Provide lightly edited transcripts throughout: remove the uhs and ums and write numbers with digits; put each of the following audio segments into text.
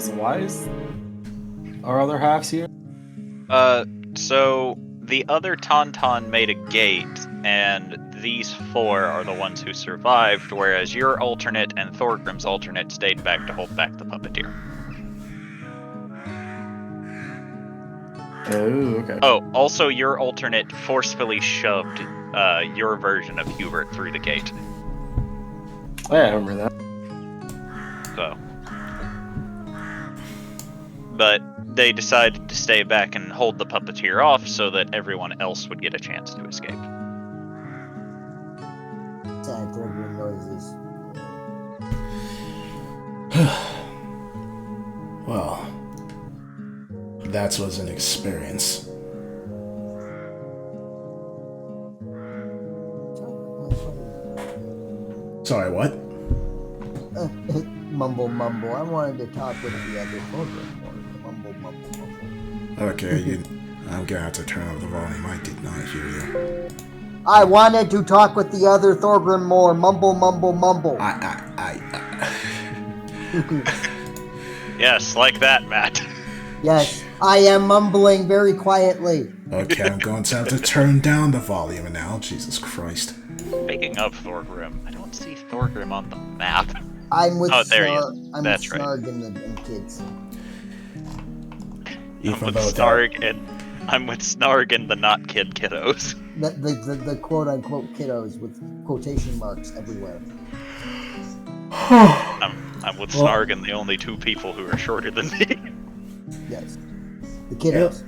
So why is our other halves here? So the other Tauntaun made a gate, and these four are the ones who survived, whereas your alternate and Thorgrim's alternate stayed back to hold back the puppeteer. Oh, okay. Oh, also your alternate forcefully shoved your version of Hubert through the gate. Yeah, I remember that. So. But they decided to stay back and hold the puppeteer off so that everyone else would get a chance to escape. Sad Thorgrim noises. Well, that was an experience. Sorry, what? Mumble, mumble. I wanted to talk with the other Thorgrim. Mumble, mumble, mumble. Okay, I'm gonna have to turn up the volume. I did not hear you. I wanted to talk with the other Thorgrim more. Mumble, mumble, mumble. Yes, like that, Matt. Yes, I am mumbling very quietly. Okay, I'm going to have to turn down the volume now. Jesus Christ. Speaking of Thorgrim, I don't see Thorgrim on the map. I'm with there he is. I'm That's with right. Snarg and kids. I'm with Snarg and the not kid kiddos. The quote unquote kiddos with quotation marks everywhere. I'm with Snarg and the only two people who are shorter than me. Yes. The kiddos.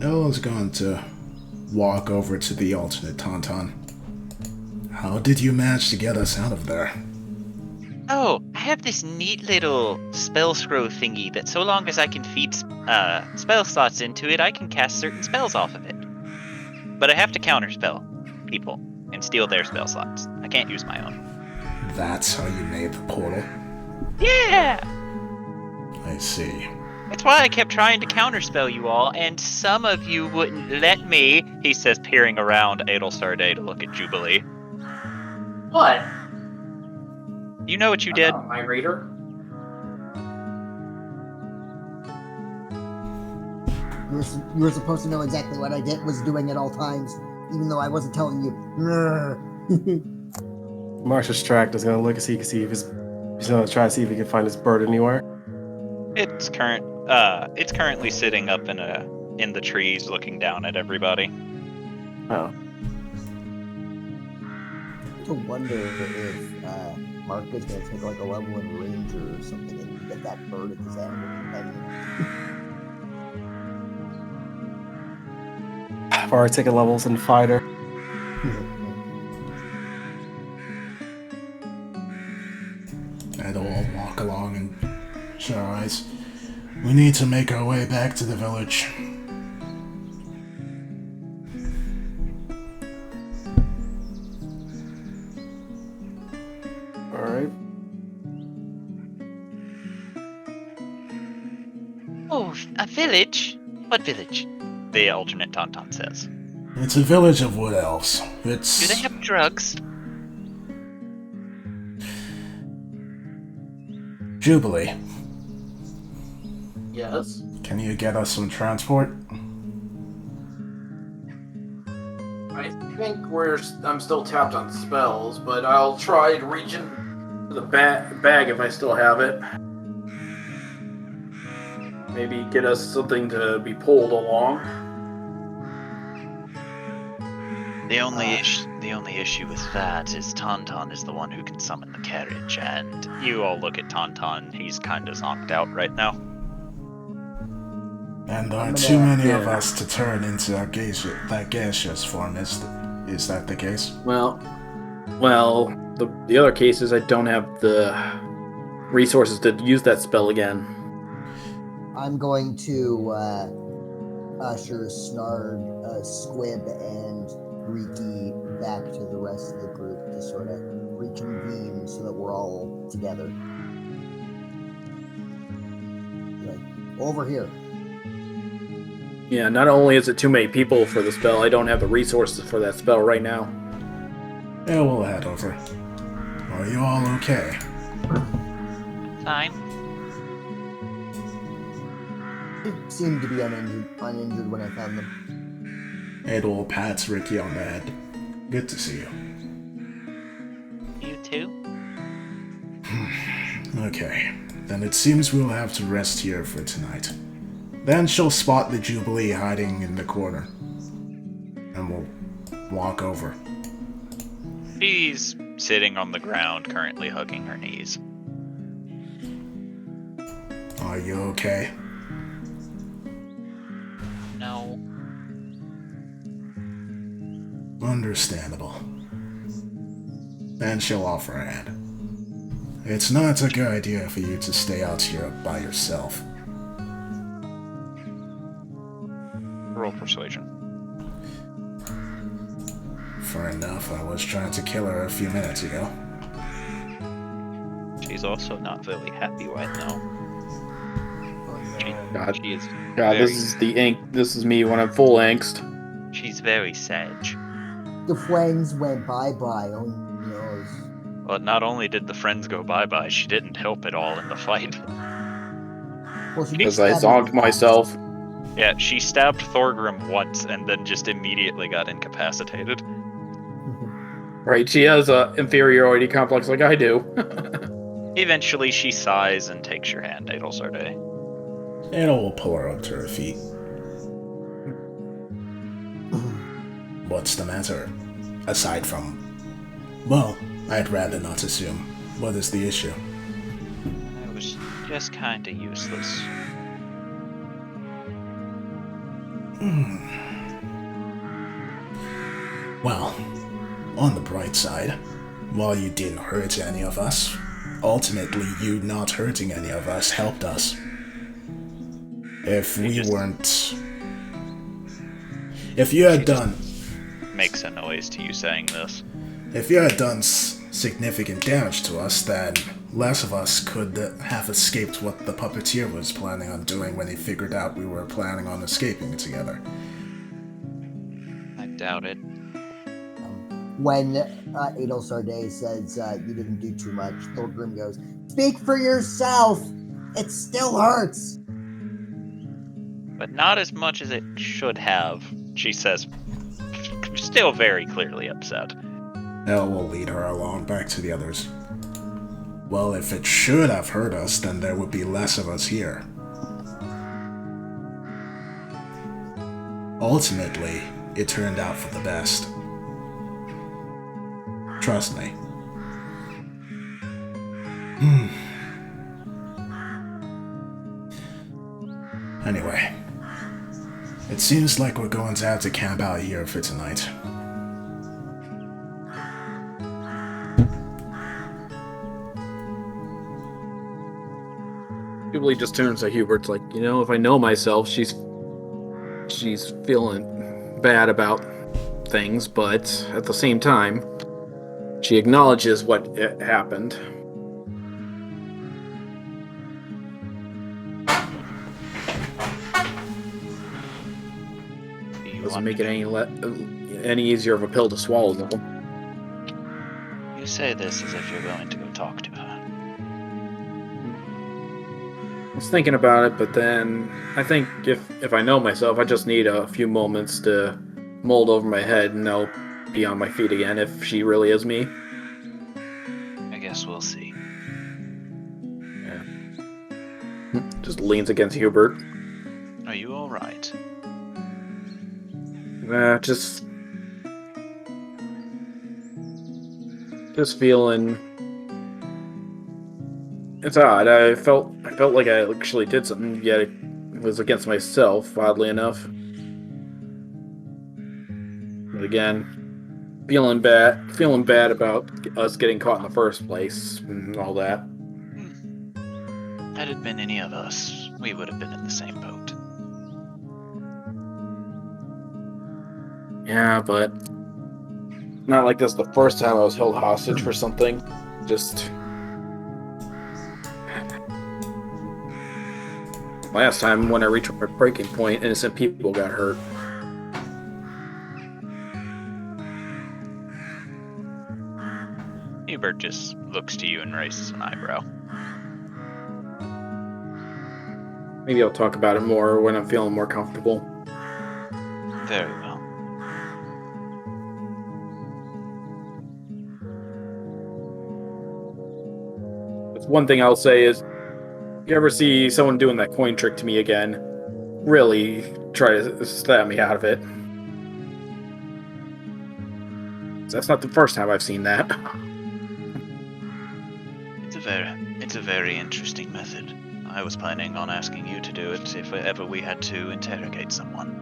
Ella's going to walk over to the alternate Tauntaun. How did you manage to get us out of there? Oh, I have this neat little spell scroll thingy that so long as I can feed spell slots into it, I can cast certain spells off of it. But I have to counterspell people and steal their spell slots. I can't use my own. That's how you made the portal? Yeah! I see. That's why I kept trying to counterspell you all, and some of you wouldn't let me, he says, peering around Adelsarday to look at Jubilee. What? You know what you did? My reader? You were supposed to know exactly what I was doing at all times, even though I wasn't telling you. Marsh's tract is gonna look and see if he's gonna try to see if he can find his bird anywhere. It's currently sitting up in the trees, looking down at everybody. Oh. To wonder if Mark is going to take like a level in Ranger or something and get that bird at his animal companion. I've already taken levels in Fighter. And we'll walk along and shut our eyes. We need to make our way back to the village. Alright. Oh, a village? What village? The alternate Tauntaun says. It's a village of wood elves. Do they have drugs? Jubilee, Yes. can you get us some transport? I think I'm still tapped on spells, but I'll try to reach into the bag if I still have it. Maybe get us something to be pulled along. The only issue with that is Tauntaun is the one who can summon the carriage, and you all look at Tauntaun, he's kinda zonked out right now. And there are too many of us to turn into that gaseous form. Is that the case? Well, the other case is I don't have the resources to use that spell again. I'm going to usher Snarg, Squib, and Riki back to the rest of the group to sort of reconvene so that we're all together. Like, over here. Yeah, not only is it too many people for the spell, I don't have the resources for that spell right now. Yeah, we'll head over. Are you all okay? Fine. seemed to be uninjured when I found them. Adol pats Ricky on the head. Good to see you. You too? Okay, then it seems we'll have to rest here for tonight. Then she'll spot the Jubilee hiding in the corner. And we'll walk over. She's sitting on the ground, currently hugging her knees. Are you okay? No. Understandable. And she'll offer a hand. It's not a good idea for you to stay out here by yourself. Roll persuasion. Fair enough, I was trying to kill her a few minutes ago. She's also not very happy right now. God. She is God, very, this is the ink. This is me when I'm full angst. she's very sad. The friends went bye-bye. Oh, knows. Well, not only did the friends go bye-bye, she didn't help at all in the fight. Well, she Because I stabbed zonked me. myself. Yeah, she stabbed Thorgrim once and then just immediately got incapacitated. Right, she has a inferiority complex like I do. Eventually, she sighs and takes your hand, Adelsarde. Adol will pull her up to her feet. What's the matter? Aside from... Well, I'd rather not assume. What is the issue? It was just kinda useless. Well, on the bright side, while you didn't hurt any of us, ultimately you not hurting any of us helped us. If we weren't... If you had done... Makes a noise to you saying this. If you had done significant damage to us, then less of us could have escaped what the puppeteer was planning on doing when he figured out we were planning on escaping together. I doubt it. When Adel Sarday says you didn't do too much, Thorgrim goes, "Speak for yourself! It still hurts!" But not as much as it should have, she says, still very clearly upset. Elle will lead her along back to the others. Well, if it should have hurt us, then there would be less of us here. Ultimately, it turned out for the best. Trust me. Anyway, it seems like we're going to have to camp out here for tonight. Jubilee just turns to Hubert's like, if I know myself, she's feeling bad about things, but at the same time, she acknowledges what happened. Doesn't make it any easier of a pill to swallow, though. You say this as if you're going to go talk to her. I was thinking about it, but then I think if I know myself, I just need a few moments to mold over my head, and I'll be on my feet again if she really is me. I guess we'll see. Yeah. Just leans against Hubert. Are you alright? Just feeling. It's odd. I felt like I actually did something, yet it was against myself, oddly enough. But again, feeling bad about us getting caught in the first place and all that. Had it been any of us, we would have been in the same boat. Yeah, but not like this the first time I was held hostage for something. Just last time when I reached my breaking point, innocent people got hurt. Hubert just looks to you and raises an eyebrow. Maybe I'll talk about it more when I'm feeling more comfortable. Very well. That's one thing I'll say is, if you ever see someone doing that coin trick to me again, really try to stab me out of it. That's not the first time I've seen that. It's a very interesting method. I was planning on asking you to do it if ever we had to interrogate someone.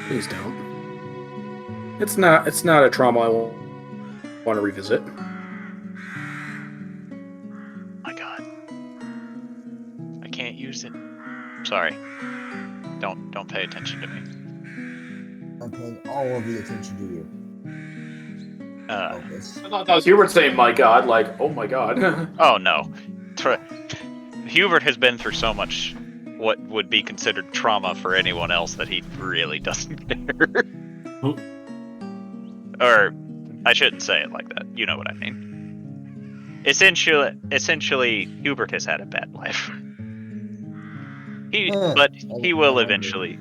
Please don't. It's not a trauma I want to revisit. My God. I can't use it. Sorry. Don't pay attention to me. I'm paying all of the attention to you. Focus. I thought that was Hubert saying, my God, like, oh my God. Oh no. Hubert has been through so much what would be considered trauma for anyone else that he really doesn't care. Or I shouldn't say it like that. You know what I mean. Essentially, Hubert has had a bad life. But he will eventually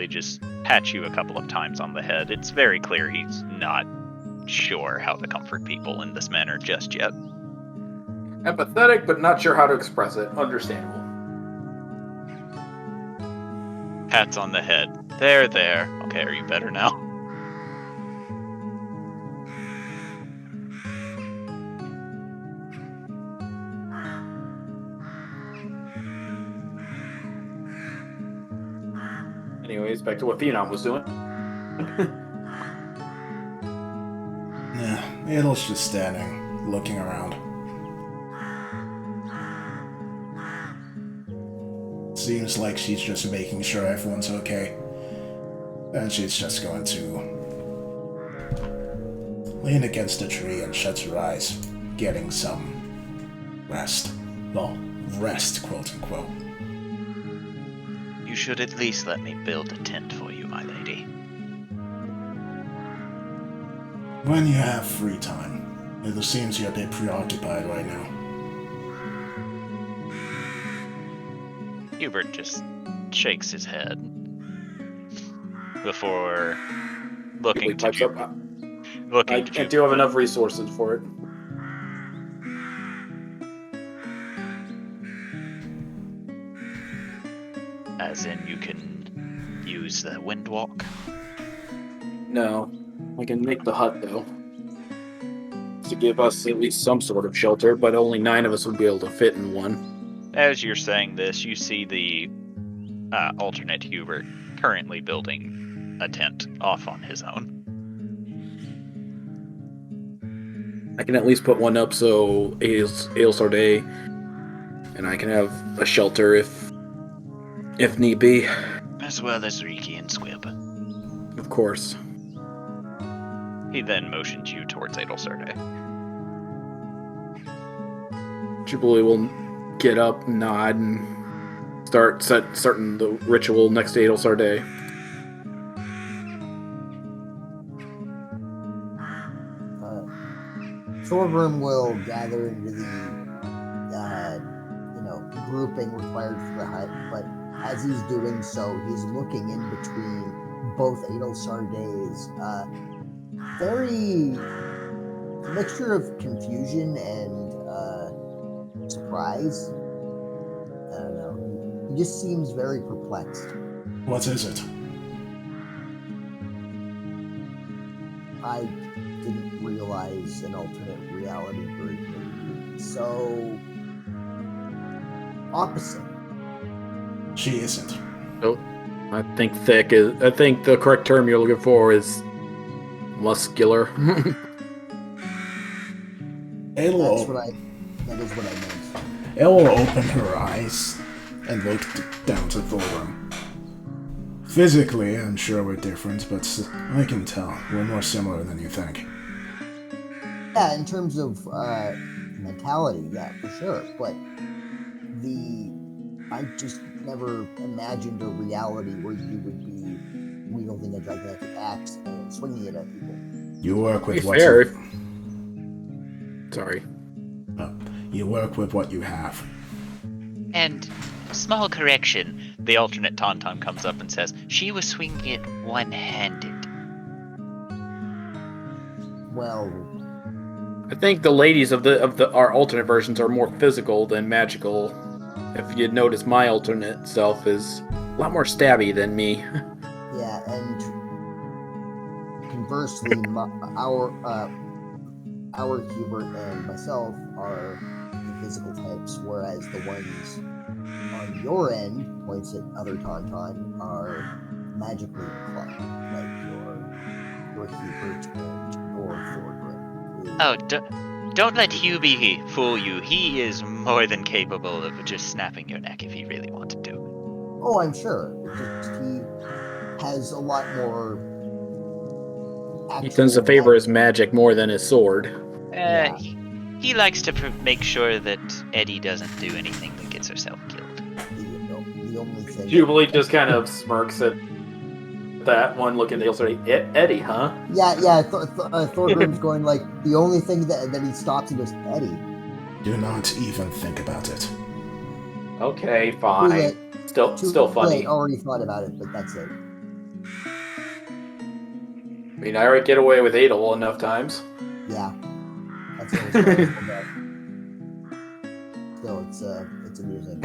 just pat you a couple of times on the head. It's very clear he's not sure how to comfort people in this manner just yet. Empathetic, but not sure how to express it. Understandable. Pats on the head. There. Okay, are you better now? Anyways, back to what Phenom was doing. Nah, Adel's just standing, looking around. Seems like she's just making sure everyone's okay. And she's just going to lean against a tree and shut her eyes, getting some rest. Well, rest, quote unquote. You should at least let me build a tent for you, my lady. When you have free time, it seems you're a bit preoccupied right now. Hubert just shakes his head before looking to Pipes up. I Jupe. do have enough resources for it. As in, you can use the wind walk. No. I can make the hut, though. To give us at least some sort of shelter, but only 9 of us would be able to fit in one. As you're saying this, you see the alternate Hubert currently building a tent off on his own. I can at least put one up so Ale Sardé and I can have a shelter if need be. As well as Riki and Squib. Of course. He then motions you towards Adelsarde. Jubilee will get up, nod, and starting the ritual next to Adelsarde. Thorgrim will gather into the grouping required for the hut, but as he's doing so, he's looking in between both Adelsarde's very mixture of confusion and surprise. I don't know. He just seems very perplexed. What is it? I didn't realize an alternate reality could be so opposite. She isn't. Oh, I think thick is. I think the correct term you're looking for is muscular. That is what I meant. Elle opened her eyes and looked down to Thorgrim. Physically, I'm sure we're different, but I can tell we're more similar than you think. Yeah, in terms of mentality, yeah, for sure. But I just never imagined a reality where you would be wielding a gigantic axe and swinging it at people. You work with what you... Sorry. You work with what you have. And small correction, the alternate Tauntaun comes up and says, she was swinging it one-handed. Well, I think the ladies of our alternate versions are more physical than magical. If you'd notice, my alternate self is a lot more stabby than me. yeah, and conversely, our Hubert and myself are the physical types, whereas the ones on your end, points at other Tauntaun, are magically inclined, like your Hubert and your Thorgrim. Oh, don't let Hubie fool you. He is more than capable of just snapping your neck if he really wanted to. Oh, I'm sure. He has a lot more. He tends to favor his magic. magic more than his sword. Yeah. He likes to make sure that Eddie doesn't do anything that gets herself killed. The only thing. Jubilee just kind of smirks at that one, looking at Ailsa. Eddie, huh? Yeah. Thorgrim's going like the only thing that he stops and goes, Eddie. Do not even think about it. Okay, fine. Still funny. I already thought about it, but that's it. I mean, I already get away with Adel enough times. Yeah. That's what I was talking about. Still, it's amusing.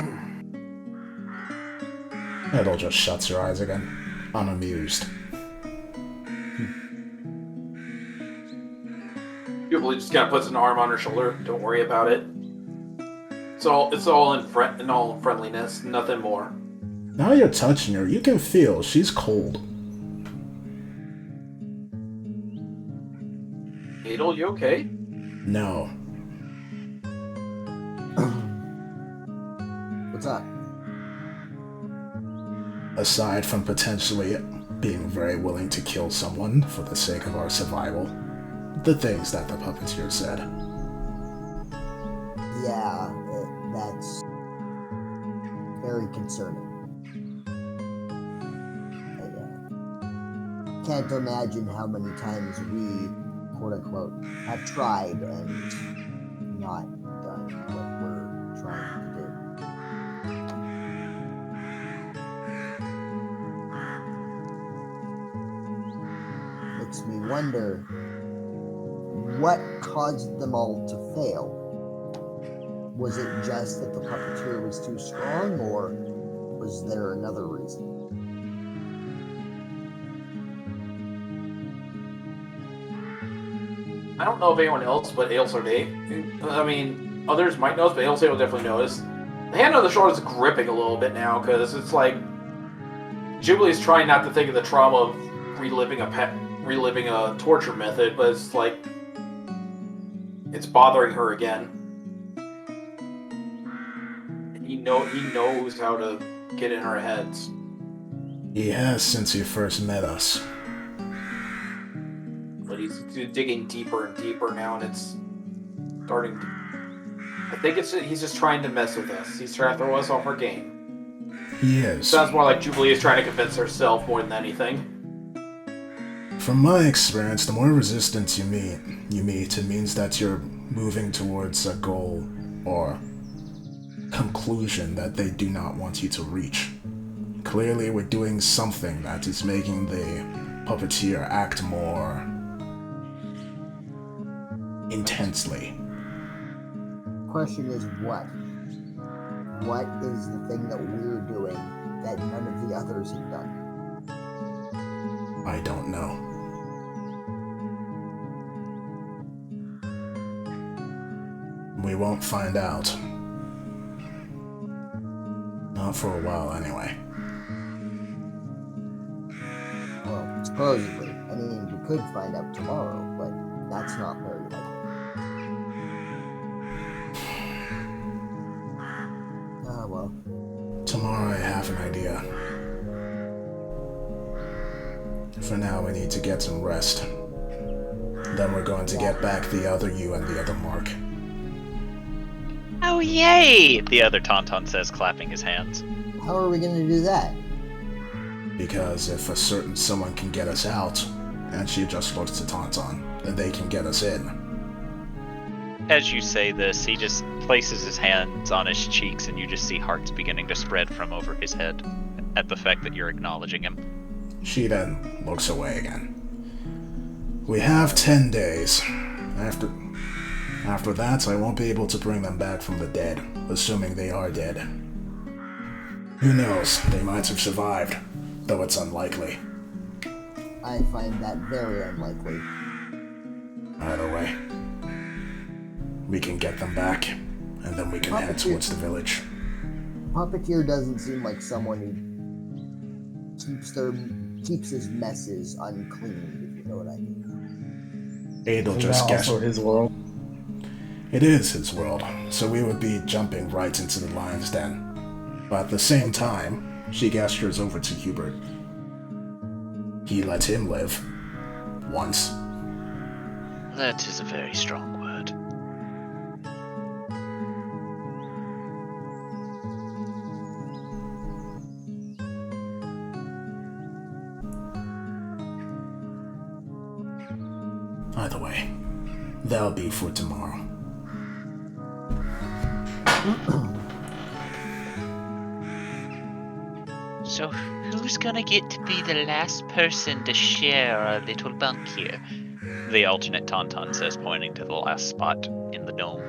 Edel just shuts her eyes again, unamused. Jubilee just kind of puts an arm on her shoulder. Don't worry about it. It's all in friendliness, nothing more. Now you're touching her, you can feel she's cold. Adel, you okay? No. What's up? Aside from potentially being very willing to kill someone for the sake of our survival, the things that the puppeteer said. Yeah, that's very concerning. I can't imagine how many times we, quote unquote, have tried and not done what we're trying to do. Makes me wonder what caused them all to fail. Was it just that the puppeteer was too strong, or was there another reason? I don't know if anyone else but Ailsa Day. I mean, others might notice, but Ailsa will definitely notice. The hand on the shoulder is gripping a little bit now, because it's like Jubilee's trying not to think of the trauma of reliving a torture method, but it's like it's bothering her again. He knows how to get in our heads. He has since he first met us. But he's digging deeper and deeper now, and it's starting to... I think he's just trying to mess with us. He's trying to throw us off our game. He is. Sounds more like Jubilee is trying to convince herself more than anything. From my experience, the more resistance you meet, it means that you're moving towards a goal or conclusion that they do not want you to reach. Clearly, we're doing something that is making the puppeteer act more intensely. Question is what? What is the thing that we're doing that none of the others have done? I don't know. We won't find out. Not for a while, anyway. Well, supposedly. I mean, we could find out tomorrow, but that's not very likely. Ah, well. Tomorrow I have an idea. For now, we need to get some rest. Then we're going to get back the other you and the other Mark. Oh, yay! The other Tauntaun says, clapping his hands. How are we going to do that? Because if a certain someone can get us out, and she just looks to Tauntaun, then they can get us in. as you say this, he just places his hands on his cheeks, and you just see hearts beginning to spread from over his head at the fact that you're acknowledging him. She then looks away again. We have 10 days. After that, I won't be able to bring them back from the dead, assuming they are dead. Who knows, they might have survived, though it's unlikely. I find that very unlikely. Either way, we can get them back, and then we can head towards the village. Puppeteer doesn't seem like someone who keeps his messes unclean, if you know what I mean. Adel Isn't just that guessed. also his world? It is his world, so we would be jumping right into the lion's den. But at the same time, she gestures over to Hubert. He let him live. Once. That is a very strong word. Either way, that'll be for tomorrow. So who's gonna get to be the last person to share our little bunk here? The alternate Tauntaun says, pointing to the last spot in the dome.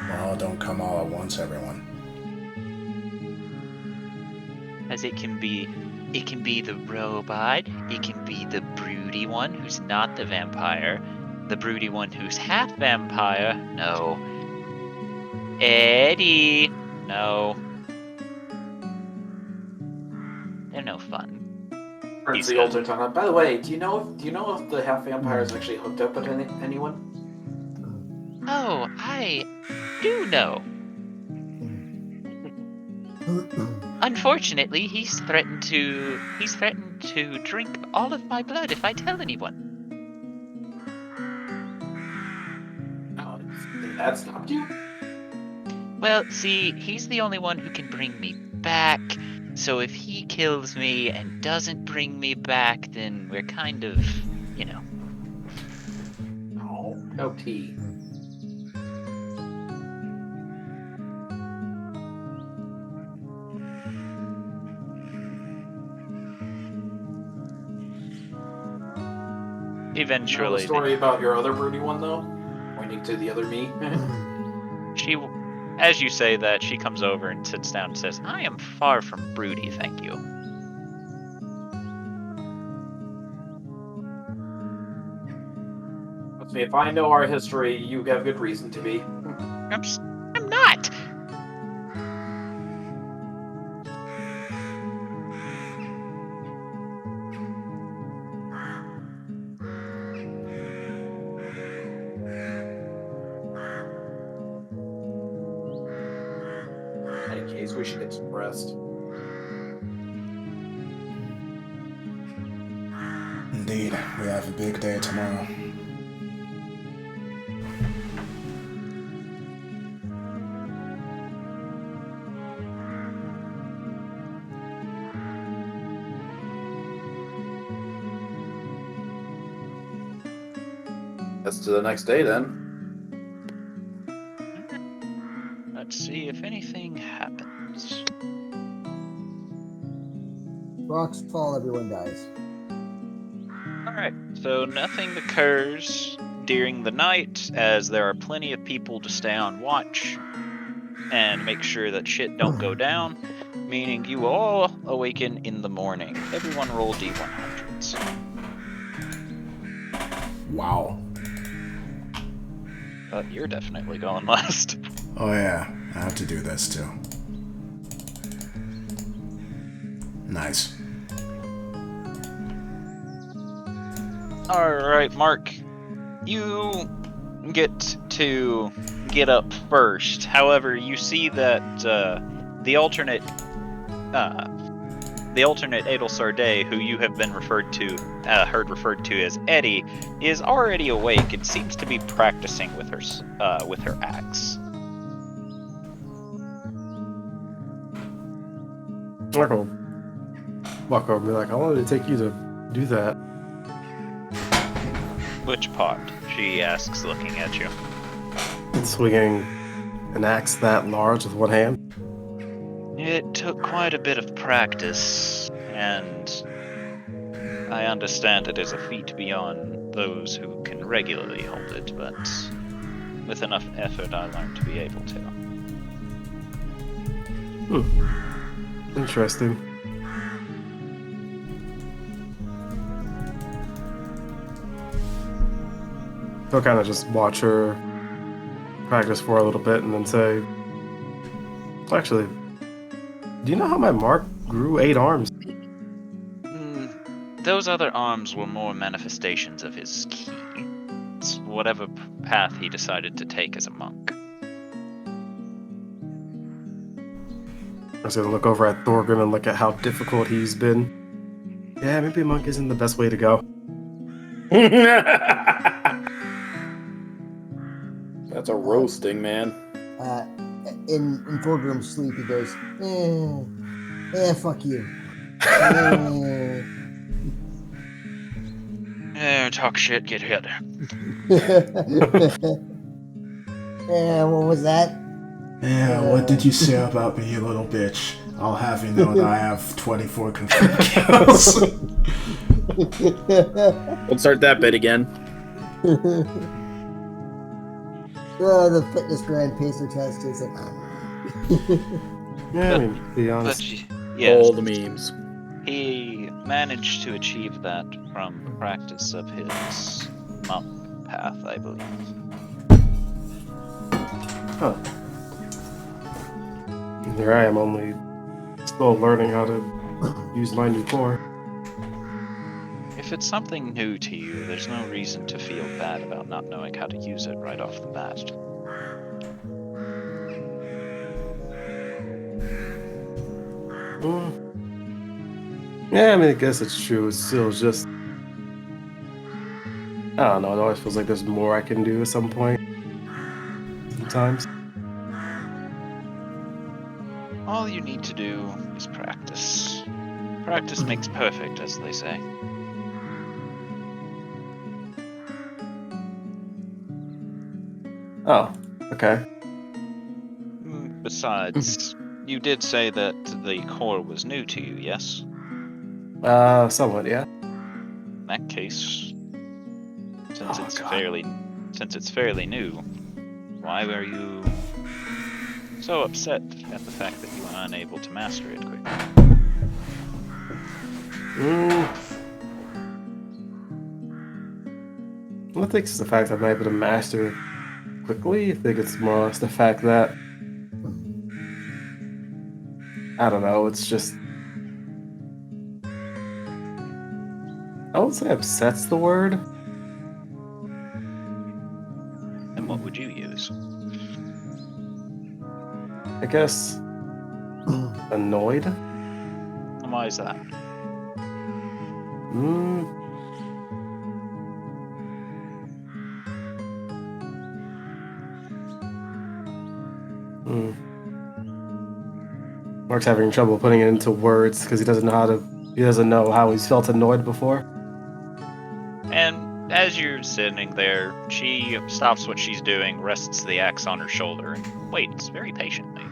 Well, don't come all at once, everyone. As it can be the robot, it can be the broody one who's not the vampire, the broody one who's half vampire, no. Eddie, no. They're no fun. Turns He's the good. older time. By the way, do you know if the half vampire is actually hooked up with anyone? Oh, I do know. Unfortunately, he's threatened to drink all of my blood if I tell anyone. Oh, did that stop you? Well, see, he's the only one who can bring me back. So if he kills me and doesn't bring me back, then we're kind of, you know. Oh, no tea. You know the Eventually, story about your other broody one, though? Pointing to the other me? she, as you say that, she comes over and sits down and says, "I am far from broody, thank you." If I know our history, you have good reason to be. I'm not. In any case, we should get some rest. Indeed, we have a big day tomorrow. That's to the next day, then. Let's see if anything happens. Rocks fall, everyone dies. Alright, so nothing occurs during the night, as there are plenty of people to stay on watch and make sure that shit don't go down, meaning you all awaken in the morning. Everyone roll D100s. Wow. But you're definitely going last. Oh yeah, I have to do this too. Nice. Alright, Mark. You get to get up first. However, you see that the alternate Adel Sarday, who you have been referred to as Eddie, is already awake and seems to be practicing with her axe. Oh, cool. walk over and be like, "How long did it take you to do that?" Which part? She asks, looking at you. Swinging an axe that large with one hand. It took quite a bit of practice, and I understand it is a feat beyond those who can regularly hold it, but with enough effort I learned to be able to. Interesting. He'll kind of just watch her practice for a little bit and then say, "Actually, do you know how my mark grew 8 arms?" Those other arms were more manifestations of his ki. It's whatever path he decided to take as a monk. I was gonna look over at Thorgrim and look at how difficult he's been. Yeah, maybe a monk isn't the best way to go. That's a roasting, man. In Thorgrim's sleep, he goes, fuck you. Talk shit, get hit. What was that? Yeah, what did you say about me, you little bitch? I'll have you know that I have 24 confirmed kills. Let's start that bit again. The fitness grand pacer test is like. Yeah, I mean, to be honest. Yes, All the memes. he managed to achieve that from practice of his monk path, I believe. Huh. Here I am, only still learning how to use my new core. If it's something new to you, there's no reason to feel bad about not knowing how to use it right off the bat. Yeah, I mean, I guess it's true. It's still just, I don't know. It always feels like there's more I can do at some point. Sometimes. All you need to do is practice. Practice makes perfect, as they say. Oh, okay. Besides, you did say that the core was new to you, yes? Somewhat, yeah. In that case, since Oh, it's God. fairly new, why were you so upset at the fact that you were unable to master it quickly? I don't think it's the fact I'm able to master it quickly. I think it's more or less the fact that, I don't know, it's just, I won't say upset's the word. And what would you use? I guess annoyed. And why is that? Mark's having trouble putting it into words because he doesn't know how he's felt annoyed before. And as you're sitting there, she stops what she's doing, rests the axe on her shoulder, and waits very patiently.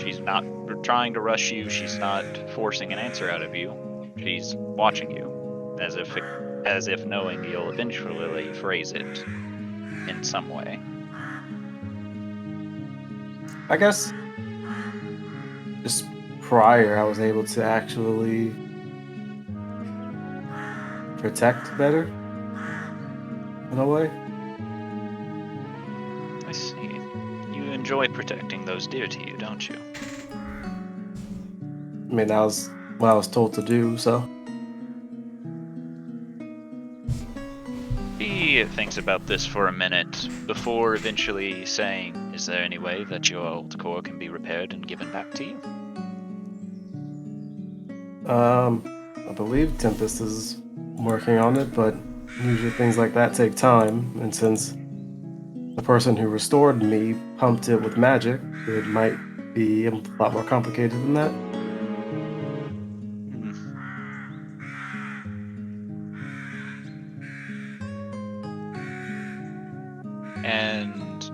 She's not trying to rush you, she's not forcing an answer out of you. She's watching you, as if knowing you'll eventually phrase it in some way. I guess just prior, I was able to actually protect better in a way. I see. You enjoy protecting those dear to you, don't you? I mean, that was what I was told to do, so. He thinks about this for a minute before eventually saying, "Is there any way that your old core can be repaired and given back to you?" I believe Tempest is working on it, but usually things like that take time, and since the person who restored me pumped it with magic, it might be a lot more complicated than that. And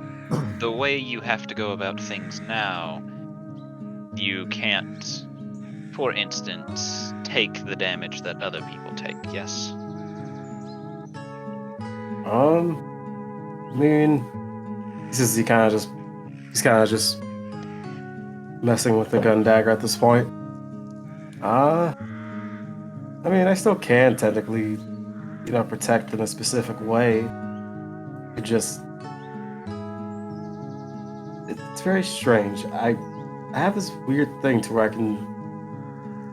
the way you have to go about things now, you can't, for instance, take the damage that other people take, yes? I mean, he's kind of just messing with the gun dagger at this point. I mean, I still can technically, protect in a specific way. It just, it's very strange. I have this weird thing to where I can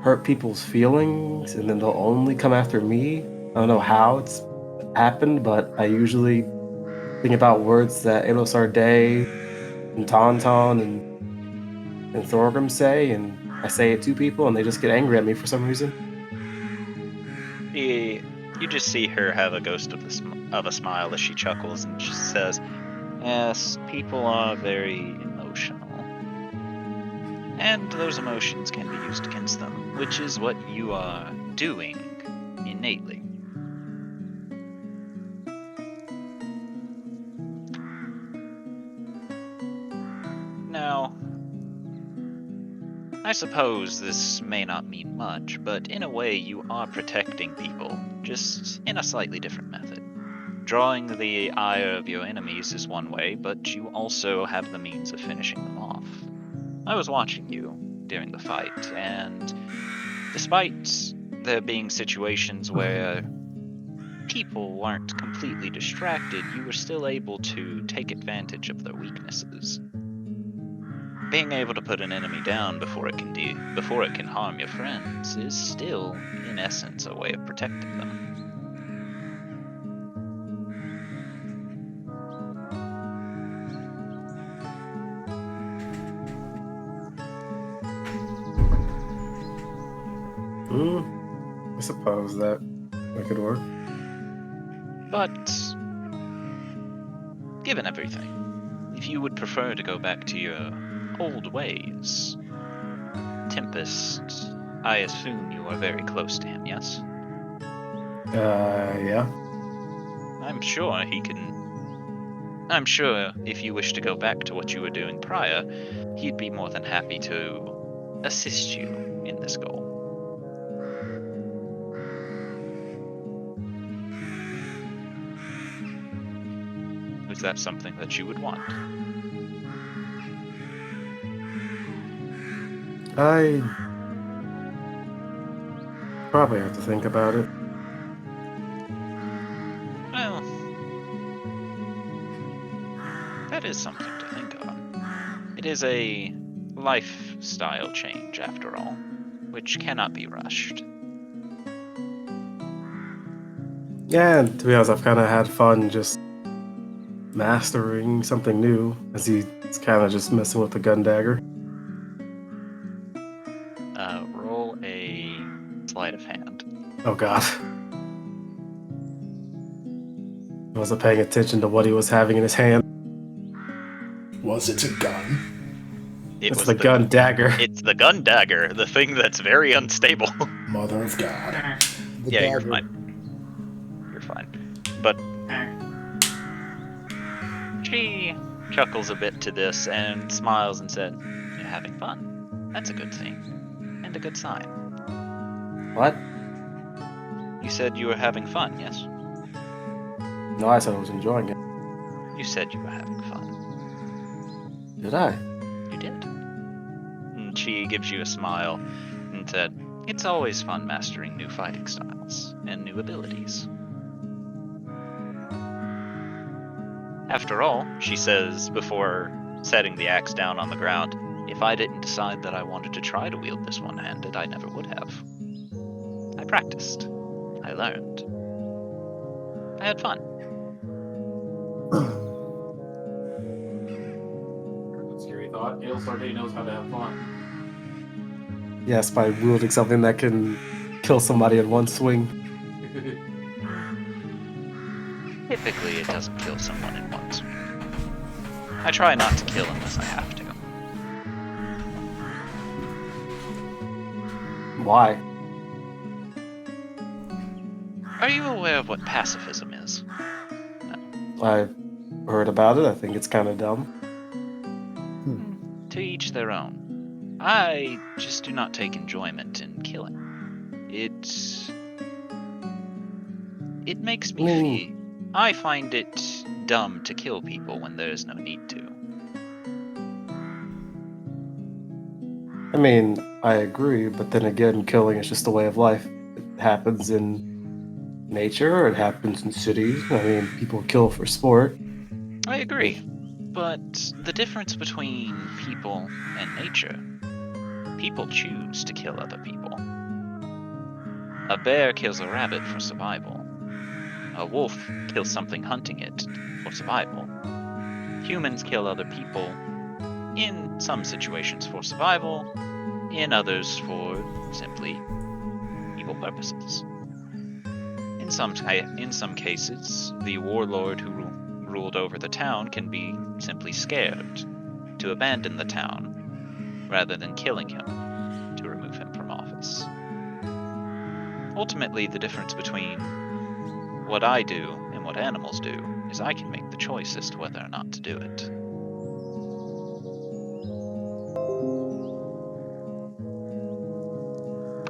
hurt people's feelings, and then they'll only come after me. I don't know how it's happened, but I usually think about words that Elosar Day and Tauntaun and Thorgrim say, and I say it to people, and they just get angry at me for some reason. You just see her have a ghost of a smile as she chuckles and she says, "Yes, people are very emotional. And those emotions can be used against them, which is what you are doing innately." Now, I suppose this may not mean much, but in a way you are protecting people, just in a slightly different method. Drawing the ire of your enemies is one way, but you also have the means of finishing them off. I was watching you during the fight, and despite there being situations where people weren't completely distracted, you were still able to take advantage of their weaknesses. Being able to put an enemy down before it can harm your friends is still, in essence, a way of protecting them. I suppose that could work. But, given everything, if you would prefer to go back to your old ways, Tempest, I assume you are very close to him, yes? Yeah. I'm sure if you wish to go back to what you were doing prior, he'd be more than happy to assist you in this goal. Is that something that you would want? I probably have to think about it. Well, that is something to think on. It is a lifestyle change, after all, which cannot be rushed. Yeah, and to be honest, I've kind of had fun just mastering something new, as he's kind of just messing with the gun dagger. Roll a sleight of hand. Oh god. I wasn't paying attention to what he was having in his hand. Was it a gun? It's the gun dagger. It's the gun dagger, the thing that's very unstable. Mother of God. The Yeah, you're dagger. fine. You're fine. But she chuckles a bit to this and smiles and said, "You're having fun. That's a good thing. And a good sign." What? You said you were having fun, yes? No, I said I was enjoying it. You said you were having fun. Did I? You did. And she gives you a smile and said, "It's always fun mastering new fighting styles and new abilities." After all, she says before setting the axe down on the ground, "If I didn't decide that I wanted to try to wield this one-handed, I never would have. I practiced. I learned. I had fun." That's a scary thought. Ailsar Day knows how to have fun. Yes, by wielding something that can kill somebody in one swing. Typically, it doesn't kill someone in one swing. I try not to kill unless I have to. Why? Are you aware of what pacifism is? I heard about it. I think it's kind of dumb. To each their own. I just do not take enjoyment in killing. It makes me feel. I find it dumb to kill people when there is no need to. I mean, I agree, but then again, killing is just a way of life. It happens in nature, it happens in cities. I mean, people kill for sport. I agree. But the difference between people and nature, people choose to kill other people. A bear kills a rabbit for survival. A wolf kills something hunting it for survival. Humans kill other people in some situations for survival, in others for simply evil purposes. In some cases, the warlord who ruled over the town can be simply scared to abandon the town rather than killing him to remove him from office. Ultimately, the difference between what I do and what animals do is I can make the choice as to whether or not to do it.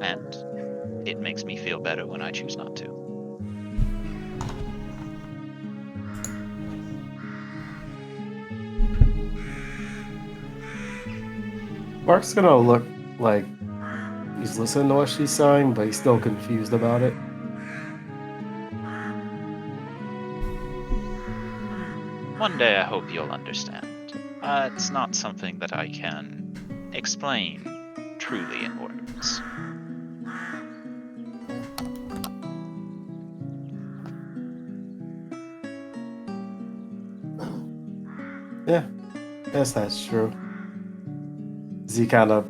And it makes me feel better when I choose not to. Mark's gonna look like he's listening to what she's saying, but he's still confused about it. One day I hope you'll understand. It's not something that I can explain truly in words. Yeah, guess that's true. Z kind of.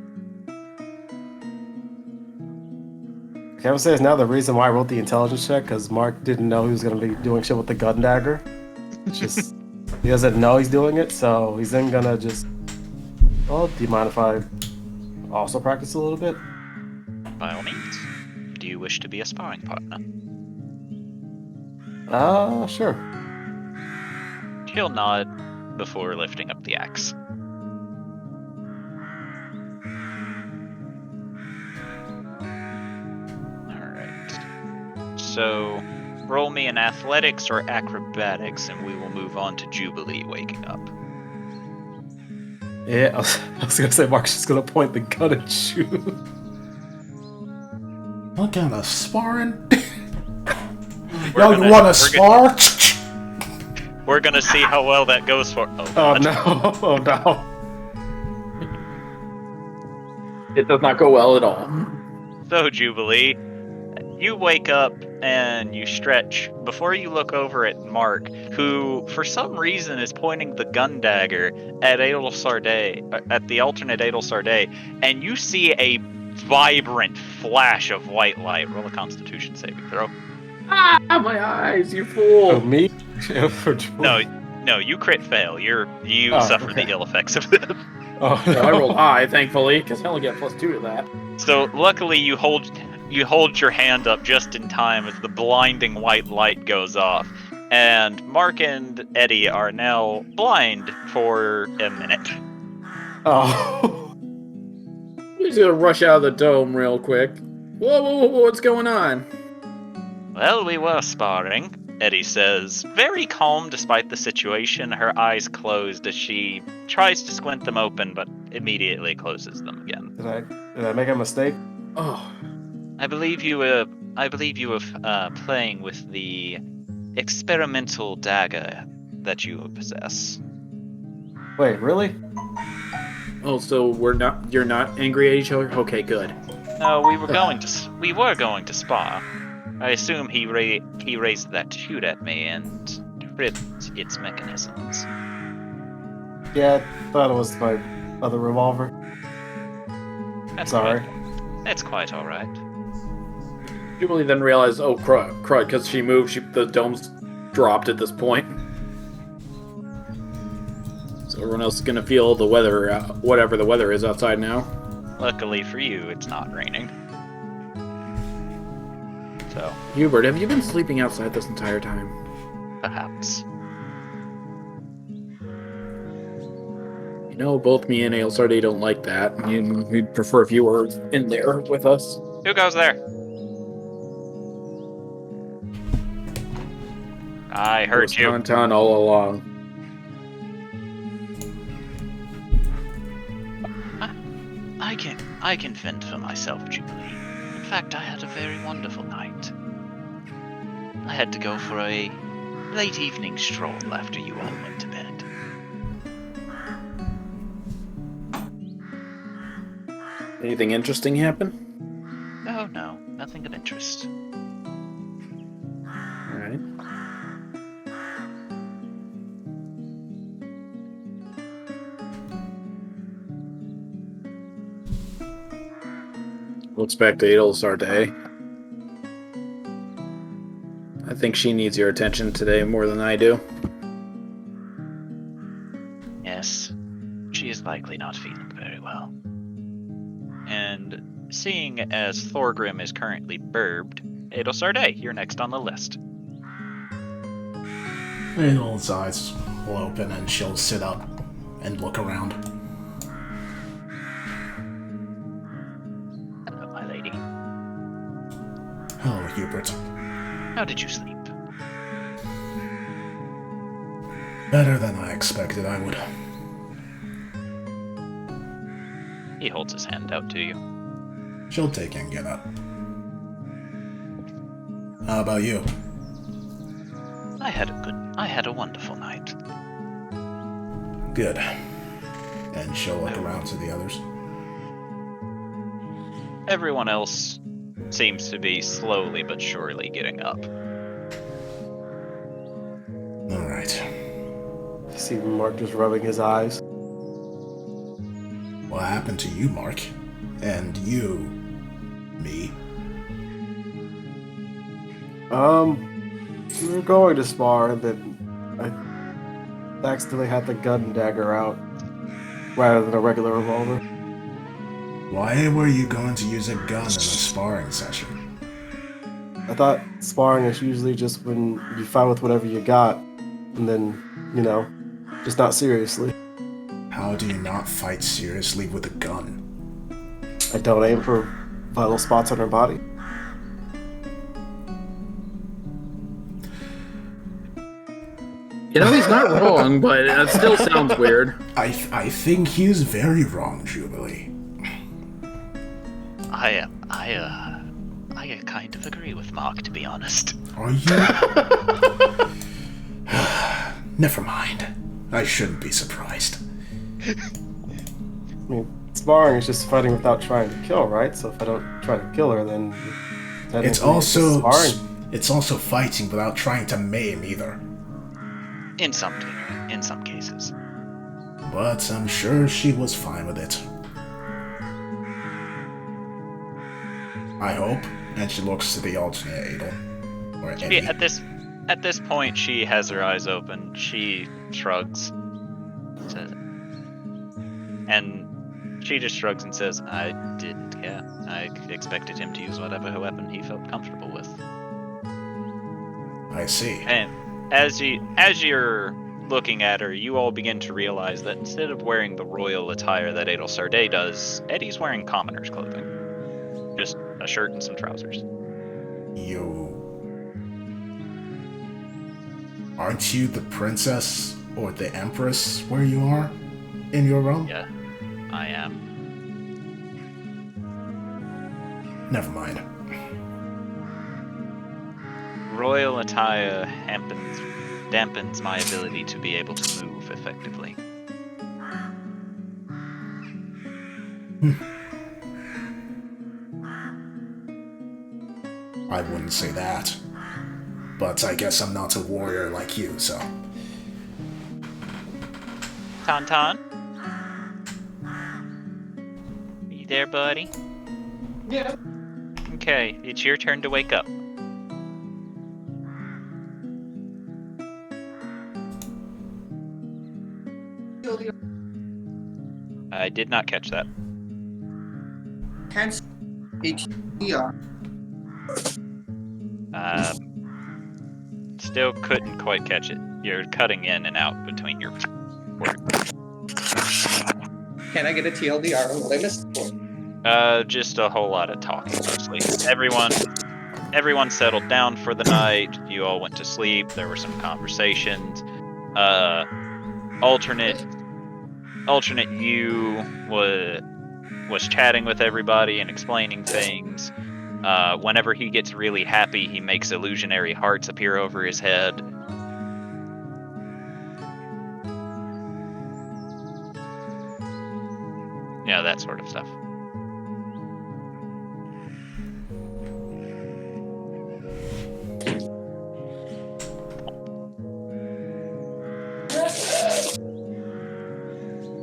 I would say it's now the reason why I wrote the intelligence check, because Mark didn't know he was going to be doing shit with the gun dagger. It's just, he doesn't know he's doing it, so he's then gonna just. Well, do you mind if I also practice a little bit? By all means. Do you wish to be a sparring partner? Sure. He'll nod before lifting up the axe. Alright. So, roll me in athletics or acrobatics, and we will move on to Jubilee waking up. Yeah, I was gonna say Mark's just gonna point the gun and shoot. What kind of sparring? Yo, you wanna spar? We're gonna see how well that goes for. Oh, Oh God. no! Oh no! It does not go well at all. So, Jubilee, you wake up and you stretch before you look over at Mark, who, for some reason, is pointing the gun dagger at the alternate Adel Sarday, and you see a vibrant flash of white light. Roll a Constitution saving throw. Ah, my eyes, you For fool! me? For Julie? No, you crit fail. You Oh, suffer okay. the ill effects of this. Oh, Well, I rolled high, thankfully, because I only get +2 to that. So luckily you hold your hand up just in time as the blinding white light goes off, and Mark and Eddie are now blind for a minute. Oh. He's gonna rush out of the dome real quick. Whoa, what's going on? Well, we were sparring, Eddie says, very calm despite the situation, her eyes closed as she tries to squint them open but immediately closes them again. Did I make a mistake? Oh, I believe you were playing with the experimental dagger that you possess. Wait, really? oh, so you're not angry at each other? Okay, good. No, we were going to spar. I assume he raised that to shoot at me and ripped its mechanisms. Yeah, I thought it was my other revolver. That's Sorry. That's quite all right. Jubilee then realized, oh, crud, because she moved, the dome's dropped at this point. So everyone else is gonna feel the weather, whatever the weather is outside now. Luckily for you, it's not raining. So, Hubert, have you been sleeping outside this entire time? perhaps. You know, both me and Ailsardy don't like that. We'd prefer if you were in there with us. Who goes there? I It heard was you. Tauntaun all along. I can fend for myself, Jubilee. In fact, I had a very wonderful night. I had to go for a late evening stroll after you all went to bed. Anything interesting happen? Oh no, nothing of interest. Alright. Looks back to Adelsarte. I think she needs your attention today more than I do. Yes, she is likely not feeling very well. And seeing as Thorgrim is currently burbed, Adelsarte, you're next on the list. Adel's eyes will open and she'll sit up and look around. Hello, my lady. Hello, Hubert. How did you sleep? Better than I expected I would. He holds his hand out to you. She'll take and get up. How about you? I had a wonderful night. Good. And she'll look around to the others. Everyone else seems to be slowly but surely getting up. Alright. You see Mark just rubbing his eyes. What happened to you, Mark? And you, me? We were going to spar, and then I accidentally had the gun dagger out rather than a regular revolver. Why were you going to use a gun in a sparring session? I thought sparring is usually just when you fight with whatever you got, and then, just not seriously. How do you not fight seriously with a gun? I don't aim for vital spots on her body. You know, he's not wrong, but it still sounds weird. I think he's very wrong, Jubilee. I kind of agree with Mark, to be honest. Are you? Never mind. I shouldn't be surprised. I mean, sparring is just fighting without trying to kill, right? So if I don't try to kill her, then It's just also sparring. fighting without trying to maim either. In some cases. But I'm sure she was fine with it. I hope. And she looks to the alternate Adel. Or Eddie. At this point, she has her eyes open. She shrugs, says, and she just shrugs and says, "I didn't care. I expected him to use whatever weapon he felt comfortable with." I see. And as you're looking at her, you all begin to realize that instead of wearing the royal attire that Adelsarte does, Eddie's wearing commoner's clothing. Just a shirt and some trousers. Aren't you the princess or the empress where you are? In your realm? Yeah, I am. Never mind. Royal attire dampens my ability to be able to move effectively. I wouldn't say that. But I guess I'm not a warrior like you, so... Tauntaun? Are you there, buddy? Yeah. Okay, it's your turn to wake up. I did not catch that. Can't HDR. Still couldn't quite catch it. You're cutting in and out between your words. Can I get a TLDR on what I missed? Just a whole lot of talking mostly. Everyone settled down for the night. You all went to sleep. There were some conversations. Alternate you was chatting with everybody and explaining things. Whenever he gets really happy, he makes illusionary hearts appear over his head. Yeah, that sort of stuff.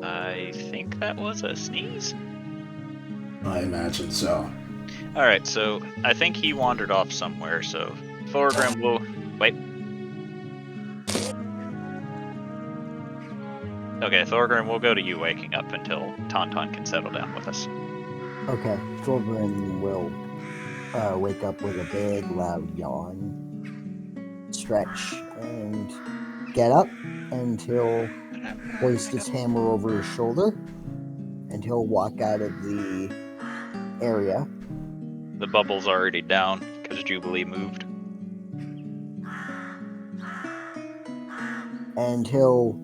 I think that was a sneeze. I imagine so. Alright, so I think he wandered off somewhere, so Thorgrim will... Wait. Okay, Thorgrim, we'll go to you waking up until Tauntaun can settle down with us. Okay, Thorgrim will wake up with a big, loud yawn, stretch, and get up, and he'll hoist his hammer over his shoulder, and he'll walk out of the area. The bubble's already down, because Jubilee moved. And he'll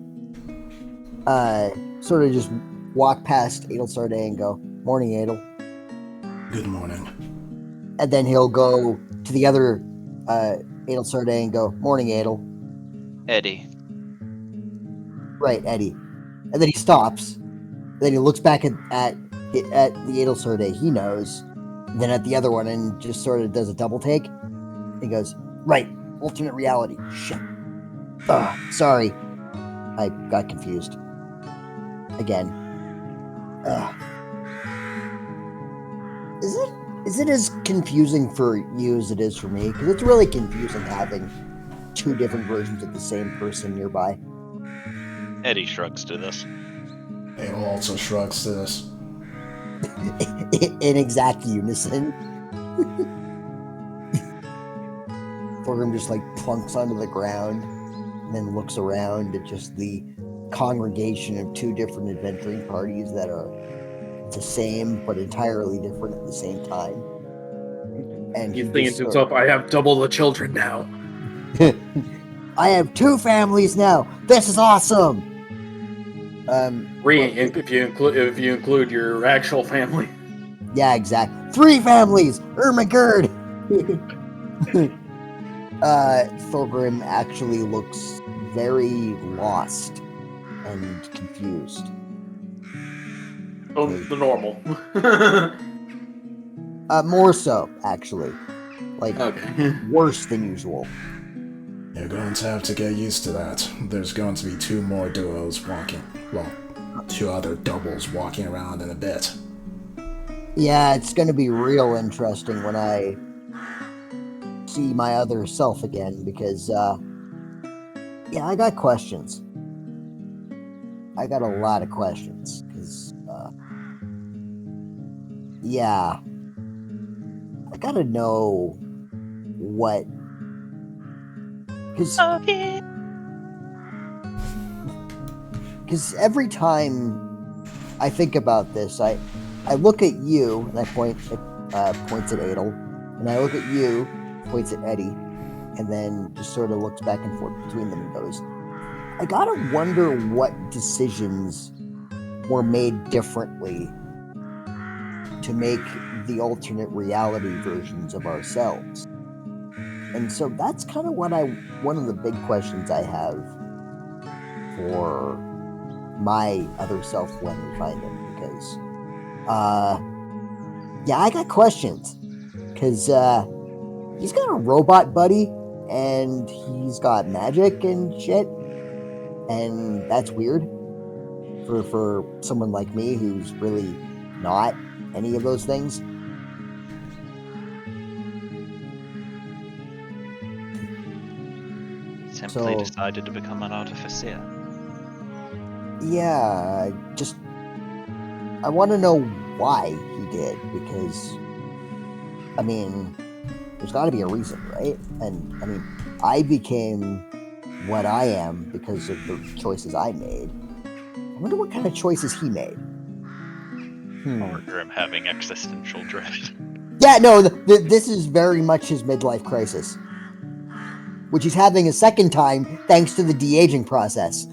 sort of just walk past Adel Sarday and go, "Morning, Adel." Good morning. And then he'll go to the other Adel Sarday and go, "Morning, Adel." Eddie. Right, Eddie. And then he stops. Then he looks back at the Adel Sarday he knows. Then at the other one and just sort of does a double take. He goes, "Right, alternate reality. Shit. Sorry. I got confused. Again. Is it as confusing for you as it is for me? Because it's really confusing having two different versions of the same person nearby. Eddie shrugs to this. Adel also shrugs to this. In exact unison. Thorgrim just like plunks onto the ground and then looks around at just the congregation of two different adventuring parties that are the same but entirely different at the same time. And He's he thinking just to himself, I have double the children now. I have two families now. This is awesome. Three, if you include your actual family. Yeah, exactly. 3 families. Ermagerd. Thorgrim actually looks very lost and confused. Oh, the normal. More so, actually. Like, Okay. worse than usual. You're going to have to get used to that. There's going to be 2 more duos walking. Well, 2 other doubles walking around in a bit. Yeah, it's going to be real interesting when I see my other self again, because, yeah, I got questions. I got a lot of questions, because, yeah, I gotta know what, because every time I think about this, I look at you, and I points at Adel, and I look at you, points at Eddie, and then just sort of looks back and forth between them and goes, I gotta wonder what decisions were made differently to make the alternate reality versions of ourselves. And so that's kind of one of the big questions I have for my other self when we find him, because yeah, I got questions, because he's got a robot buddy and he's got magic and shit, and that's weird for someone like me who's really not any of those things. Simply decided to become an artificer. Yeah, I want to know why he did, because, I mean, there's got to be a reason, right? And, I mean, I became what I am because of the choices I made. I wonder what kind of choices he made. Or I'm having existential dread. Yeah, no, this is very much his midlife crisis, which he's having a second time thanks to the de-aging process.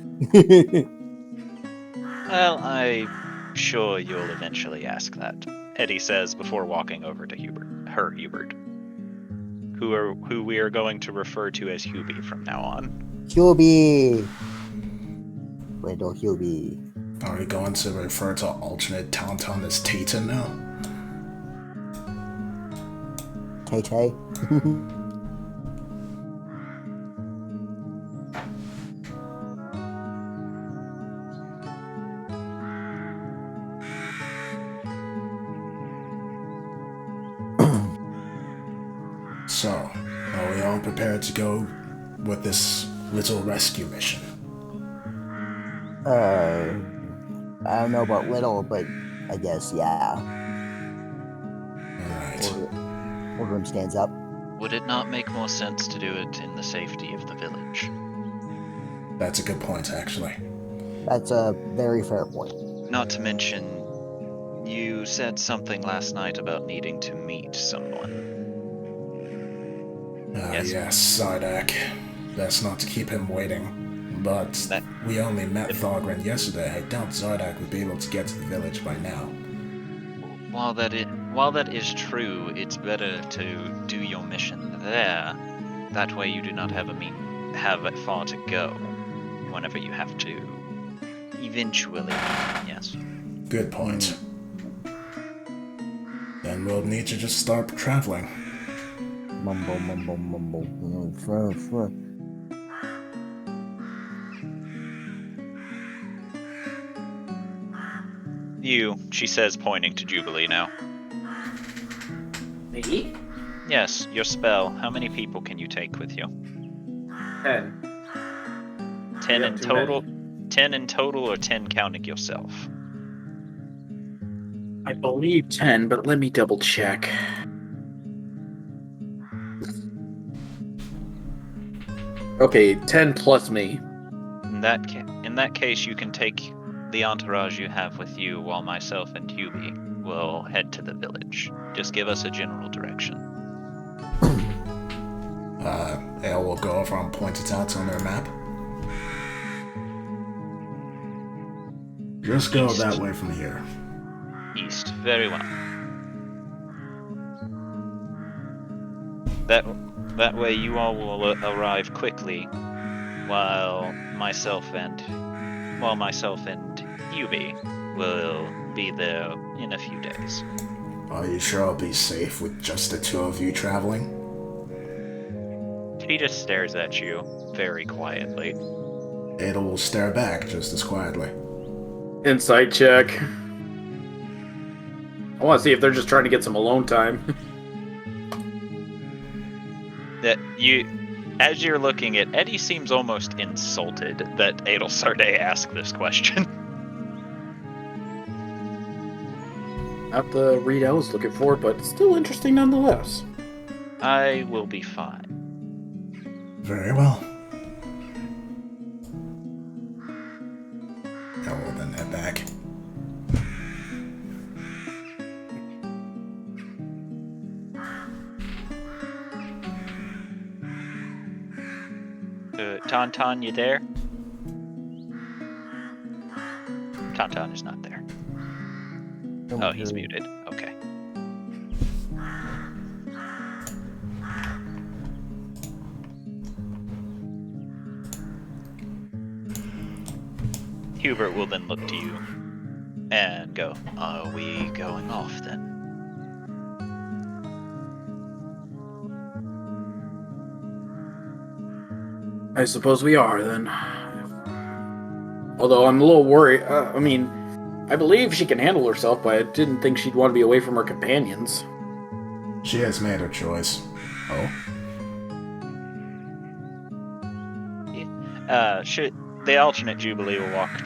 Well, I'm sure you'll eventually ask that, Eddie says before walking over to Hubert, who we are going to refer to as Hubie from now on. Hubie. Little Hubie. Are we going to refer to alternate Tauntaun as Tata now? Tay-Tay. So, are we all prepared to go with this little rescue mission? I don't know about little, but I guess, yeah. Alright. Orgrim stands up. Would it not make more sense to do it in the safety of the village? That's a good point, actually. That's a very fair point. Not to mention, you said something last night about needing to meet someone. Yes. Yes, Zardak. Best not to keep him waiting. But we only met Thorgrin yesterday. I doubt Zardak would be able to get to the village by now. While that is true, it's better to do your mission there. That way you do not have far to go whenever you have to eventually. Yes. Good point. Then we'll need to just start traveling. Mumble, mumble, mumble. You, she says, pointing to Jubilee now. Me? Yes, your spell. How many people can you take with you? 10. 10 Yeah, in too total? many. 10 in total or 10 counting yourself? I believe 10, but let me double check. Okay, 10 plus me. In that case, you can take the entourage you have with you while myself and Hubie will head to the village. Just give us a general direction. Ale will go over and point it out on their map. Just go East. that way from here. East. Very well. That way you all will arrive quickly, while myself and Hubie will be there in a few days. Are you sure I'll be safe with just the two of you traveling? He just stares at you very quietly. Ada will stare back just as quietly. Insight check. I want to see if they're just trying to get some alone time. As you're looking at Eddie, seems almost insulted that Adelsarde asked this question. Not the read I was looking for, but still interesting nonetheless. I will be fine. Very well. I will then head back. Tauntaun, you there? Tauntaun is not there. Oh, he's muted. Okay. Hubert will then look to you and go, "Are we going off then?" I suppose we are, then. Although I'm a little worried. I believe she can handle herself, but I didn't think she'd want to be away from her companions. She has made her choice. Oh? The alternate Jubilee will walk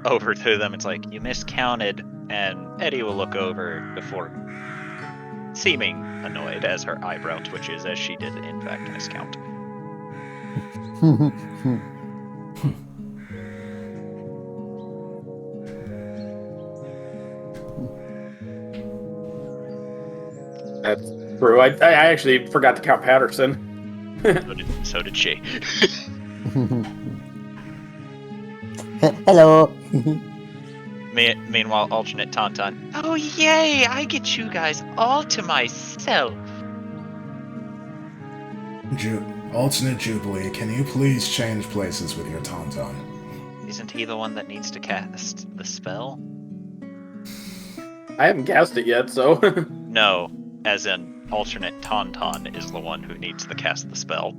over to them. It's like, you miscounted, and Eddie will look over before seeming annoyed as her eyebrow twitches as she did in fact miscount. That's true. I actually forgot to count Patterson. So did she. Hello. Meanwhile, alternate Tauntaun. Oh yay! I get you guys all to myself. Alternate Jubilee, can you please change places with your Tauntaun? Isn't he the one that needs to cast the spell? I haven't cast it yet, so. No, as in alternate Tauntaun is the one who needs to cast the spell.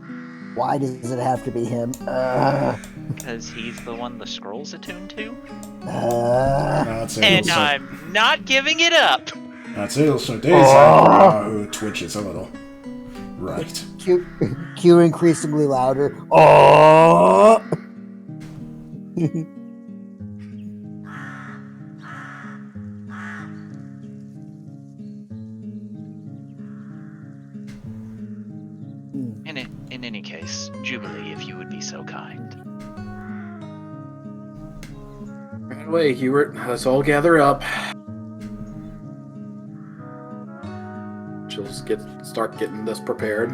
Why does it have to be him? Because he's the one the scroll's attuned to. That's And it. I'm not giving it up. That's it. So Daisy who twitches a little. Right. Cue increasingly louder. Oh. In any case, Jubilee, if you would be so kind. Right away, Hubert. Let's all gather up. She'll start getting this prepared.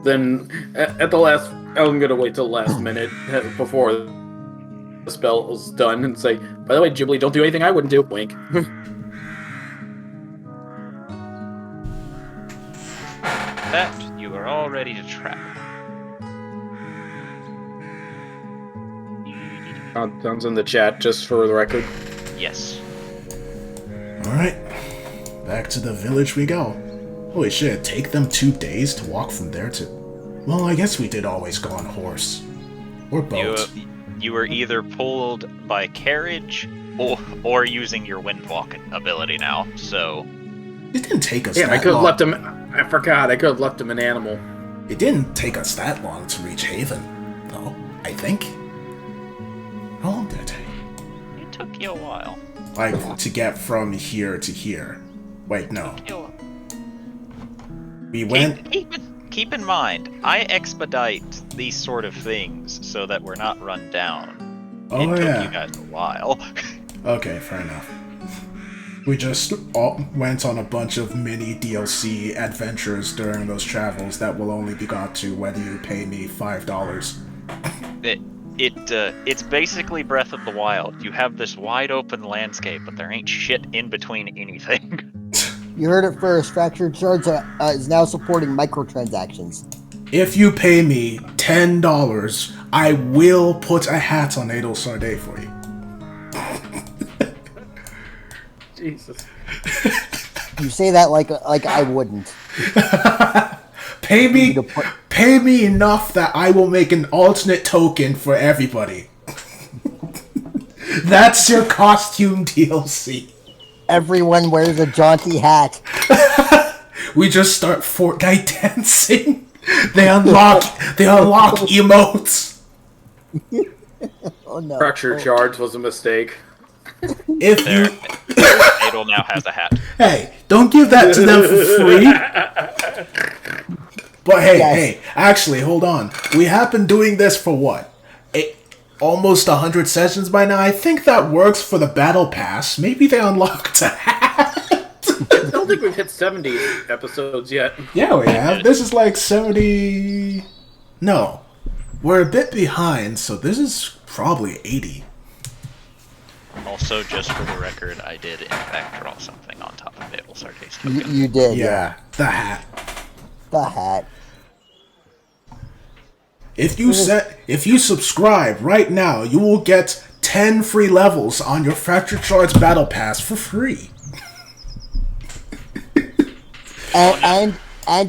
Then, at the last, I'm gonna wait till the last minute before the spell is done and say, by the way, Jubilee, don't do anything I wouldn't do. Wink. That you are all ready to travel. Sounds in the chat, just for the record. Yes. Alright. Back to the village we go. Holy shit, take them 2 days to walk from there to... Well, I guess we did always go on horse. Or boat. You were either pulled by carriage or using your windwalk ability now, so... It didn't take us Yeah, that I could have long. left him. I forgot. I could have left him an animal. It didn't take us that long to reach Haven, though, I think. How long did it take? It took you a while. Like, to get from here to here. Wait, no. We went... Keep in mind, I expedite these sort of things so that we're not run down. Oh, it took yeah. you guys a while. Okay, fair enough. We just all went on a bunch of mini DLC adventures during those travels that will only be got to whether you pay me $5. It's basically Breath of the Wild. You have this wide open landscape, but there ain't shit in between anything. You heard it first. Fractured Shards is now supporting microtransactions. If you pay me $10, I will put a hat on Adol Sarday for you. Jesus. You say that like I wouldn't. Pay me enough that I will make an alternate token for everybody. That's your costume DLC. Everyone wears a jaunty hat. We just start Fortnite dancing. They unlock emotes. Oh no. Fractured Shards was a mistake. If There, you Adol now has a hat. Hey, don't give that to them for free. But hey, actually, hold on. We have been doing this for what? Almost 100 sessions by now. I think that works for the battle pass. Maybe they unlocked a hat. I don't think we've hit 70 episodes yet. Yeah, we have. This is like 70... No. We're a bit behind, so this is probably 80. Also, just for the record, I did in fact draw something on top of Adol Sarday's token. You did. Yeah, the hat. The hat. If you subscribe right now, you will get 10 free levels on your Fractured Shards Battle Pass for free. And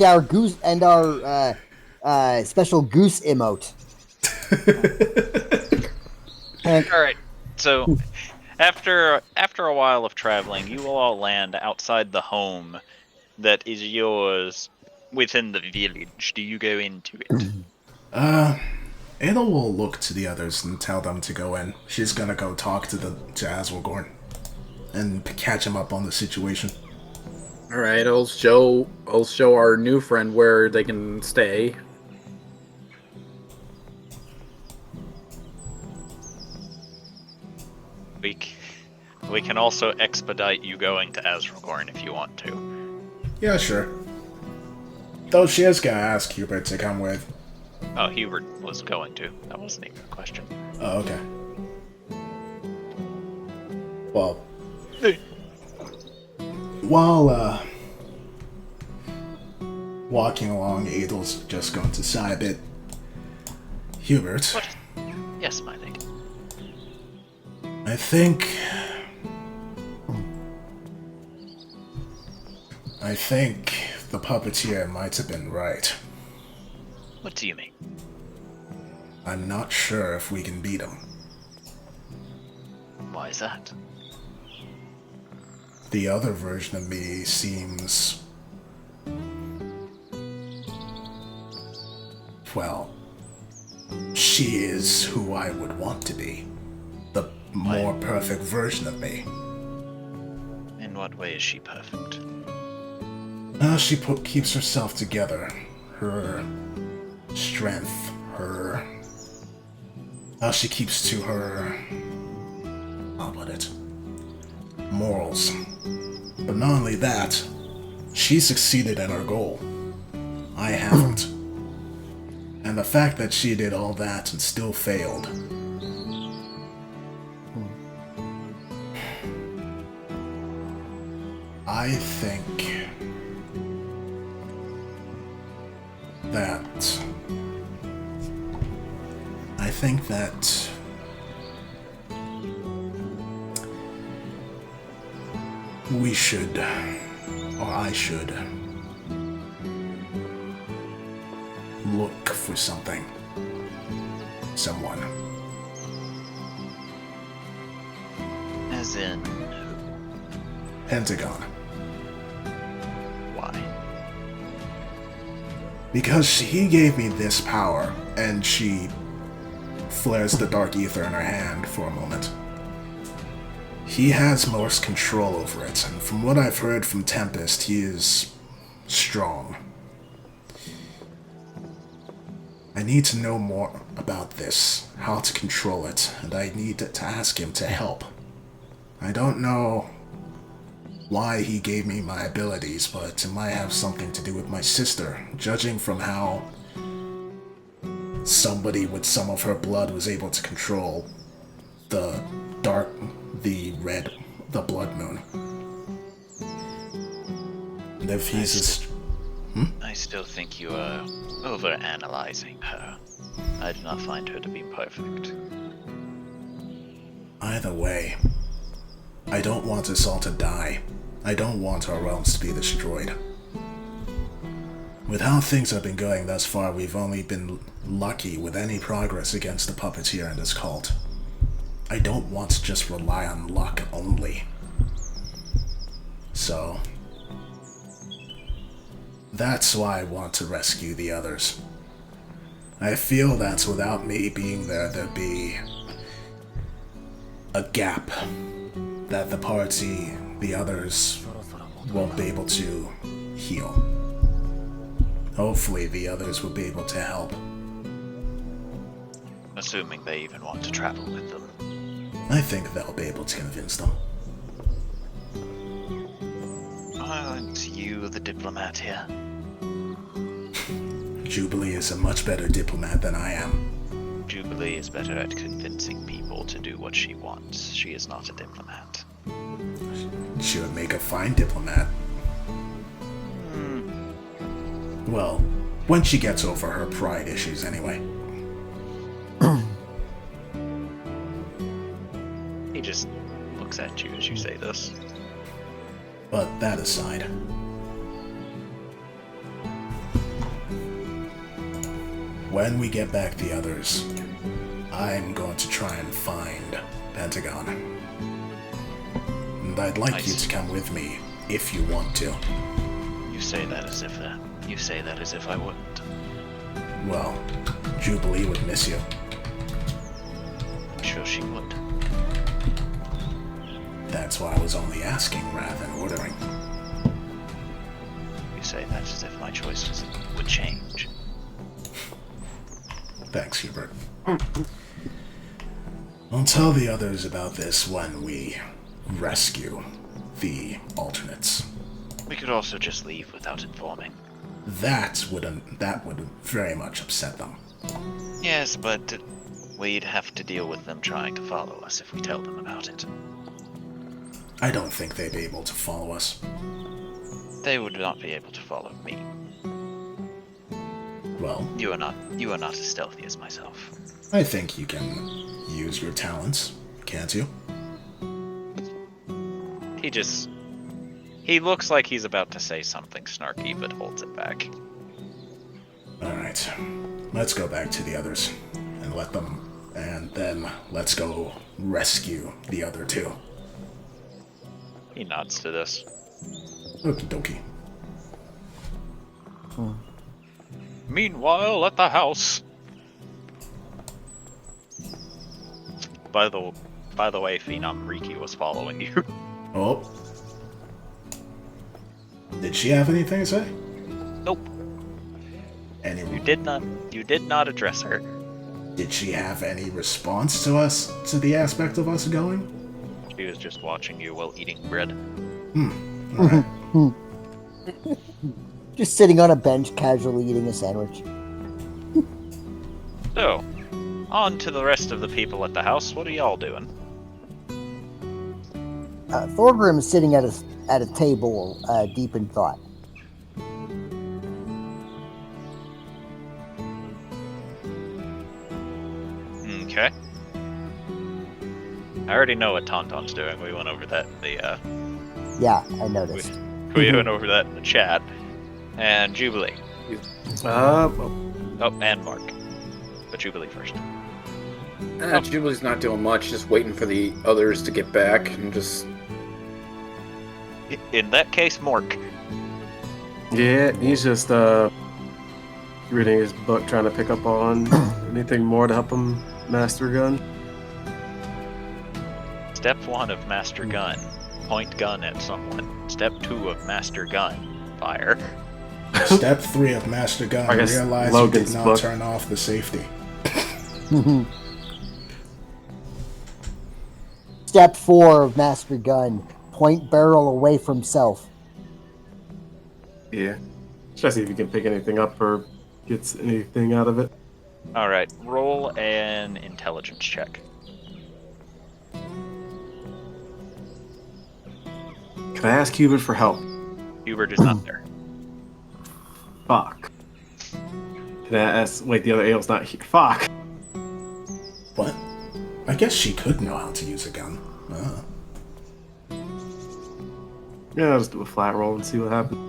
our goose and our special goose emote. All right, so after a while of traveling, you will all land outside the home that is yours within the village. Do you go into it? Ada will look to the others and tell them to go in. She's gonna go talk to Aswagorn and catch him up on the situation. Alright, I'll show our new friend where they can stay. We can also expedite you going to Azragorn if you want to. Yeah, sure. Though she is gonna ask Hubert to come with. Oh, Hubert was going to. That wasn't even a question. Oh, okay. Well, while walking along, Adel's just going to sigh a bit. Hubert, What? Yes, my lady. I think the puppeteer might have been right. What do you mean? I'm not sure if we can beat him. Why is that? The other version of me seems... well, she is who I would want to be. The more perfect version of me. In what way is she perfect? She keeps herself together. Her strength, her... how she keeps to her... I'll put it... morals. But not only that, she succeeded in her goal. I haven't. And the fact that she did all that and still failed... I think... that we should, or I should, look for something. Someone. As in, Pentagon. why? Because he gave me this power, and she flares the dark ether in her hand for a moment. He has most control over it, and from what I've heard from Tempest, he is strong. I need to know more about this, how to control it, and I need to ask him to help. I don't know why he gave me my abilities, but it might have something to do with my sister, judging from how somebody with some of her blood was able to control the blood moon. And if he's I still think you are over-analyzing her. I do not find her to be perfect. Either way, I don't want us all to die. I don't want our realms to be destroyed. With how things have been going thus far, we've only been lucky with any progress against the puppeteer and his cult. I don't want to just rely on luck only. So, that's why I want to rescue the others. I feel that without me being there, there'd be a gap that the party, the others, won't be able to heal. Hopefully the others will be able to help. Assuming they even want to travel with them. I think they'll be able to convince them. Aren't you the diplomat here? Jubilee is a much better diplomat than I am. Jubilee is better at convincing people to do what she wants. She is not a diplomat. She would make a fine diplomat. Well, when she gets over her pride issues anyway. He just looks at you as you say this. But that aside, when we get back the others, I'm going to try and find Pentagon. And I'd like you to come with me, if you want to. You say that as if I wouldn't. Well, Jubilee would miss you. I'm sure she would. That's why I was only asking rather than ordering. You say that as if my choices would change. Thanks, Hubert. I'll tell the others about this when we rescue the alternates. We could also just leave without informing. That would very much upset them. Yes, but we'd have to deal with them trying to follow us if we tell them about it. I don't think they'd be able to follow us. They would not be able to follow me. Well, You are not as stealthy as myself. I think you can use your talents, can't you? He looks like he's about to say something snarky, but holds it back. Alright, let's go back to the others and then let's go rescue the other two. He nods to this. Okie dokie. Meanwhile, at the house. By the way, Phenom, Riki was following you. Oh. Did she have anything to say? Nope. Anyone? You did not address her. Did she have any response to us, to the aspect of us going? She was just watching you while eating bread. Alright. Just sitting on a bench, casually eating a sandwich. So, on to the rest of the people at the house. What are y'all doing? Thorgrim is sitting at a table, deep in thought. Okay. I already know what Tauntaun's doing. We went over that in the Yeah, I noticed. we went over that in the chat. And Jubilee. Oh, and Mark. But Jubilee first. Jubilee's not doing much, just waiting for the others to get back and just... In that case, Mork. Yeah, he's just reading his book, trying to pick up on anything more to help him master gun. Step 1 of Master Gun. Point gun at someone. Step 2 of Master Gun. Fire. Step 3 of Master Gun, I guess realize Logan's you did not book. turn off the safety. Step 4 of Master Gun. Point barrel away from self. Yeah. Try to see if you can pick anything up or gets anything out of it. Alright, roll an intelligence check. Can I ask Hubert for help? Hubert is not there. Fuck. Can I ask... Wait, the other ale's not here. Fuck! What? I guess she could know how to use a gun. Yeah, I'll just do a flat roll and see what happens.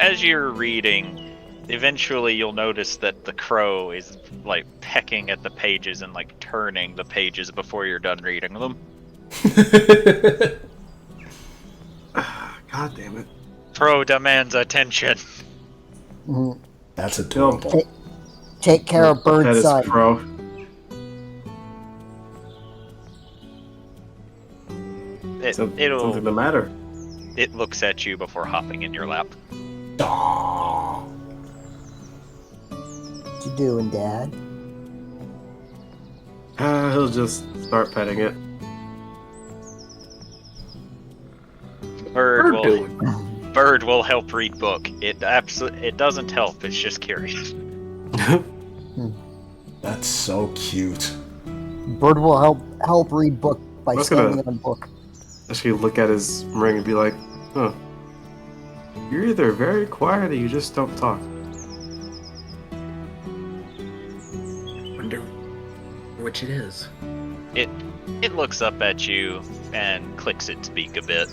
As you're reading, eventually you'll notice that the crow is like pecking at the pages and like turning the pages before you're done reading them. God damn it. Crow demands attention. That's adorable. Take care of That Bird's is son. pro. Something the matter. It looks at you before hopping in your lap. Aww. What you doing, Dad? He'll just start petting it. Bird will help read book. It doesn't help. It's just curious. That's so cute. Bird will help read book by That's standing gonna- on book. Actually look at his ring and be like, huh. You're either very quiet or you just don't talk. Wonder which it is. It looks up at you and clicks its beak a bit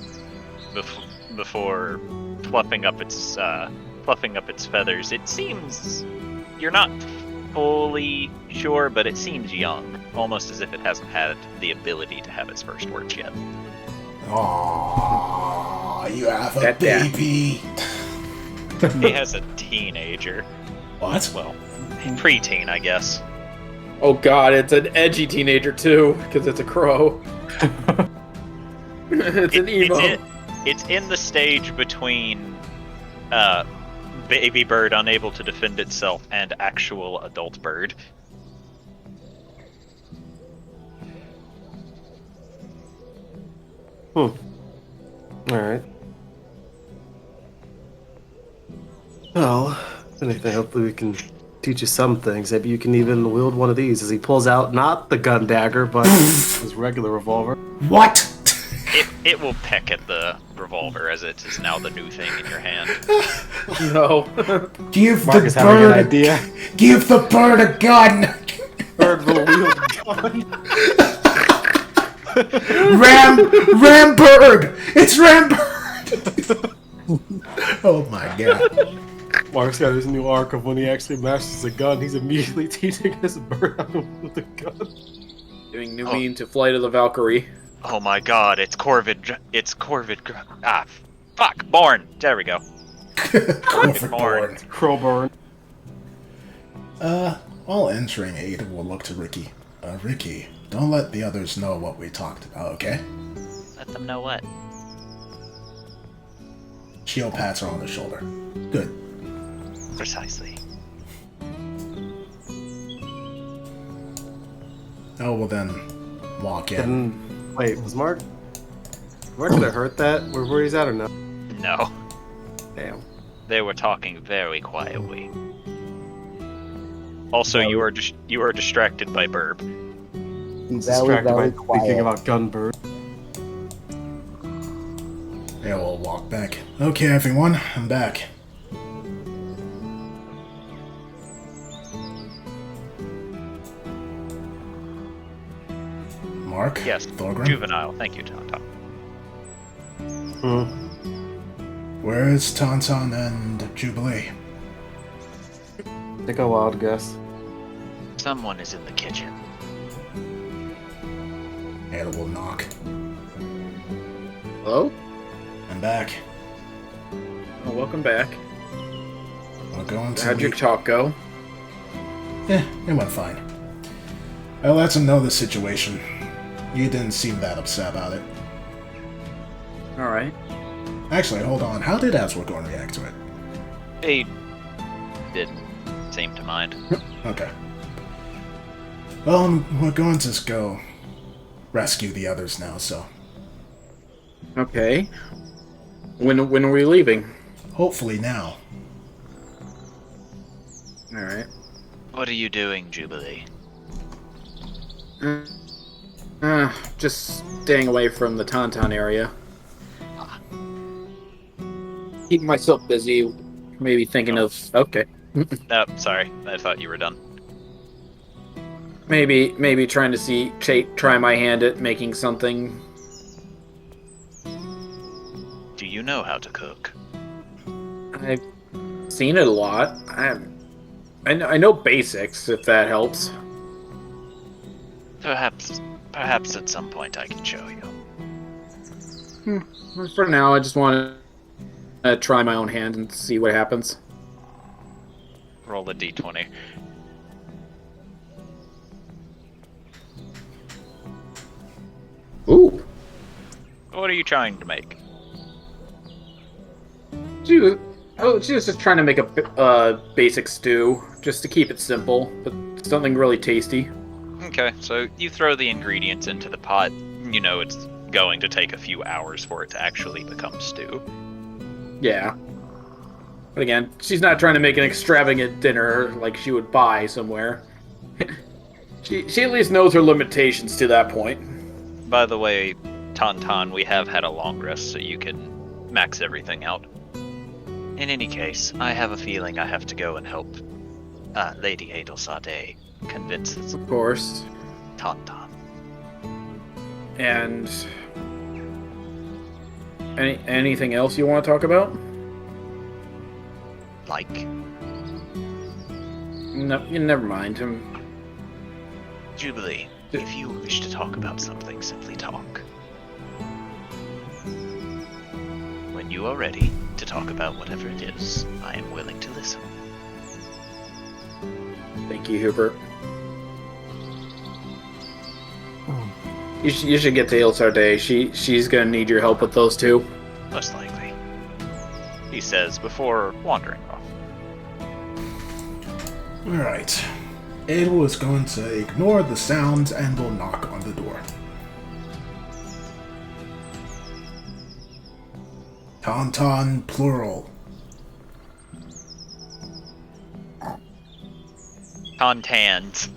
before fluffing up its feathers. It seems you're not fully sure, but it seems young, almost as if it hasn't had the ability to have its first words yet. Aww, you have a That dad. baby. He has a teenager. What? Well, preteen, I guess. Oh god, it's an edgy teenager too, because it's a crow. It's an emo. It's in the stage between baby bird unable to defend itself and actual adult bird. Alright. Well, if anything, hopefully we can teach you some things. Maybe you can even wield one of these as he pulls out not the gun dagger, but his regular revolver. What? It will peck at the revolver as it is now the new thing in your hand. No. Give Mark is the having an bird idea. Give the bird a gun. Bird will wield a gun. Ram bird. It's Ram bird. Oh my god. Mark's got his new arc of when he actually masters a gun, he's immediately teaching his bird how to wield a gun. Doing Nuveen to Flight of the Valkyrie. Oh my god, it's Corvid. Fuck, Born. There we go. Corvid. Crowburn. All entering Ada will look to Ricky. Ricky, don't let the others know what we talked about, okay? Let them know what. She'll pat her on the shoulder. Good. Precisely. Oh, well then, walk in. Wait, was Mark gonna hurt that? Where he's at or no? No. Damn. They were talking very quietly. Also, you are distracted by Burb. Be Distracted very by thinking quiet. about Gunbird. Yeah, we'll walk back. Okay, everyone, I'm back. Mark? Yes, Thorgrim? juvenile. Thank you, Tom. Where's Tauntaun and Jubilee? Take a wild guess. Someone is in the kitchen. Ada will knock. Hello? I'm back. Oh, welcome back. We're going to How'd your talk go? It went fine. I let him know the situation. You didn't seem that upset about it. Alright. Actually, hold on. How did Aswargorn react to it? They didn't seem to mind. Okay. Well, we're going to go rescue the others now, so... Okay. When are we leaving? Hopefully now. Alright. What are you doing, Jubilee? Just staying away from the Tauntaun area. Keeping myself busy, maybe thinking of... Okay. Oh, sorry. I thought you were done. Maybe trying to try my hand at making something. Do you know how to cook? I've seen it a lot. I know basics, if that helps. Perhaps at some point I can show you. For now, I just want to try my own hand and see what happens. Roll a d20. Ooh. What are you trying to make? She was just trying to make a basic stew, just to keep it simple, but something really tasty. Okay, so you throw the ingredients into the pot. You know it's going to take a few hours for it to actually become stew. Yeah. But again, she's not trying to make an extravagant dinner like she would buy somewhere. She at least knows her limitations to that point. By the way, Tauntaun, we have had a long rest, so you can max everything out. In any case, I have a feeling I have to go and help Lady Adelsade convince Of course. Tauntaun. And anything else you want to talk about? Like, No, never mind. Jubilee, if you wish to talk about something, simply talk. When you are ready to talk about whatever it is, I am willing to listen. Thank you, Hubert. You should get to Ilsarde. She's gonna need your help with those two. Most likely. He says before wandering off. Alright. Adel is going to ignore the sounds and will knock on the door. Tauntaun plural. Contans.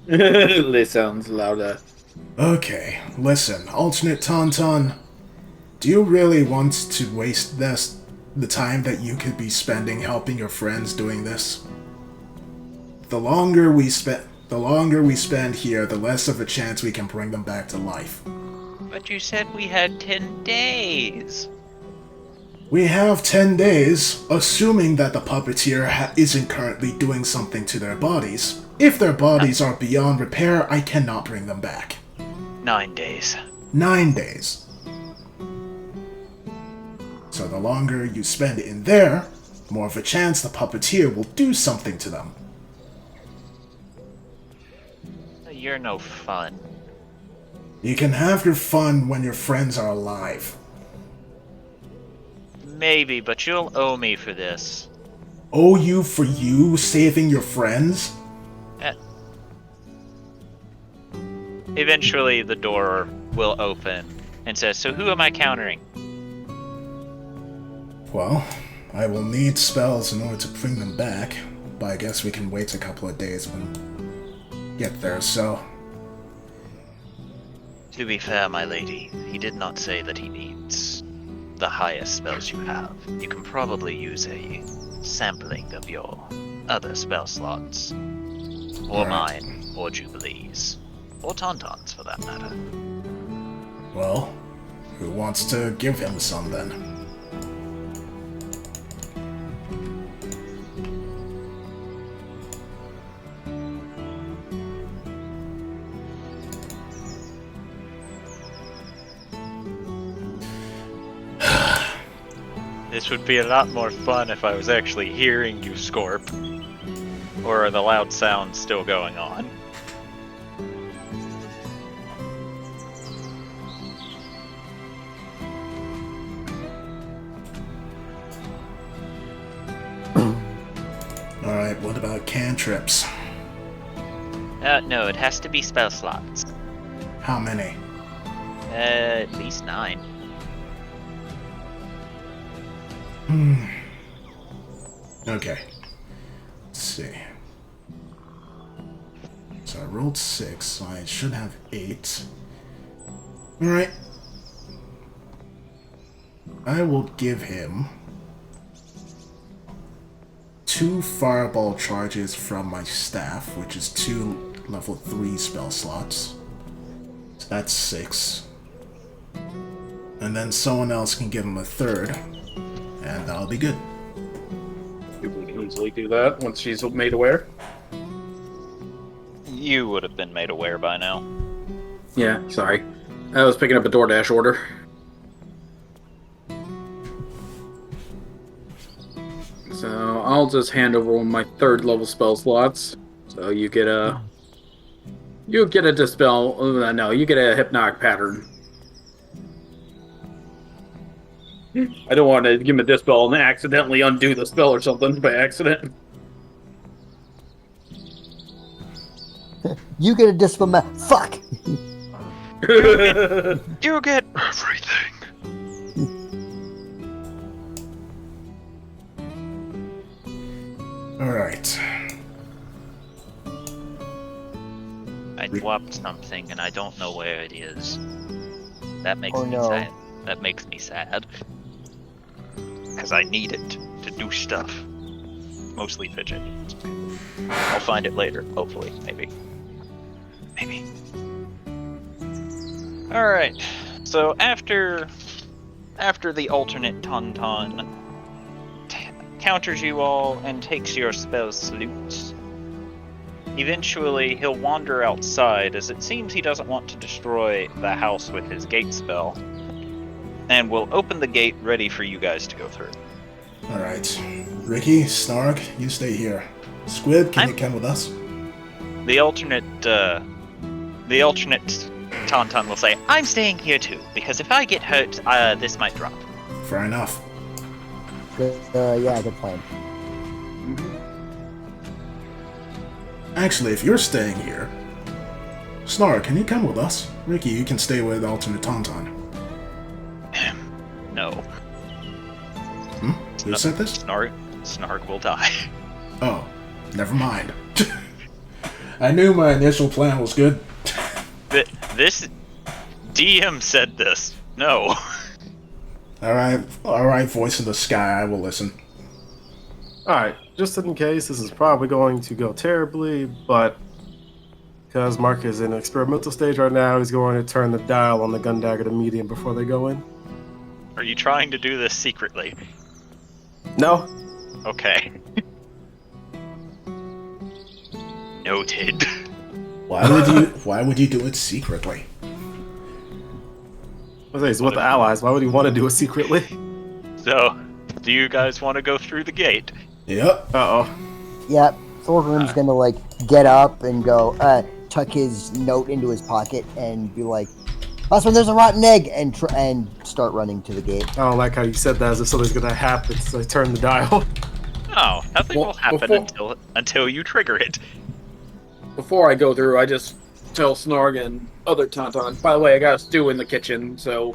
This sounds louder. Okay, listen, alternate Tauntaun. Do you really want to waste the time that you could be spending helping your friends doing this? The longer we spend here, the less of a chance we can bring them back to life. But you said we had 10 days. We have 10 days, assuming that the puppeteer isn't currently doing something to their bodies. If their bodies are beyond repair, I cannot bring them back. 9 days. 9 days. So the longer you spend in there, the more of a chance the puppeteer will do something to them. You're no fun. You can have your fun when your friends are alive. Maybe, but you'll owe me for this. Owe you for you saving your friends? Eventually, the door will open and says, "So who am I countering?" Well, I will need spells in order to bring them back, but I guess we can wait a couple of days when we get there, so... To be fair, my lady, he did not say that he needs the highest spells you have. You can probably use a sampling of your other spell slots. Or Right. mine, or Jubilee's. Or Tauntauns, for that matter. Well, who wants to give him some then? This would be a lot more fun if I was actually hearing you, Scorp. Or are the loud sounds still going on? Alright, what about cantrips? No, it has to be spell slots. How many? At least 9. Okay. Let's see. So I rolled 6, so I should have 8. Alright. I will give him 2 fireball charges from my staff, which is 2 level 3 spell slots. So that's 6. And then someone else can give him a 3rd, and that'll be good. You can easily do that once she's made aware. You would have been made aware by now. Yeah, sorry. I was picking up a DoorDash order. So I'll just hand over one of my 3rd level spell slots. So you get a dispel. No, you get a hypnotic pattern. I don't want to give him a dispel and accidentally undo the spell or something by accident. You get a dispel. Fuck. You get everything. Alright. I dropped something and I don't know where it is. That makes Oh, me no. sad. That makes me sad. Because I need it to do stuff. Mostly fidget. I'll find it later, hopefully. Maybe. Maybe. Alright. So after the alternate Tauntaun counters you all and takes your spell salutes, eventually he'll wander outside, as it seems he doesn't want to destroy the house with his gate spell, and will open the gate ready for you guys to go through. Alright. Ricky, Snark, you stay here. Squib, can you come with us? The alternate Tauntaun will say, "I'm staying here too, because if I get hurt, this might drop." Fair enough. Yeah, good plan. Actually, if you're staying here, Snark, can you come with us? Ricky, you can stay with alternate Tauntaun. No. Who said this? Snark will die. Oh, never mind. I knew my initial plan was good. This DM said this. No. Alright, voice in the sky, I will listen. Alright, just in case, this is probably going to go terribly, but because Mark is in an experimental stage right now, he's going to turn the dial on the gun dagger to medium before they go in. Are you trying to do this secretly? No. Okay. Noted. Why would you do it secretly? He's with the allies. Why would he want to do it secretly? So, do you guys want to go through the gate? Yep. Uh-oh. Yep. Thorgrim's gonna like get up and go tuck his note into his pocket and be like, "That's when there's a rotten egg," and start running to the gate. I don't like how you said that as if something's gonna happen, so I turn the dial. No, nothing Well, will happen until you trigger it. Before I go through, I just tell Snorg and other Tauntauns, by the way, I got a stew in the kitchen, so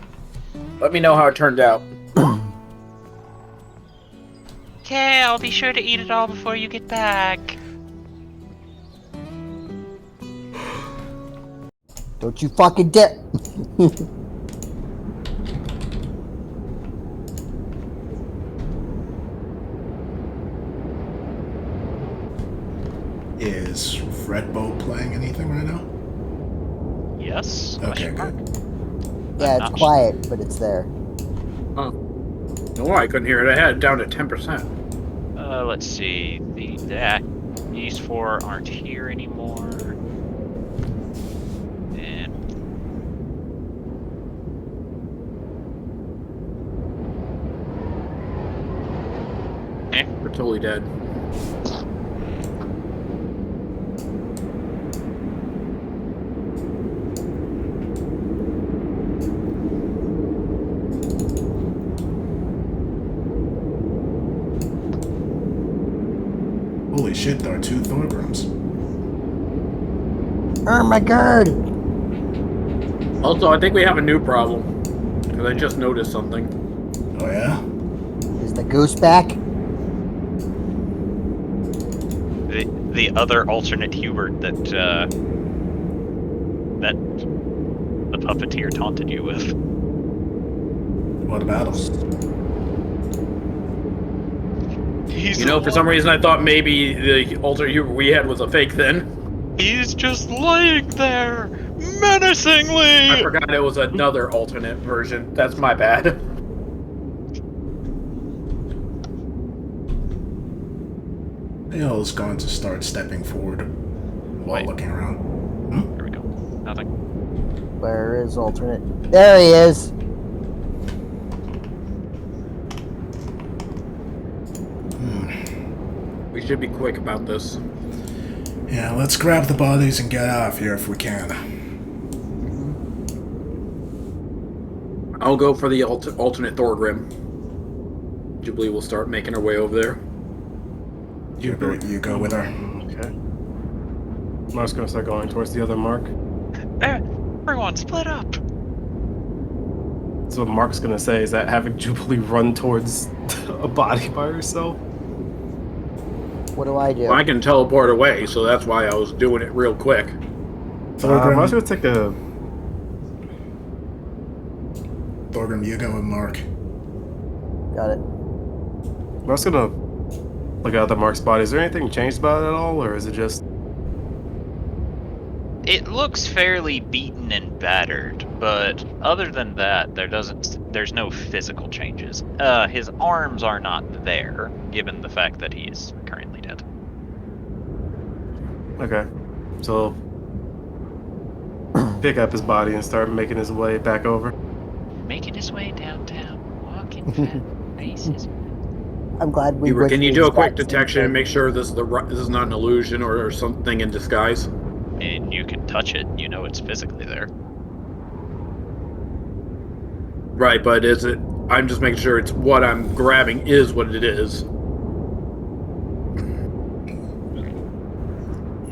let me know how it turned out. Okay, I'll be sure to eat it all before you get back. Don't you fucking dip. Is Fredbo playing anything right now? Yes. Okay, good. Yeah, it's quiet, but it's there. Oh. No, I couldn't hear it. I had it down to 10%. Let's see. These four aren't here anymore. And We're totally dead. Holy shit, there are 2 Thorgrims. Oh my god! Also, I think we have a new problem. Because I just noticed something. Oh yeah? Is the goose back? the other alternate Hubert that the puppeteer taunted you with. What about him? He's You know, for some reason I thought maybe the alternate Hubert we had was a fake then. He's just lying there, menacingly. I forgot it was another alternate version. That's my bad. Hale's going to start stepping forward while looking around. Here we go. Nothing. Where is alternate? There he is! We should be quick about this. Yeah, let's grab the bodies and get out of here if we can. I'll go for the alternate Thorgrim. Jubilee will start making her way over there. You go with her. Okay. Mark's gonna start going towards the other Mark. Everyone, split up. So what Mark's gonna say is that having Jubilee run towards a body by herself. What do I do? Well, I can teleport away, so that's why I was doing it real quick. Mark's gonna take a. Thorgrim, you go with Mark. Got it. Mark's gonna look at the Mark's body. Is there anything changed about it at all, or is it just? It looks fairly beaten and battered, but other than that, there's no physical changes. His arms are not there, given the fact that he is currently dead. Okay, so pick up his body and start making his way back over. Making his way downtown, walking fat faces. I'm glad we. Hubert, can you do a quick risked that detection and thing. make sure this is not an illusion or something in disguise? And you can touch it, you know it's physically there. Right, but is it... I'm just making sure it's what I'm grabbing is what it is.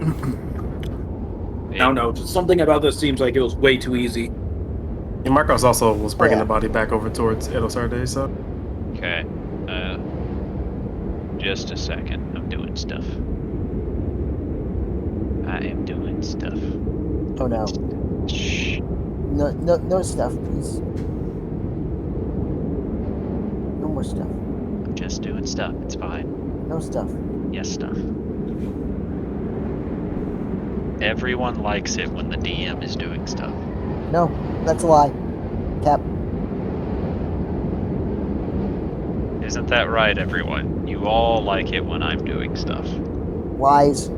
I don't know. Just something about this seems like it was way too easy. And Marcos also was bringing yeah. the body back over towards Edelsarde, so Okay. Just a second. I'm doing stuff. I am doing stuff. Oh no. Shh. No stuff, please. No more stuff. I'm just doing stuff. It's fine. No stuff. Yes, stuff. Everyone likes it when the DM is doing stuff. No, that's a lie. Cap. Isn't that right, everyone? You all like it when I'm doing stuff. Lies.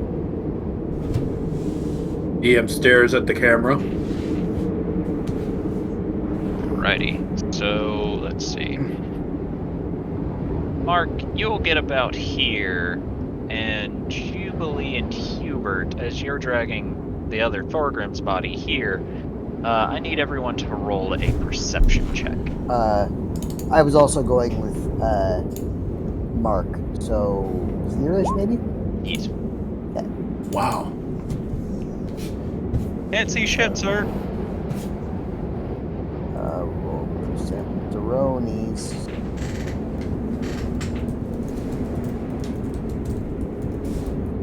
DM stares at the camera. Alrighty. So, let's see. Mark, you'll get about here, and Jubilee and Hubert, as you're dragging the other Thorgrim's body here, I need everyone to roll a perception check. I was also going with Mark, so 0-ish maybe? Easy. Wow. Can't see shit, sir. Roll perceptoronies.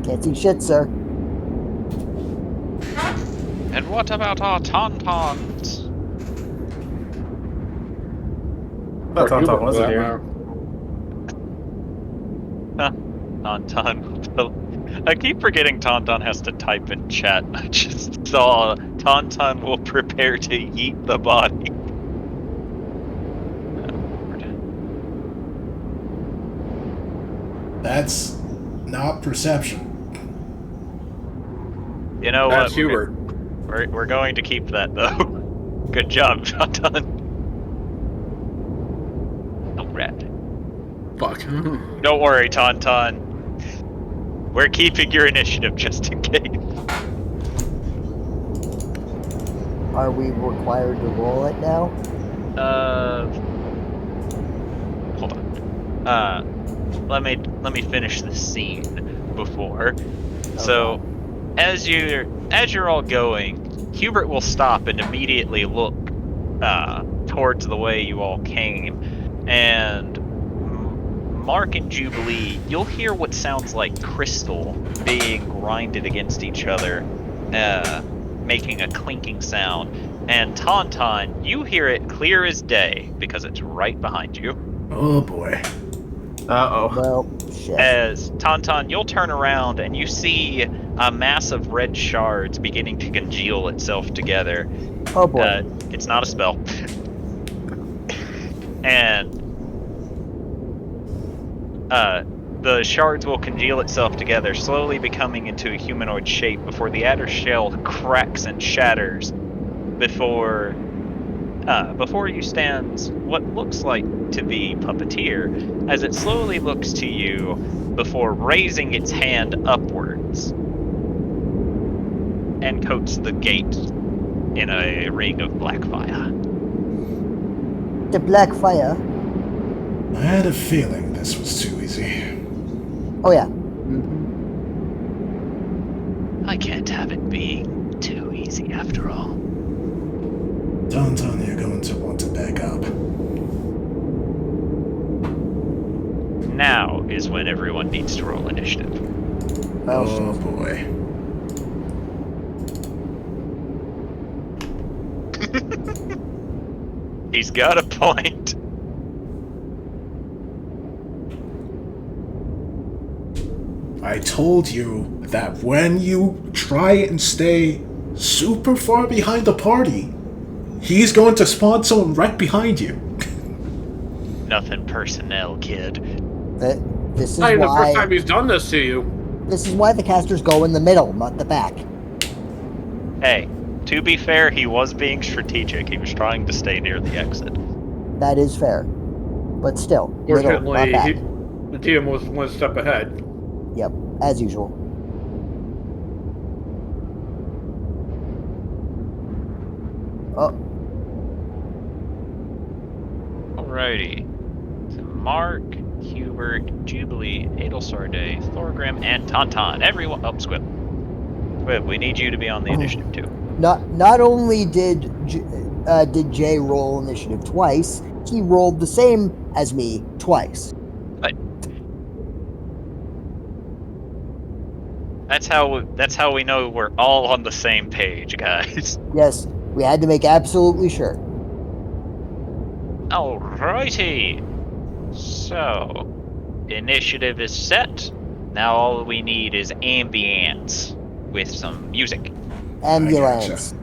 Can't see shit, sir. And what about our tauntauns? that Or Hubert, Tauntaun wasn't for that here. matter. Tauntaun. I keep forgetting Tauntaun has to type in chat. I just saw Tauntaun will prepare to yeet the body. That's not perception. You know That's what? Hubert. We're going to keep that though. Good job, Tauntaun. Oh, rat. Fuck. Don't worry, Tauntaun. We're keeping your initiative just in case. Are we required to roll it now? Hold on. Let me finish the scene before. So, as you're all going, Hubert will stop and immediately look towards the way you all came, and Mark and Jubilee, you'll hear what sounds like crystal being grinded against each other, making a clinking sound. And Tauntaun, you hear it clear as day because it's right behind you. Oh boy. Uh-oh. Well, shit. As Tauntaun, you'll turn around and you see a mass of red shards beginning to congeal itself together. Oh boy. It's not a spell. And the shards will congeal itself together, slowly becoming into a humanoid shape before the outer shell cracks and shatters before you stands what looks like to be Puppeteer, as it slowly looks to you before raising its hand upwards and coats the gate in a ring of black fire. The black fire. I had a feeling this was too easy. Oh yeah. I can't have it being too easy after all. Tauntaun, you're going to want to back up. Now is when everyone needs to roll initiative. Oh boy. He's got a point. I told you that when you try and stay super far behind the party, he's going to spawn someone right behind you. Nothing personnel, kid. This is Not even the first why. time he's done this to you. This is why the casters go in the middle, not the back. Hey, to be fair, he was being strategic. He was trying to stay near the exit. That is fair, but still, middle, not Fortunately, back. the GM was one step ahead. Yep, as usual. Oh, Alrighty. So Mark, Hubert, Jubilee, Adelsarde, Thorgrim, and Tauntaun. Everyone. Oh, Squib. Squib, we need you to be on the initiative too. Not only did Jay roll initiative twice, he rolled the same as me twice. That's how we know we're all on the same page, guys. Yes, we had to make absolutely sure. Alrighty. So, initiative is set. Now all we need is ambience with some music. Ambulance,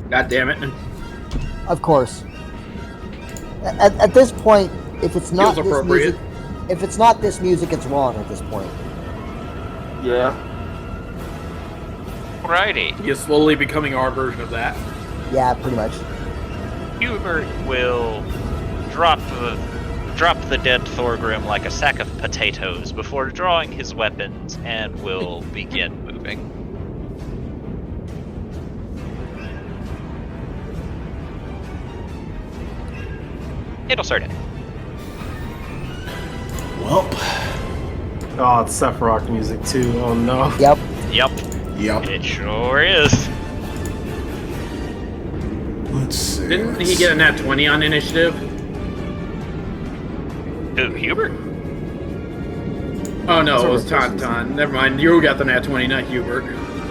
God damn it. of course. At this point, if it's not Feels this appropriate. music, if it's not this music, it's wrong at this point. Yeah. Alrighty. You're slowly becoming our version of that. Yeah, pretty much. Hubert will drop the dead Thorgrim like a sack of potatoes before drawing his weapons and will begin moving. It'll start it. Well, Oh, it's Sephiroth music too. Oh no. Yep. Yep, yep. it sure is. Let's see. Didn't he get a nat 20 on initiative? Who, Hubert? Oh no, it was That's what Tauntaun. Never mind, you got the nat 20, not Hubert.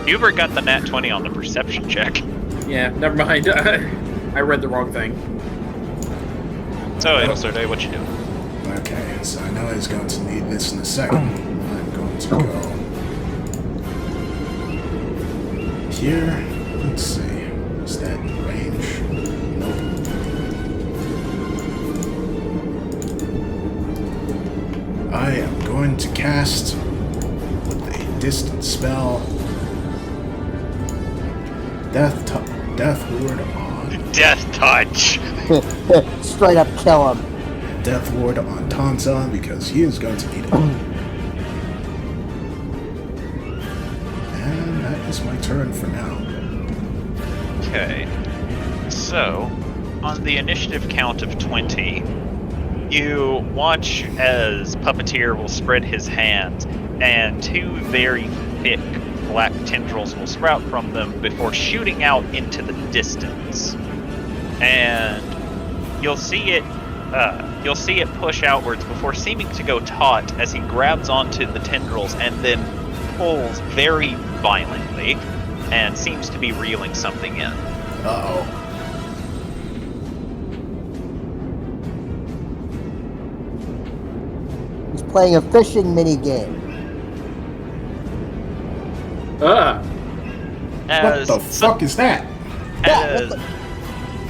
Hubert got the nat 20 on the perception check. Yeah, never mind. I read the wrong thing. So, Edelsorday, what you do? Okay, so I know he's going to need this in a second. I'm going to go here. Let's see. Is that in range? Nope. I am going to cast with a distant spell Death Ward on Death touch! Straight up kill him. Death Ward on Tauntaun because he is going to need it. And that is my turn for now. Okay. So, on the initiative count of 20, you watch as Puppeteer will spread his hands, and two very thick black tendrils will sprout from them before shooting out into the distance. And you'll see it push outwards before seeming to go taut as he grabs onto the tendrils and then pulls very violently and seems to be reeling something in. Uh-oh. He's playing a fishing mini game. What the fuck is that?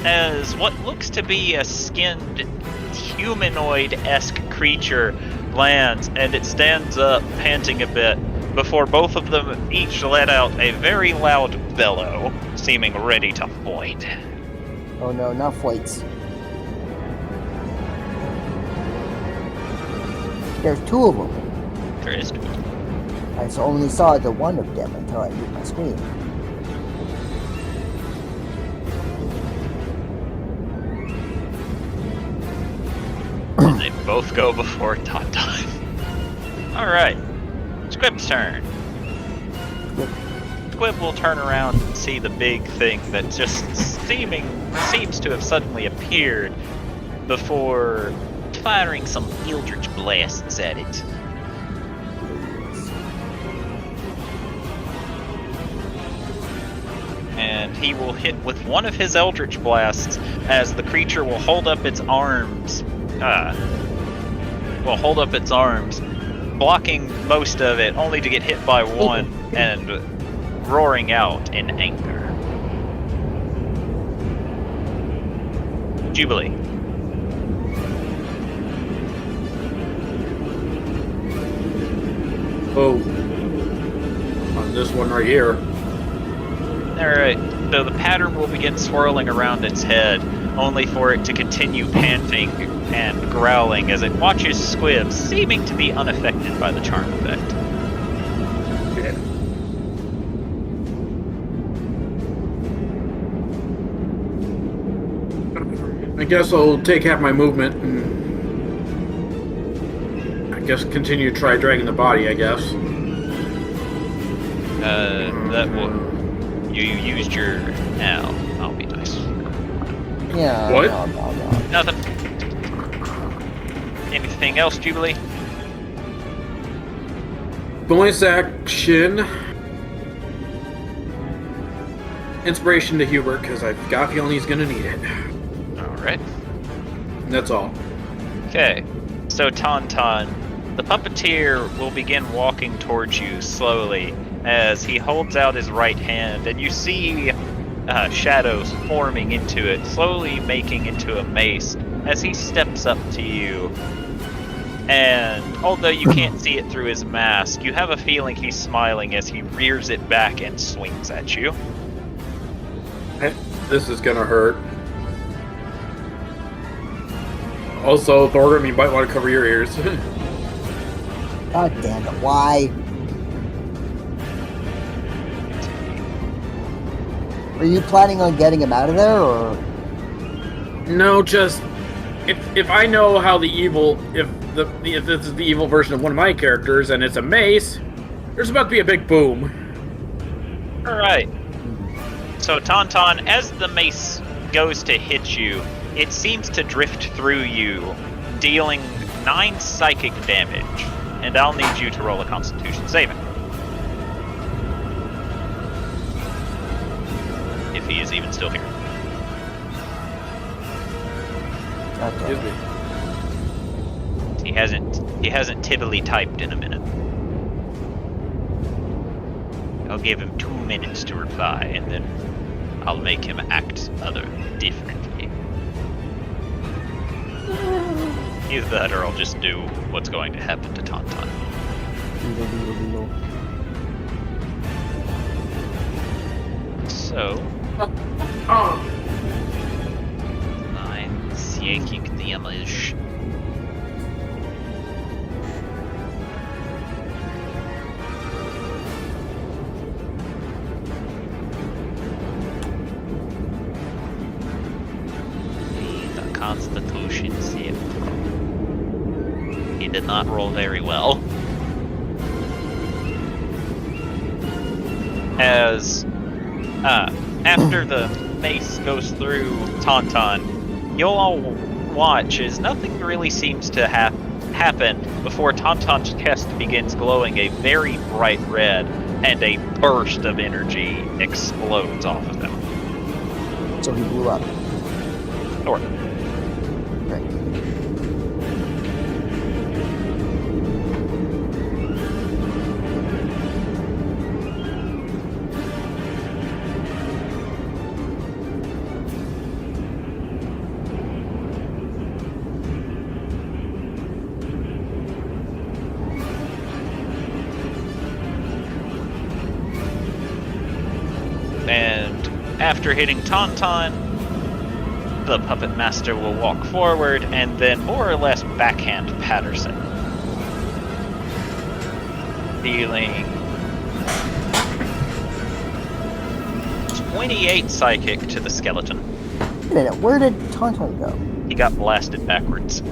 As what looks to be a skinned humanoid-esque creature lands, and it stands up, panting a bit, before both of them each let out a very loud bellow, seeming ready to fight. Oh no, not fights. There's two of them. There is two. I only saw the one of them until I hit my screen. They both go before Tauntaun. Alright. Squib's turn. Squib will turn around and see the big thing that just seems to have suddenly appeared before firing some eldritch blasts at it. And he will hit with one of his eldritch blasts as the creature will hold up its arms. Blocking most of it, only to get hit by one and roaring out in anger. Jubilee. Oh. On this one right here. Alright, so the pattern will begin swirling around its head, only for it to continue panting and growling as it watches Squib, seeming to be unaffected by the charm effect. I guess I'll take half my movement and I guess continue to try dragging the body, I guess. That will. You used your. Ow. I'll be nice. Yeah. What? No. Nothing. Anything else, Jubilee? Bonus action. Inspiration to Hubert, because I've got a feeling he's gonna need it. Alright. And that's all. Okay. So, Tauntaun, the puppeteer will begin walking towards you slowly as he holds out his right hand, and you see shadows forming into it, slowly making into a mace as he steps up to you. And although you can't see it through his mask, you have a feeling he's smiling as he rears it back and swings at you. This is gonna hurt. Also, Thorgrim, you might want to cover your ears. God damn it! Why? Are you planning on getting him out of there, or? No, just if I know how the evil, if this is the evil version of one of my characters and it's a mace, there's about to be a big boom. Alright. So, Tauntaun, as the mace goes to hit you, it seems to drift through you, dealing 9 psychic damage. And I'll need you to roll a Constitution saving. If he is even still here. Okay. Excuse me. He hasn't tiddly typed in a minute. I'll give him 2 minutes to reply, and then I'll make him act differently. Either that, or I'll just do what's going to happen to Tauntaun. So, 9 psychic damage. The Constitution save. He did not roll very well. As after the mace goes through Tauntaun, you'll all watch as nothing really seems to happen before Tauntaun's chest begins glowing a very bright red, and a burst of energy explodes off of him. So he blew up. Sort of. Great. And after hitting Tauntaun, the puppet master will walk forward and then more or less backhand Patterson, dealing 28 psychic to the skeleton. Wait a minute, where did Tauntaun go? He got blasted backwards.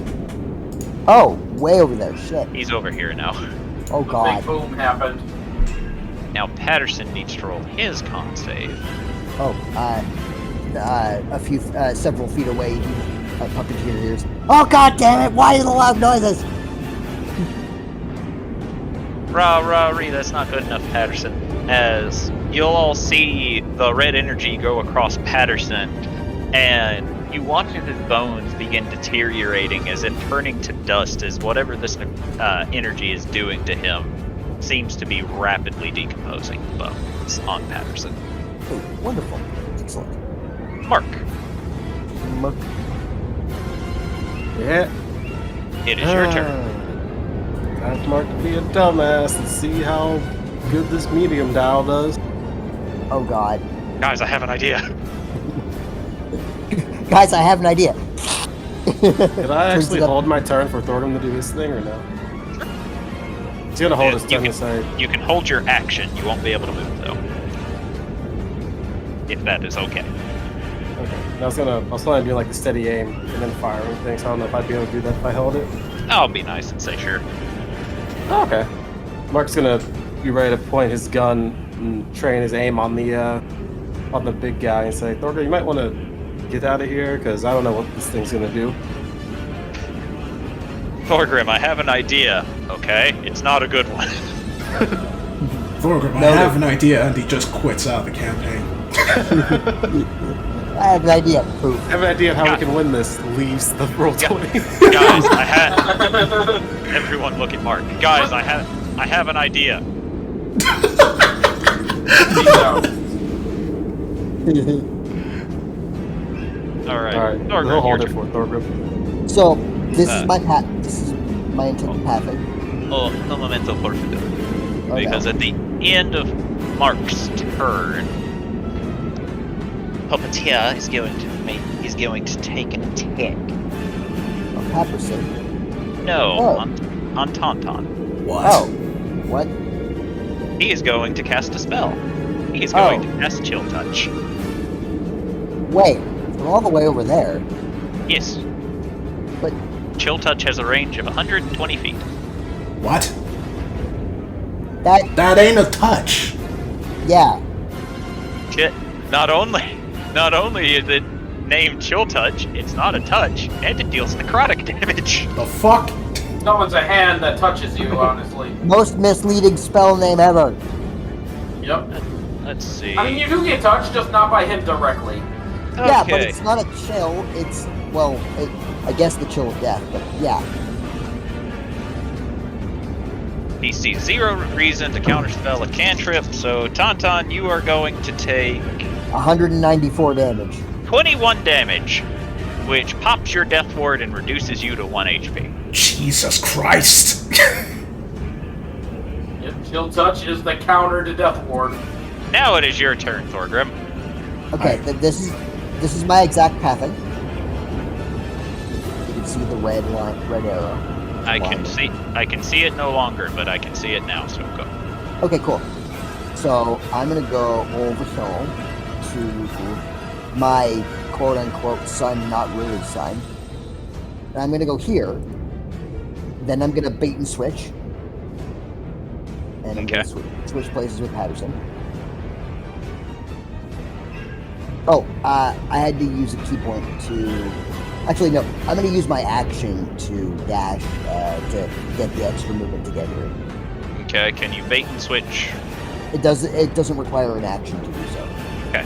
Oh, way over there. Shit. He's over here now. Oh Big god. boom happened. Now Patterson needs to roll his con save. Oh, several feet away, puppeteer hears. Oh god damn it! Why are the loud noises? Rah-rah-ree, that's not good enough, Patterson. As you'll all see the red energy go across Patterson, and you watch as his bones begin deteriorating as if turning to dust, as whatever this energy is doing to him seems to be rapidly decomposing the bones on Patterson. Oh, wonderful. Excellent. Mark, Merc. Yeah. it is your turn. Time for Mark to be a dumbass and see how good this medium dial does. Oh god. Guys, I have an idea. Guys, I have an idea. Did I Turns actually it up. hold my turn for Thorgrim to do his thing or no? He's gonna hold his You turn can- to say, You can hold your action. You won't be able to move, though. If that is okay. okay. I was planning to do like the steady aim and then firing things. So I don't know if I'd be able to do that if I held it. I'll be nice and say sure. Oh, okay. Mark's gonna be ready to point his gun and train his aim on the big guy and say, Thorgrim, you might want to get out of here because I don't know what this thing's gonna do. Thorgrim, I have an idea, okay? It's not a good one. Thorgrim, I have an idea, and he just quits out the campaign. I have an idea. Poof. I have an idea of how we can win this. Leaves the roll 20. Guys, I had... Everyone look at Mark. Guys, I have an idea. Alright. Alright, Thorgrim, we'll hold your it for Thorgrim. So this is my path. This is my intended pathing. Oh, no momento porfido. Okay. Because at the end of Mark's turn, Puppeteer is going to take an attack. Oh, Patterson. No, Oh. on Tauntaun. What? Oh, what? He is going to cast a spell. He is going Oh. to cast Chill Touch. Wait, from all the way over there. Yes. But Chill Touch has a range of 120 feet. What? that, That ain't a touch. yeah. Shit. Not only is it named Chill Touch, it's not a touch, and it deals necrotic damage. The fuck? No one's a hand that touches you, honestly. Most misleading spell name ever. Yep. Let's see. I mean, you do get touched, just not by him directly. Yeah, but Okay. it's not a chill. It's, well, I guess the chill of death, but yeah. He sees zero reason to counterspell a cantrip, so Tauntaun, you are going to take 194 damage. 21 damage, which pops your death ward and reduces you to 1 HP. Jesus Christ. Yep, Chill Touch is the counter to Death Ward. Now it is your turn, Thorgrim. Okay, this is my exact pathing. You can see the red arrow. I can see it no longer, but I can see it now, so go. Okay, cool. So I'm gonna go over hill to my quote-unquote son, not really son. And I'm gonna go here. Then I'm gonna bait and switch. And I'm Okay. gonna switch places with Patterson. Oh, I had to use a key point to... Actually, no. I'm going to use my action to dash to get the extra movement to get here. Okay, can you bait and switch? It doesn't require an action to do so. Okay.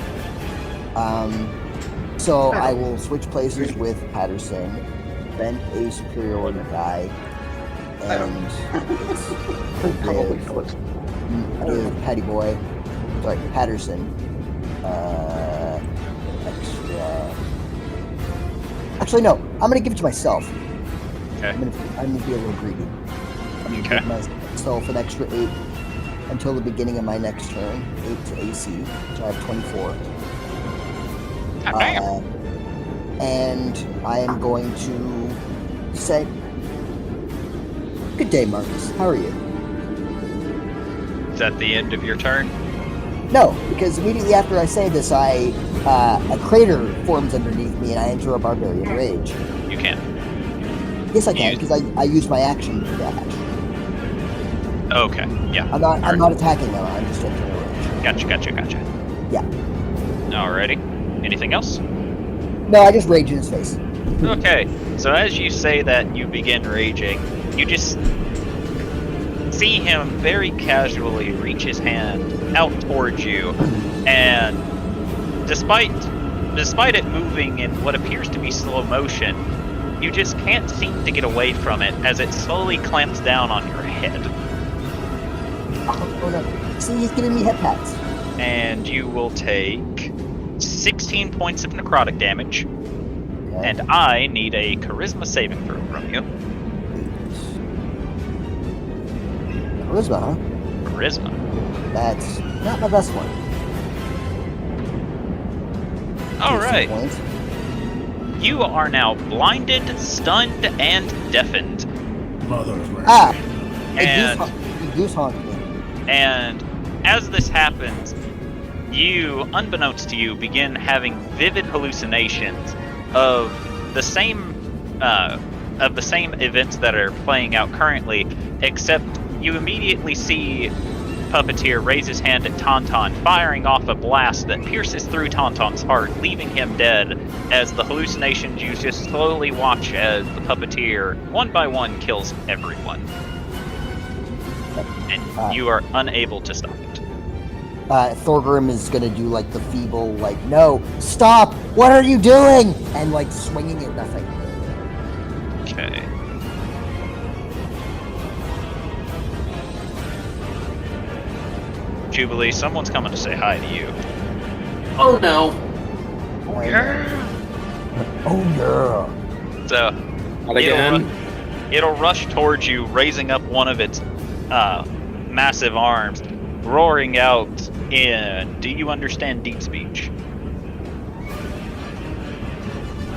So I will switch places with Patterson, then a superiority die, and give Patty Boy, sorry, Patterson, extra. Actually, no. I'm gonna give it to myself. Okay. I'm gonna be a little greedy. I'm gonna Okay. give myself an extra 8 until the beginning of my next turn. 8 to AC, so I have 24. God damn. And I am going to say, "Good day, Marcus. How are you?" Is that the end of your turn? No, because immediately after I say this, a crater forms underneath me, and I enter a barbarian rage. You can. Yes, I can, because I use my action to dash. Okay. Yeah. I'm not attacking them. I'm just entering a rage. Gotcha. Yeah. Alrighty. Anything else? No, I just rage in his face. Okay. So as you say that, you begin raging. You just see him very casually reach his hand out towards you, and despite it moving in what appears to be slow motion, you just can't seem to get away from it as it slowly clamps down on your head. Oh no! See, he's giving me head pats. And you will take 16 points of necrotic damage, Okay. and I need a charisma saving throw from you. Charisma, huh? Charisma. That's not my best one. Alright. 16 points. You are now blinded, stunned, and deafened. Mother of mercy. Ah! And He goose honked me. And as this happens, you, unbeknownst to you, begin having vivid hallucinations of the same events that are playing out currently, except you immediately see puppeteer raise his hand at Tauntaun, firing off a blast that pierces through Tauntaun's heart, leaving him dead, as the hallucinations you just slowly watch as the puppeteer, one by one, kills everyone. And you are unable to stop it. Thorgrim is gonna do like the feeble, like, no, stop! What are you doing? And like swinging at nothing. Okay. Jubilee, someone's coming to say hi to you. Oh no. Oh Yeah. Oh yeah. So, Not again. it'll rush towards you, raising up one of its massive arms, roaring out in, do you understand deep speech?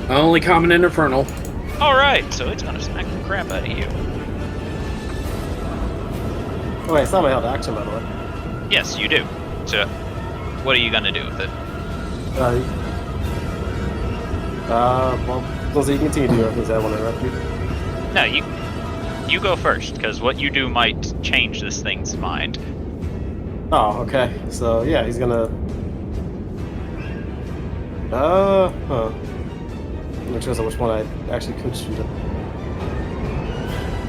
Only common and infernal. Alright, so it's gonna smack the crap out of you. Oh, wait, it's not my held action, by the way. Yes, you do. So, what are you gonna do with it? Well, Lizzie, you continue to do it because I want to interrupt you. No, you go first, because what you do might change this thing's mind. Oh, okay. So, yeah, he's gonna... I'm not sure which one I actually could shoot at.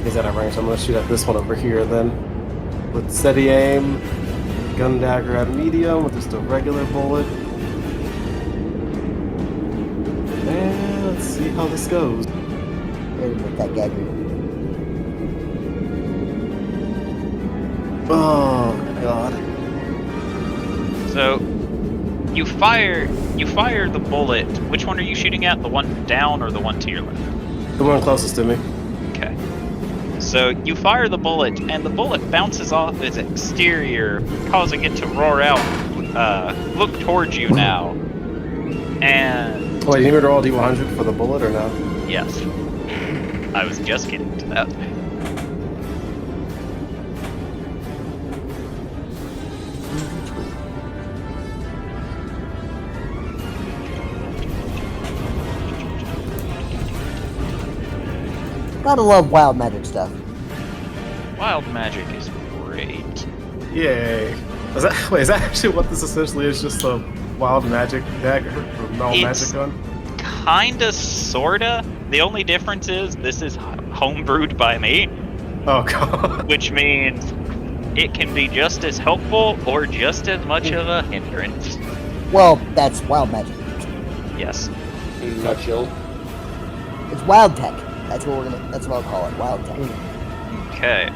He's out of range, so I'm gonna shoot at this one over here, then. With steady aim, gun dagger at medium, with just a regular bullet. And let's see how this goes. With that gag. Oh, God. So, you fire the bullet. Which one are you shooting at? The one down or the one to your left? The one closest to me. Okay. So you fire the bullet, and the bullet bounces off its exterior, causing it to roar out, look towards you now. And... Wait, you need me to roll a D100 for the bullet or no? yes. I was just getting to that. Gotta love wild magic stuff. Wild magic is great. Yay. Is that actually what this essentially is? Just a wild magic dagger? Or no magic gun? Kinda, sorta. The only difference is this is homebrewed by me, Oh, God. which means it can be just as helpful or just as much of a hindrance. Well, that's wild magic. Yes. In a nutshell. It's wild tech. That's what I'll call it. Wild tech. Okay.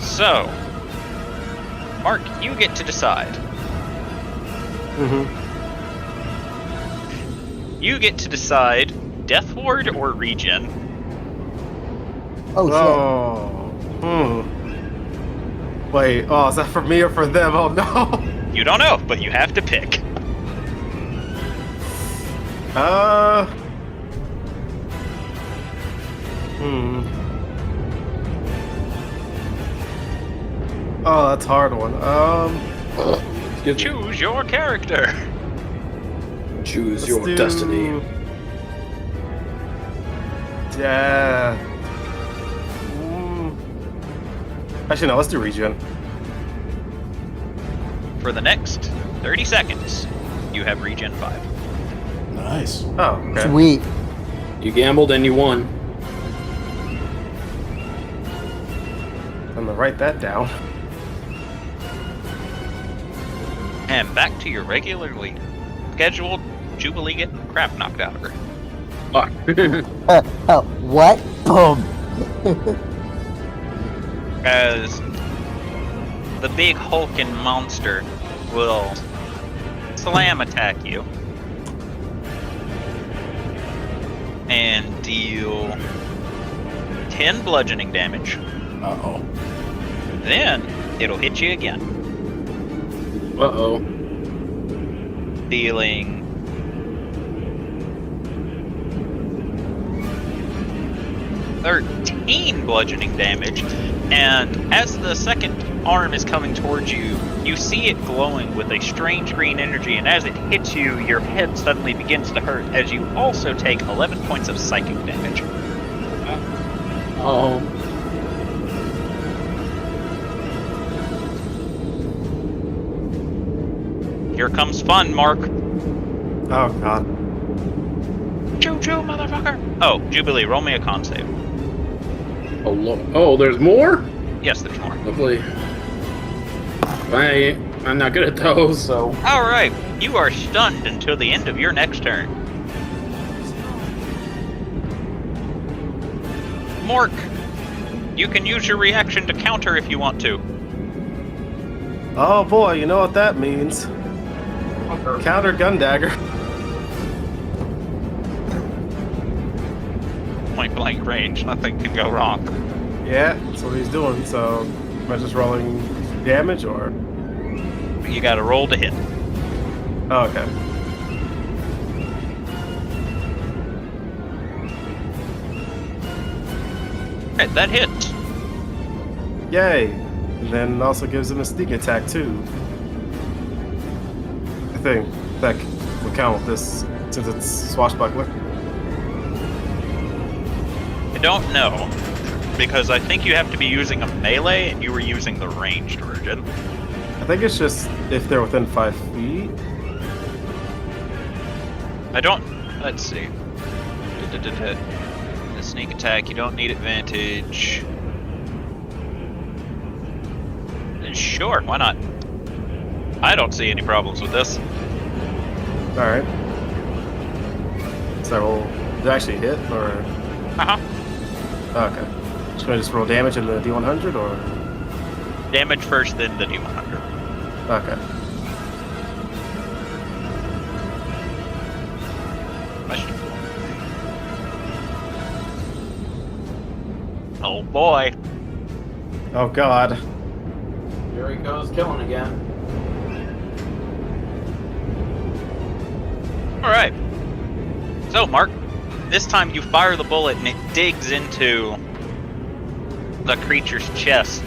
So, Mark, you get to decide. Mm-hmm. You get to decide Death Ward or Regen. Oh shit. Oh. Wait, oh, is that for me or for them? Oh, no. You don't know, but you have to pick. Oh, that's a hard one. Choose your character. Choose Let's your do- destiny. Yeah. Actually, no, let's do regen. For the next 30 seconds, you have Regen 5. Nice. Oh, okay. Sweet. You gambled and you won. I'm gonna write that down. And back to your regularly scheduled Jubilee getting the crap knocked out of her. Fuck. What? Boom. As the big hulking monster will slam attack you and deal 10 bludgeoning damage. Uh-oh. Then it'll hit you again, Uh-oh. dealing 13 bludgeoning damage. And as the second arm is coming towards you, you see it glowing with a strange green energy, and as it hits you, your head suddenly begins to hurt as you also take 11 points of psychic damage. Oh. Here comes fun, Mark. Oh god. Choo-choo, motherfucker. Oh, Jubilee, roll me a con save. Oh, oh, there's more? Yes, there's more. Lovely. I'm not good at those, so... Alright, you are stunned until the end of your next turn. Mork, you can use your reaction to counter if you want to. Oh boy, you know what that means. Counter gun dagger. Point blank range, nothing can go wrong. Yeah, that's what he's doing, so am I just rolling damage or? You gotta roll to hit. Oh, okay. Alright, that hits. Yay! And then also gives him a sneak attack too. I think that will count with this since it's swashbuckler. I don't know, because I think you have to be using a melee and you were using the ranged version. I think it's just if they're within 5 feet. I don't. Let's see. The sneak attack, you don't need advantage. Sure, why not? I don't see any problems with this. Alright. So I roll. Did I actually hit or? Uh-huh. Okay. Just gonna just roll damage in the D100 or? Damage first, then the D100. Okay. Oh boy. Oh god. Here he goes, killing again. Alright. So, Mark, this time you fire the bullet and it digs into the creature's chest.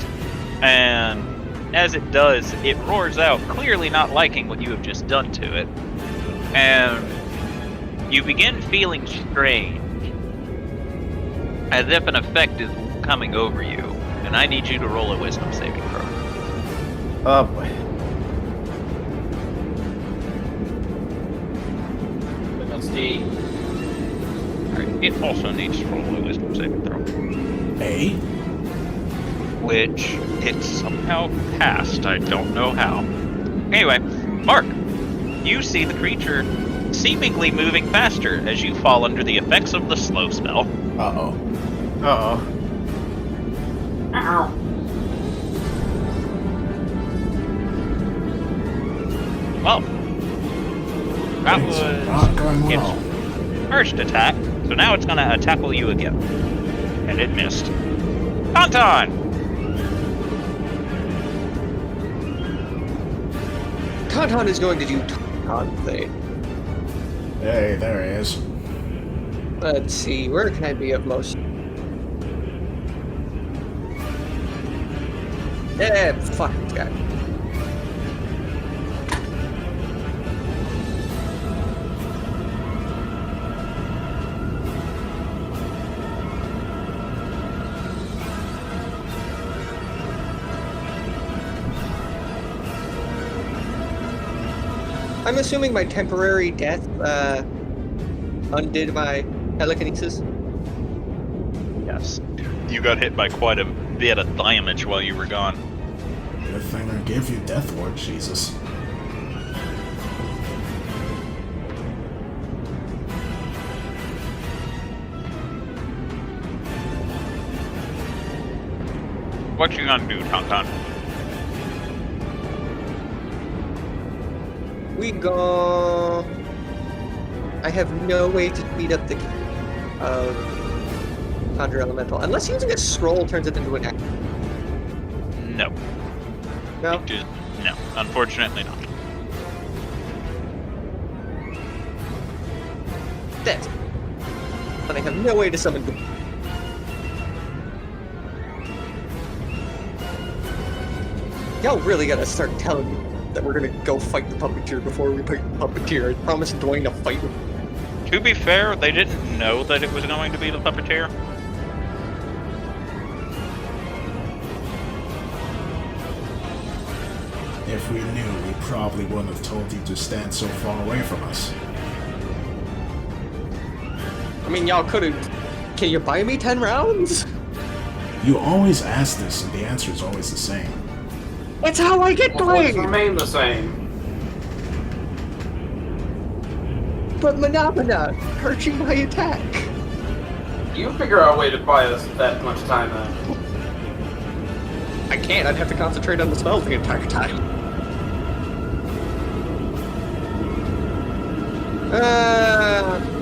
And as it does, it roars out, clearly not liking what you have just done to it. And you begin feeling strange, as if an effect is coming over you. And I need you to roll a wisdom saving throw. Oh boy. Let's see. Alright, it also needs to roll a wisdom saving throw. A? Which it somehow passed. I don't know how. Anyway, Mark, you see the creature seemingly moving faster as you fall under the effects of the slow spell. Uh-oh. Uh-oh. Ow. Well, that Things are was not going its well. first attack, so now it's gonna tackle you again. And it missed. Tauntaun! Tauntaun is going to do Tauntaun thing. Hey, there he is. Let's see, where can I be of most? Yeah, fuck this guy. I'm assuming my temporary death undid my telekinesis. Yes. You got hit by quite a bit of damage while you were gone. Good thing I gave you Death Ward, Jesus. What you gonna do, Tauntaun? We go. I have no way to speed up the Conjure Elemental. Unless using a scroll turns it into an act. No. No? No, unfortunately not. That's. And I have no way to summon the. Y'all really gotta start telling me that we're gonna go fight the puppeteer before we fight the puppeteer. I promised Dwayne to fight him. To be fair, they didn't know that it was going to be the puppeteer. If we knew, we probably wouldn't have told you to stand so far away from us. I mean, y'all could've... Can you buy me 10 rounds? You always ask this, and the answer is always the same. It's how I get Always paid! remain the same. But Phenomeno, hurting my attack. You figure out a way to buy us that much time then. I can't, I'd have to concentrate on the spells the entire time.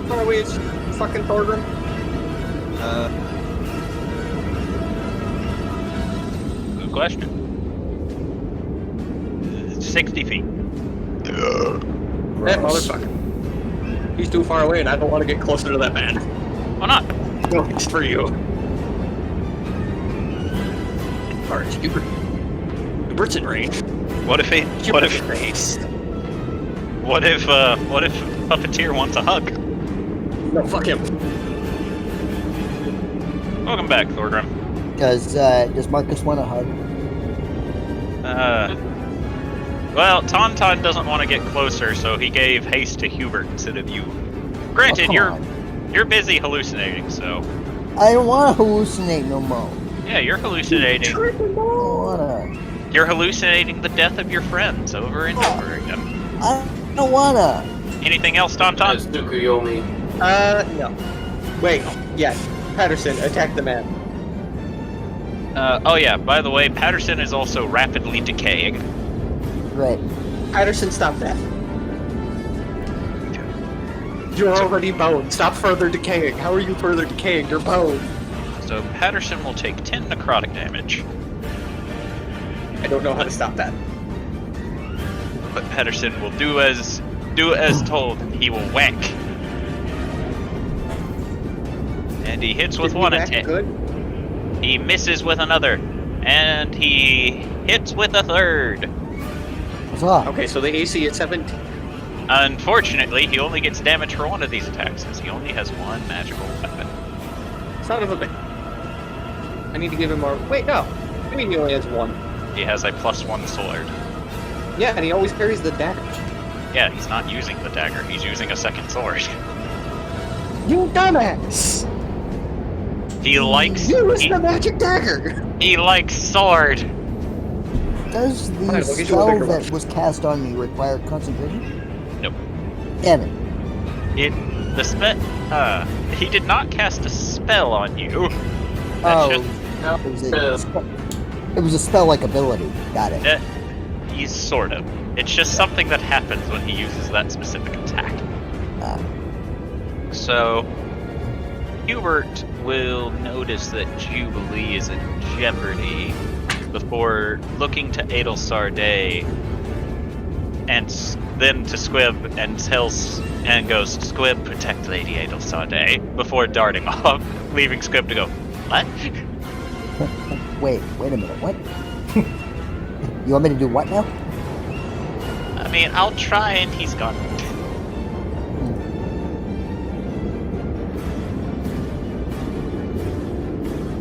Far away is fucking Thorgrim. 'Good question. 60 feet. That motherfucker. He's too far away and I don't want to get closer to that man. Why not? No, it's for you. Alright, Hubert's in range. What if he? What if? Face. What if Puppeteer wants a hug? No, fuck him. Welcome back, Thorgrim. Does Marcus want a hug? Well, Tauntaun doesn't want to get closer, so he gave haste to Hubert instead of you. Granted, come you're on. you're busy hallucinating, so I don't want to hallucinate no more. yeah, you're hallucinating. I don't wanna. You're hallucinating the death of your friends over and over again. I don't wanna. Anything else, Tauntaun? As Tsukuyomi. No. Wait, yes. Patterson, attack the man. Oh yeah, by the way, Patterson is also rapidly decaying. Right. Patterson, stop that. You're already boned. Stop further decaying. How are you further decaying? You're boned. So Patterson will take 10 necrotic damage, I don't know how to stop that. but Patterson will do as told. He will whack. And he hits with Did one he whack attack. good? He misses with another. And he hits with a third. What's up? Okay, so the AC is 17. Unfortunately, he only gets damage for one of these attacks, since he only has one magical weapon. Son of a bitch. I need to give him more. Wait, no. I mean, he only has one. He has a +1 sword. Yeah, and he always carries the dagger. Yeah, he's not using the dagger, he's using a second sword. You dumbass! He likes Use the magic dagger! he likes sword. Does the Fine, we'll get you a spell bigger that one. was cast on me require concentration? Nope. Damn it. He did not cast a spell on you. Oh, That's it was a spell-like ability. Got it. He's sort of. It's just something that happens when he uses that specific attack. Ah. So, Hubert will notice that Jubilee is in jeopardy before looking to Adelsar Day and then to Squib and and goes, "Squib, protect Lady Adelsar Day," before darting off, leaving Squib to go, "What?" Wait a minute. What? You want me to do what now? I mean, I'll try and he's gone.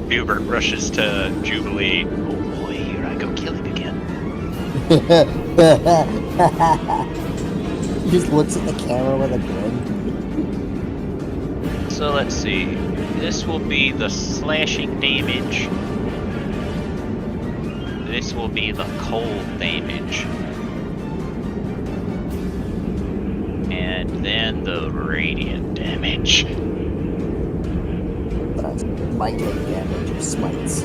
Hubert rushes to Jubilee. Oh boy, here I go killing again. He just looks at the camera with a grin. So let's see. This will be the slashing damage. This will be the cold damage. And then the radiant damage. But I might take damage of smites.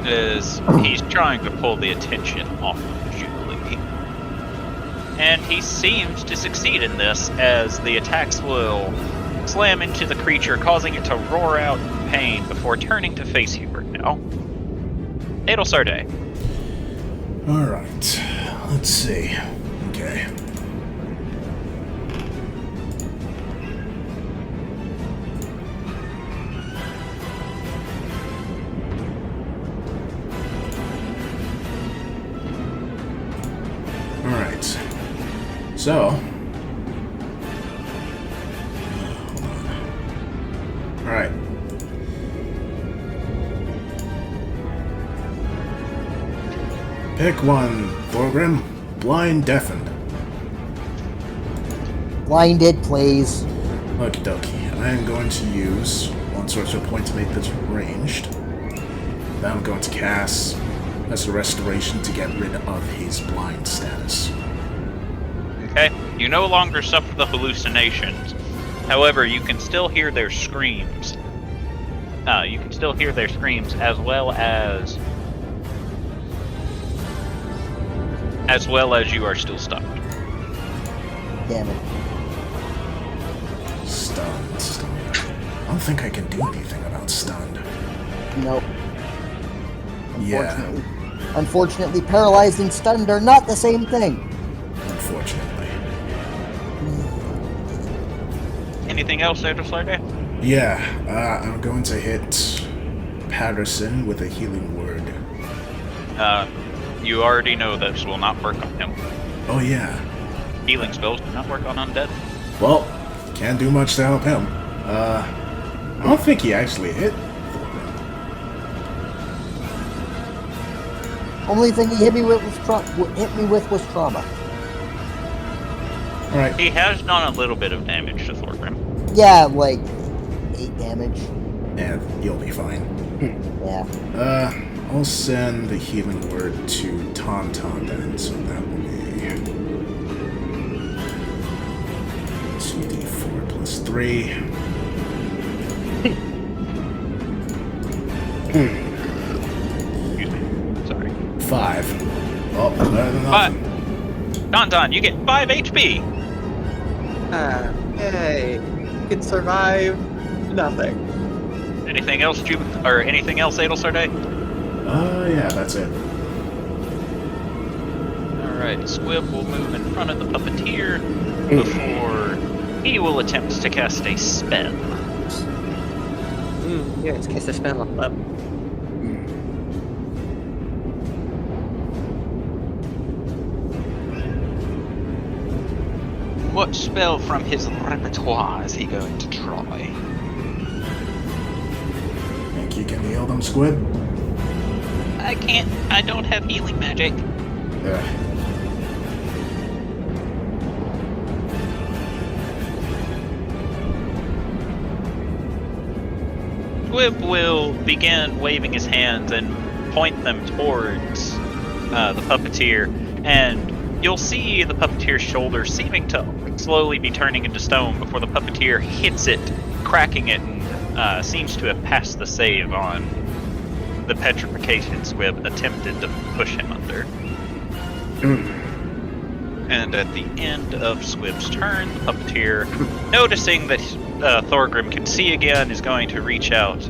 Is he's trying to pull the attention off of Jubilee. And he seems to succeed in this, as the attacks will slam into the creature, causing it to roar out in pain before turning to face Hubert now. Adelsar Day. Alright, let's see. Okay. Alright. So. Hold on. Alright. Pick one, Thorgrim. Blind, deafened. Blinded, please. Okie dokie. I am going to use one sorcerer point to make this ranged. Then I'm going to cast as a restoration to get rid of his blind status. Okay, you no longer suffer the hallucinations. However, you can still hear their screams. You can still hear their screams as well as you are still stuck. Damn it. Stunned. I don't think I can do anything about stunned. Nope. Yeah. Unfortunately, paralyzed and stunned are not the same thing. Unfortunately. Anything else, Edward? Yeah, I'm going to hit Patterson with a healing word. You already know this will not work on him. Oh yeah. Healing spells do not work on undead. Well, can't do much to help him. I don't think he actually hit. Only thing he hit me with was trauma. Alright. He has done a little bit of damage to Thorgrim. Yeah, like 8 damage. Yeah, you'll be fine. Yeah. I'll send the healing word to Tauntaun then, so that will be 2d4 plus 3. Excuse me. Sorry. 5. Oh, better than nothing. Tauntaun, you get 5 HP! Yay. Can survive nothing. Anything else, Adelsarday? Yeah, that's it. Alright, Squib will move in front of the puppeteer before he will attempt to cast a spell. Yeah, it's cast a spell on them. What spell from his repertoire is he going to try? Think you can heal them, Squid? I can't. I don't have healing magic. Squib will begin waving his hands and point them towards the puppeteer, and you'll see the puppeteer's shoulder seeming to slowly be turning into stone before the puppeteer hits it, cracking it, and seems to have passed the save on the petrification Squib attempted to push him under. And at the end of Squib's turn, the puppeteer, noticing that Thorgrim can see again, is going to reach out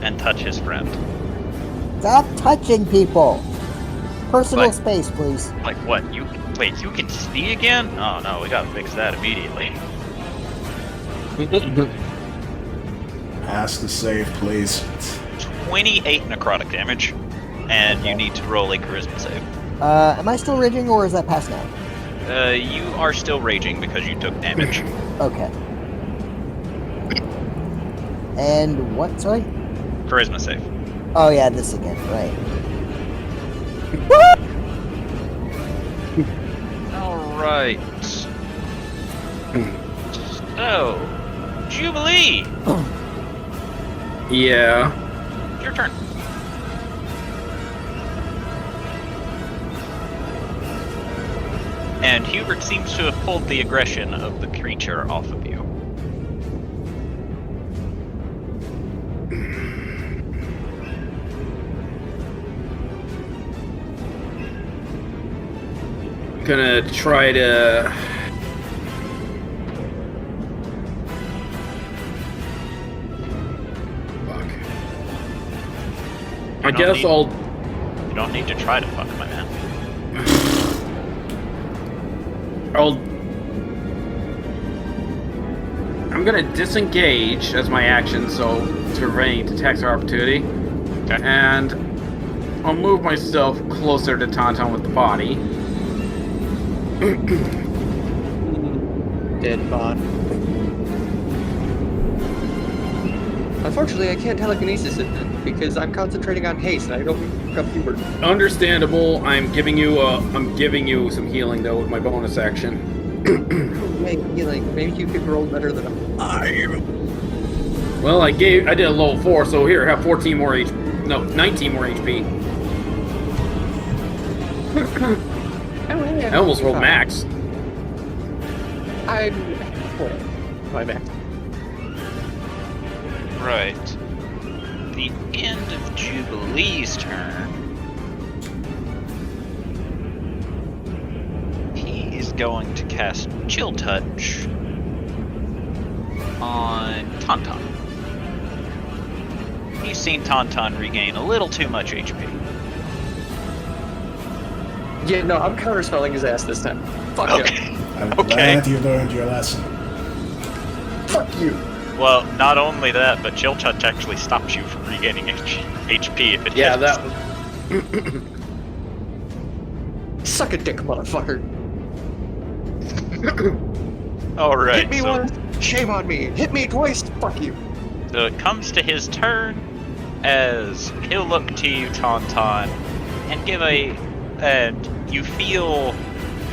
and touch his friend. Stop touching people! Personal Like- space, please. Like what? You can see again? Oh no, we gotta fix that immediately. Pass the save, please. 28 necrotic damage, and you need to roll a charisma save. Am I still raging or is that past now? You are still raging because you took damage. Okay. And what? Sorry? Charisma save. Oh yeah, this again, right. Alright. So, Jubilee, Yeah. it's your turn. And Hubert seems to have pulled the aggression of the creature off of you. Gonna try to... Fuck. I don't guess need- I'll... You don't need to try to fuck, my man. I'm gonna disengage as my action, so to range attacks are opportunity. Okay. And I'll move myself closer to Tauntaun with the body. Dead bot. That's Unfortunately, I can't telekinesis it because I'm concentrating on haste and I don't pick up Hubert. Understandable. I'm giving you some healing though with my bonus action. Maybe you could roll better than I. Well, I did a level 4, so here, have 14 more HP. No, 19 more HP. I almost rolled max. My bad. Right. The end of Jubilee's turn. He's going to cast Chill Touch on Tauntaun. He's seen Tauntaun regain a little too much HP. Yeah, no, I'm counterspelling his ass this time. Fuck Okay. I'm Okay. glad you learned your lesson. you. Fuck you. Well, not only that, but Chill Touch actually stops you from regaining HP if it Yeah, hits. that. Suck a dick, motherfucker. Alright, Hit me so, once, shame on me. Hit me twice, fuck you. so it comes to his turn as he'll look to you, Tauntaun, and you feel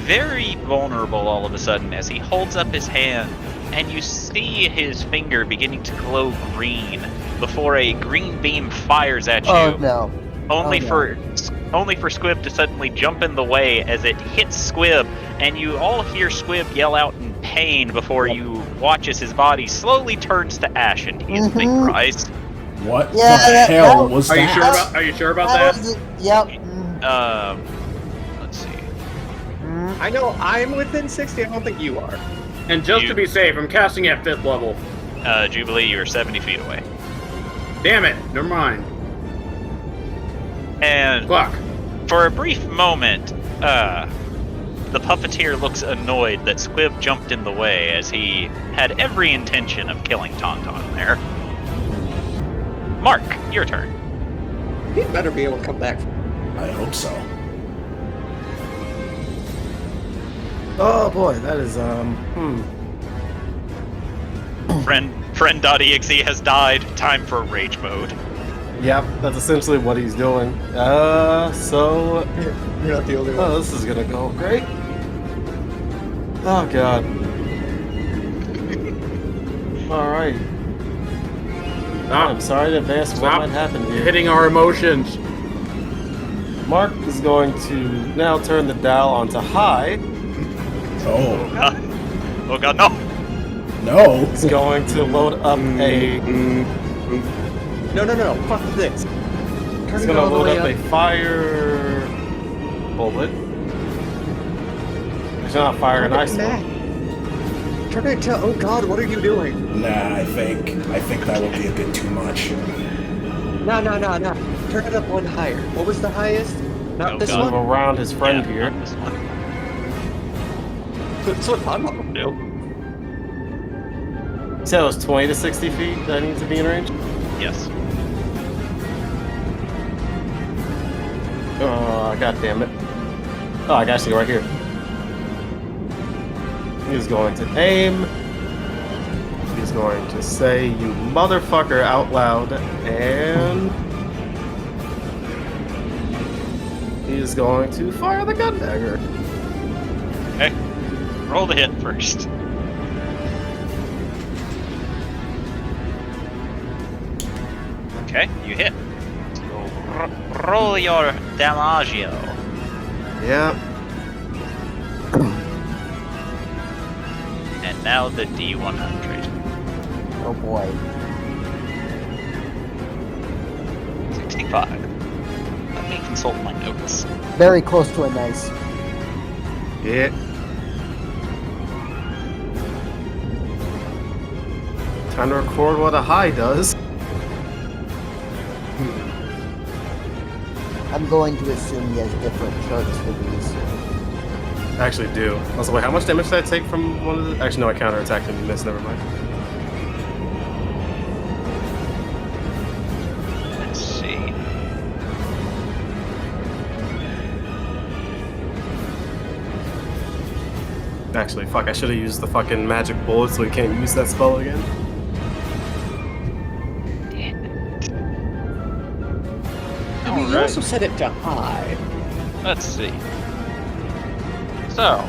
very vulnerable all of a sudden as he holds up his hand and you see his finger beginning to glow green before a green beam fires at you. Oh no. Only Oh, for Squib to suddenly jump in the way as it hits Squib, and you all hear Squib yell out in pain before you watch as his body slowly turns to ash and he instantly Mhm. cries. What Yeah, the that- hell that- was Are you that? sure about? Are you sure about that? Was it. Yep. Let's see. I know I'm within 60, I don't think you are. And just You- to be safe, I'm casting at 5th level. Jubilee, you're 70 feet away. Damn it! Never mind. And Fuck. for a brief moment, the puppeteer looks annoyed that Squib jumped in the way as he had every intention of killing Tauntaun there. Mark, your turn. He better be able to come back. I hope so. Oh boy, that is Friend.exe has died. Time for rage mode. Yep, that's essentially what he's doing. So You're not the only one. oh, this is gonna go great. Oh god. All right. I'm sorry in advance for what Stop might happen here. hitting our emotions. Mark is going to now turn the dial onto high. Oh, Oh god, no! no. He's going to load up a. No, fuck this. He's Turn it gonna all the load way up up. a fire bullet. He's not firing an ice one. Turn it to, oh god, what are you doing? Nah, I think that would be a bit too much. No. Turn it up one higher. What was the highest? Not Oh, this God. Move one? around his friend Yeah, here. not this one. That's what I'm gonna do. You said it was 20 to 60 feet that I need to be in range? Yes. Oh, god damn it. Oh, I got you right here. He's going to aim. He's going to say, you motherfucker, out loud. And he's going to fire the gun dagger. Okay. Roll the hit first. Okay, you hit. So roll your Damagio. Yeah. And now the D100. Oh boy. 65. Let me consult my notes. Very close to a nice. Yeah. Time to record what a high does. I'm going to assume he has different charts for these. I actually do. Also, wait, how much damage did I take from one of the... Actually, no, I counterattacked and missed. Never mind. Let's see. Actually, fuck, I should have used the fucking magic bullet so he can't use that spell again. he right. also set it to high. Let's see. So.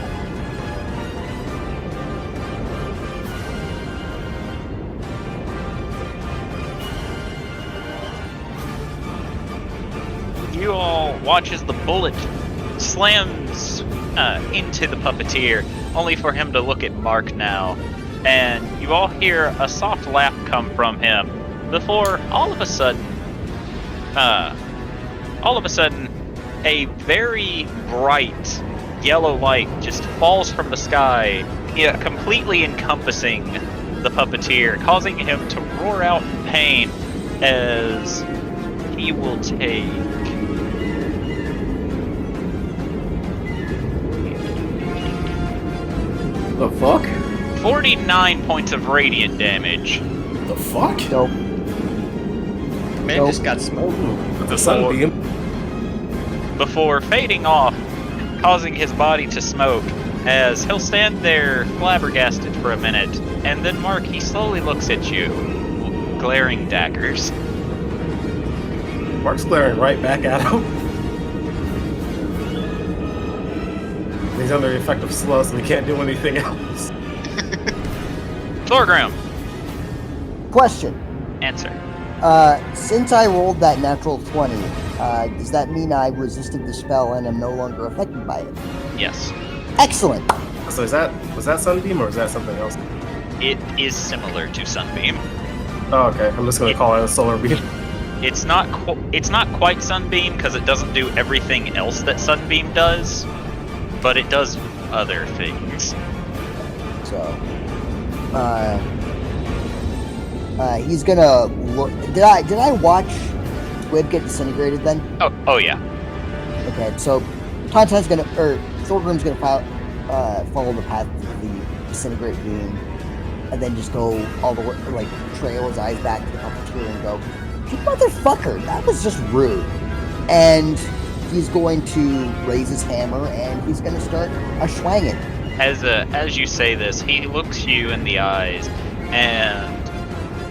You all watch as the bullet slams into the puppeteer, only for him to look at Mark now. And you all hear a soft laugh come from him before all of a sudden, a very bright yellow light just falls from the sky, completely encompassing the puppeteer, causing him to roar out in pain as he will take... The fuck? 49 points of radiant damage. The fuck? Nope. Man Nope. just got smoked. With the sunbeam. Before fading off, causing his body to smoke, as he'll stand there flabbergasted for a minute, and then Mark, he slowly looks at you, glaring daggers. Mark's glaring right back at him. He's under the effect of slow, so he can't do anything else. Thorgrim, Question. answer. Since I rolled that natural 20, does that mean I resisted the spell and am no longer affected by it? Yes. Excellent. So was that Sunbeam or is that something else? It is similar to Sunbeam. Oh, okay. I'm just gonna call it a solar beam. It's not quite Sunbeam because it doesn't do everything else that Sunbeam does, but it does other things. So, he's gonna look. Did I watch Squib get disintegrated then? Oh yeah. Okay, so Thorgrim's gonna follow the path of the disintegrate beam, and then just go all the way, like trail his eyes back to the puppeteer and go, "You motherfucker, that was just rude." And he's going to raise his hammer and he's gonna start swinging. As you say this, he looks you in the eyes, and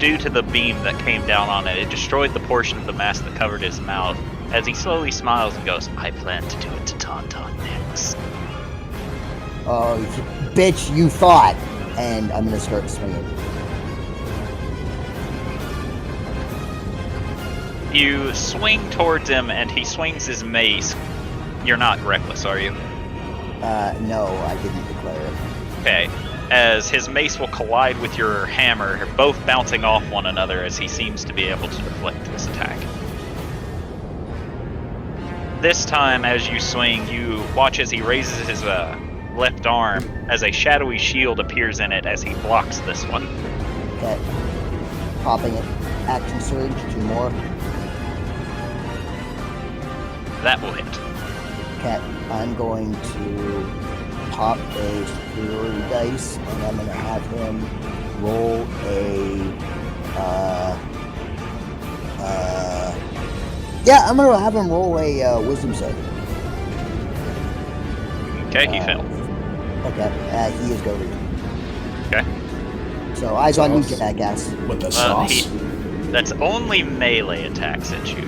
due to the beam that came down on it, it destroyed the portion of the mask that covered his mouth. As he slowly smiles and goes, "I plan to do it to Tauntaun next." Oh, bitch, you thought. And I'm gonna start swinging. You swing towards him, and he swings his mace. You're not reckless, are you? No, I didn't declare it. Okay. As his mace will collide with your hammer, both bouncing off one another as he seems to be able to deflect this attack. This time, as you swing, you watch as he raises his left arm as a shadowy shield appears in it as he blocks this one. Okay. Popping it. Action surge, 2 more. That will hit. Okay, I'm going to pop a superiority dice, and I'm going to have him roll I'm going to have him roll a wisdom save. Okay, he failed. Okay, he is goaded. Okay. So, eyes on you, Sauce. jackass. With the Well, sauce? that's only melee attacks at you.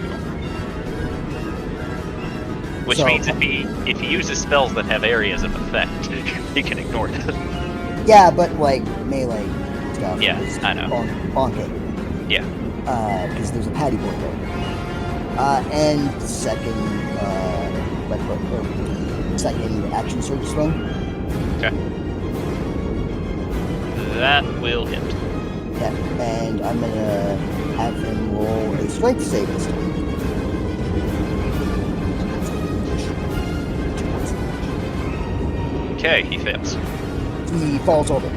Which So- means if he uses spells that have areas of effect, he can ignore it. Yeah, but like melee stuff. Yeah, is I know. Bonking. Yeah. Because there's a patty board there. And second, second action surge swing. Okay. That will hit. Yeah, and I'm gonna have him roll a strength save this time. Okay, he fails. He falls over.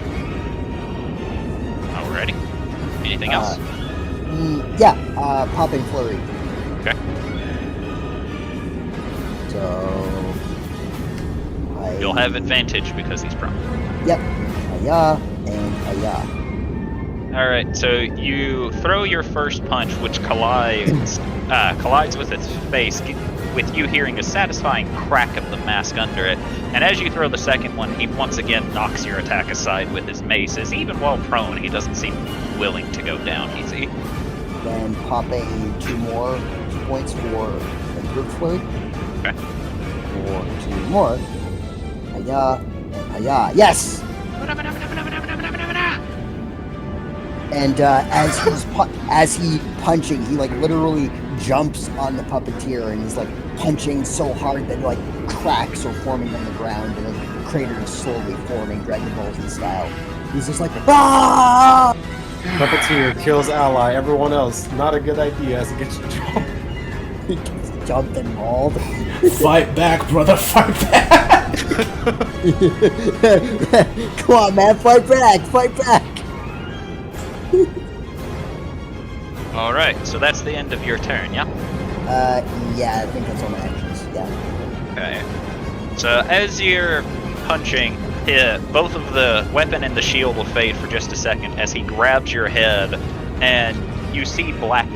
Alrighty. Anything else? Popping flurry. Okay. So You'll have advantage because he's prone. Yep. Hiya and hiya. Alright, so you throw your first punch, which collides with its face, with you hearing a satisfying crack of the mask under it. And as you throw the second one, he once again knocks your attack aside with his mace, as even while prone, he doesn't seem willing to go down easy. Then popping 2 more points for improved fluid. Okay. For 2 more. Hiya and hiya. Yes! And as he punching, he like literally jumps on the puppeteer and he's like punching so hard that like cracks are forming on the ground and the crater is slowly forming, Dragon Ball Z style. He's just like, ah! Puppeteer kills ally, everyone else. Not a good idea as it gets jumped. He gets jumped and mauled. Fight back, brother, fight back! Come on, man, fight back, fight back! Alright, so that's the end of your turn, yeah? Yeah, I think that's all my actions, yeah. Okay. So as you're punching, both of the weapon and the shield will fade for just a second as he grabs your head, and you see black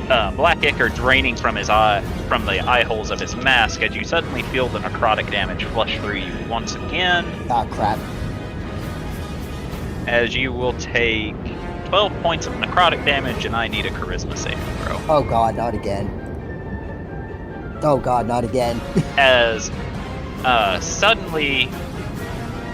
ichor draining from his eye, from the eye holes of his mask, as you suddenly feel the necrotic damage flush through you once again. Ah, crap. As you will take 12 points of necrotic damage, and I need a charisma saving throw. Oh god, not again. Oh god, not again. As suddenly,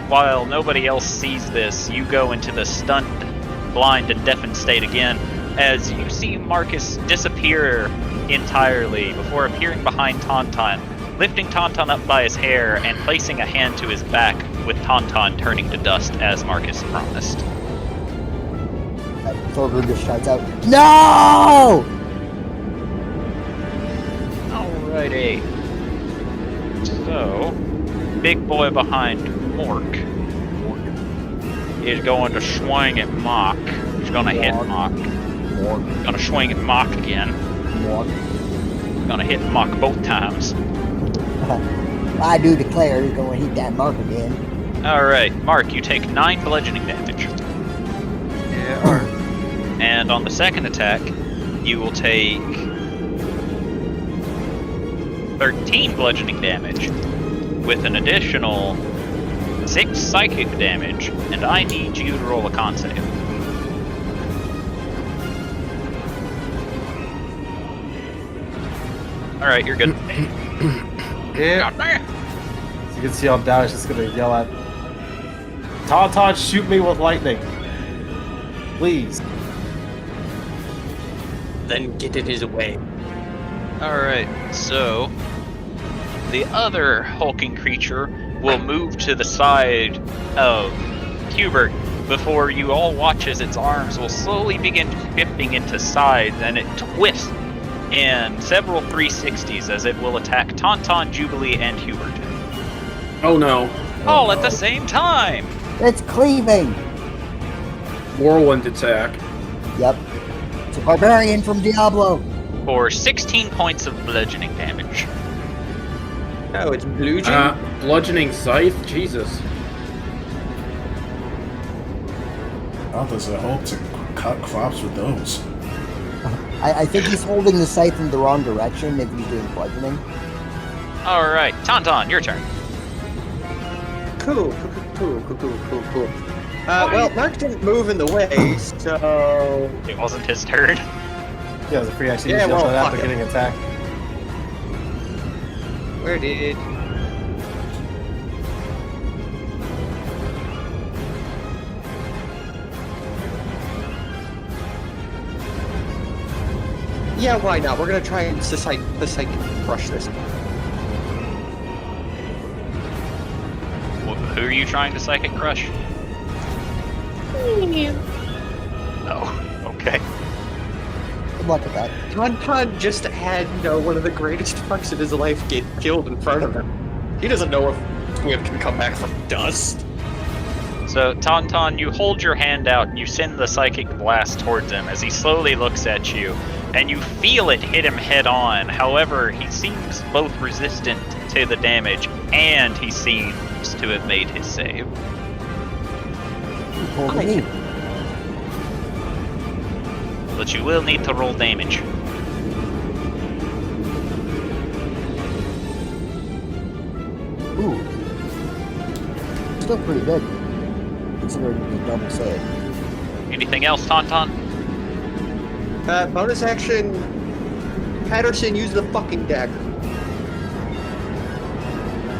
while nobody else sees this, you go into the stunned, blind, and deafened state again, as you see Marcus disappear entirely before appearing behind Tauntaun, lifting Tauntaun up by his hair and placing a hand to his back, with Tauntaun turning to dust as Marcus promised. Thorgrim just shouts out, no! Alrighty. So, big boy behind Mork is going to swing at Mock. He's going to hit Mock. Going to swing at Mock again. Going to hit Mock both times. I do declare he's going to hit that mark again. Alright, Mark, you take 9 bludgeoning damage. Yeah, alright. And on the second attack, you will take 13 bludgeoning damage with an additional 6 psychic damage, and I need you to roll a con save. Alright, you're good. Yeah. God damn. You can see how Dash is gonna yell at Tauntaun, shoot me with lightning. Please. Then get in his way. Alright, so the other hulking creature will move to the side of Hubert before you all watch as its arms will slowly begin shifting into sides, and it twists in several 360s as it will attack Tauntaun, Jubilee, and Hubert. Oh no. All at the same time! It's cleaving! Whirlwind attack. Yep. It's a barbarian from Diablo. For 16 points of bludgeoning damage. Oh, it's bludgeoning? Bludgeoning scythe? Jesus. How does it hope to cut crops with those? I think he's holding the scythe in the wrong direction if he's doing bludgeoning. Alright, Tauntaun, your turn. Cool. Well, Mark didn't move in the way, so... It wasn't his turn. Yeah, it was a free action. Yeah, You well, shot after fuck it. getting attacked. Where did... Yeah, why not? We're gonna try and psychic crush this. Who are you trying to psychic crush? Oh, okay. Good luck with that. Tauntaun just had, one of the greatest fucks of his life get killed in front of him. He doesn't know if Squib can come back from dust. So, Tauntaun, you hold your hand out and you send the psychic blast towards him as he slowly looks at you, and you feel it hit him head on. However, he seems both resistant to the damage, and he seems to have made his save. Pull the knee. But you will need to roll damage. Ooh. Still pretty good, considering the double save. Anything else, Tauntaun? Bonus action, Patterson, use the fucking dagger.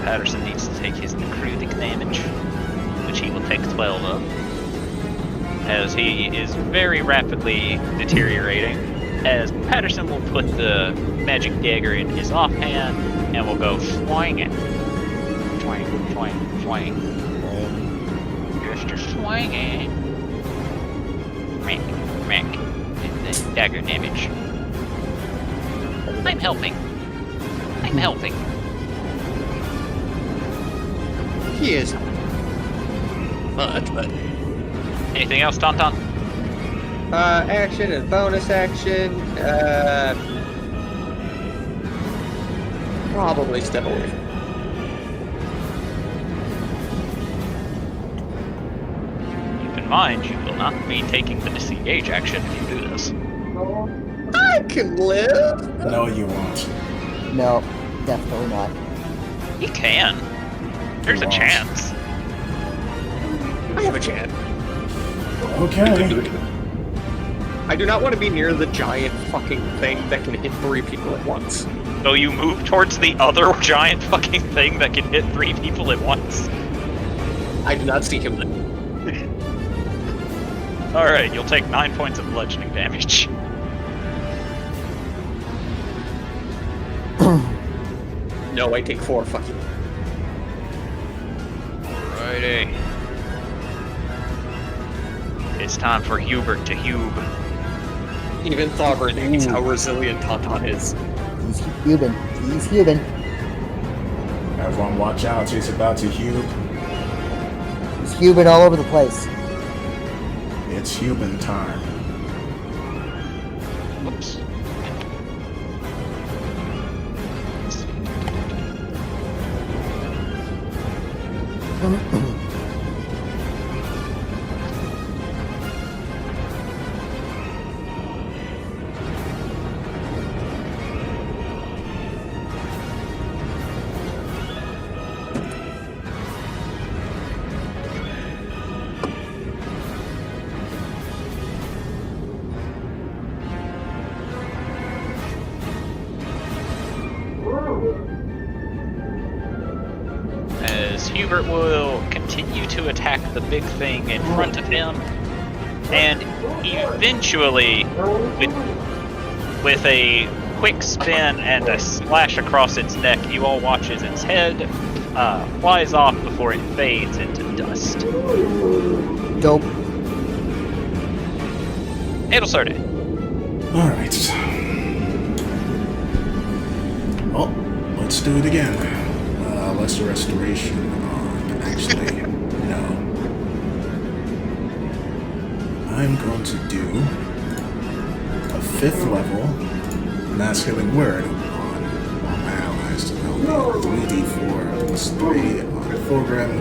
Patterson needs to take his necrotic damage, which he will take 12 of, as he is very rapidly deteriorating. As Patterson will put the magic dagger in his offhand and will go swinging. Swing, swing, swing. Just a swinging. Rank, rank. And the dagger damage. I'm helping. I'm helping. He is. Much, but. Anything else, Tauntaun? Action and bonus action. Probably step away. Keep in mind, you will not be taking the disengage action if you do this. I can live. No, you won't. No, definitely not. You can. There's a won't. chance. I have a chance. Okay. I do not want to be near the giant fucking thing that can hit 3 people at once. So you move towards the other giant fucking thing that can hit 3 people at once. I do not see him then. Alright, you'll take 9 points of bludgeoning damage. No, I take 4. Fuck you. Alrighty. It's time for Hubert to Hube. Even Thorburn knows how resilient Tauntaun is. He's Cuban. He's Cuban. Everyone watch out, he's about to hube. He's Cuban all over the place. It's human time. Whoops. As Hubert will continue to attack the big thing in front of him, and eventually, with a quick spin and a slash across its neck, you all watch as its head flies off before it fades into dust. Dope. Adelsarde. Alright. Well, let's do it again. Lesser restoration on. Actually, no. I'm going to do a 5th level Mass Healing Word on all my allies to help me. 3d4 plus 3 on Thorgrim,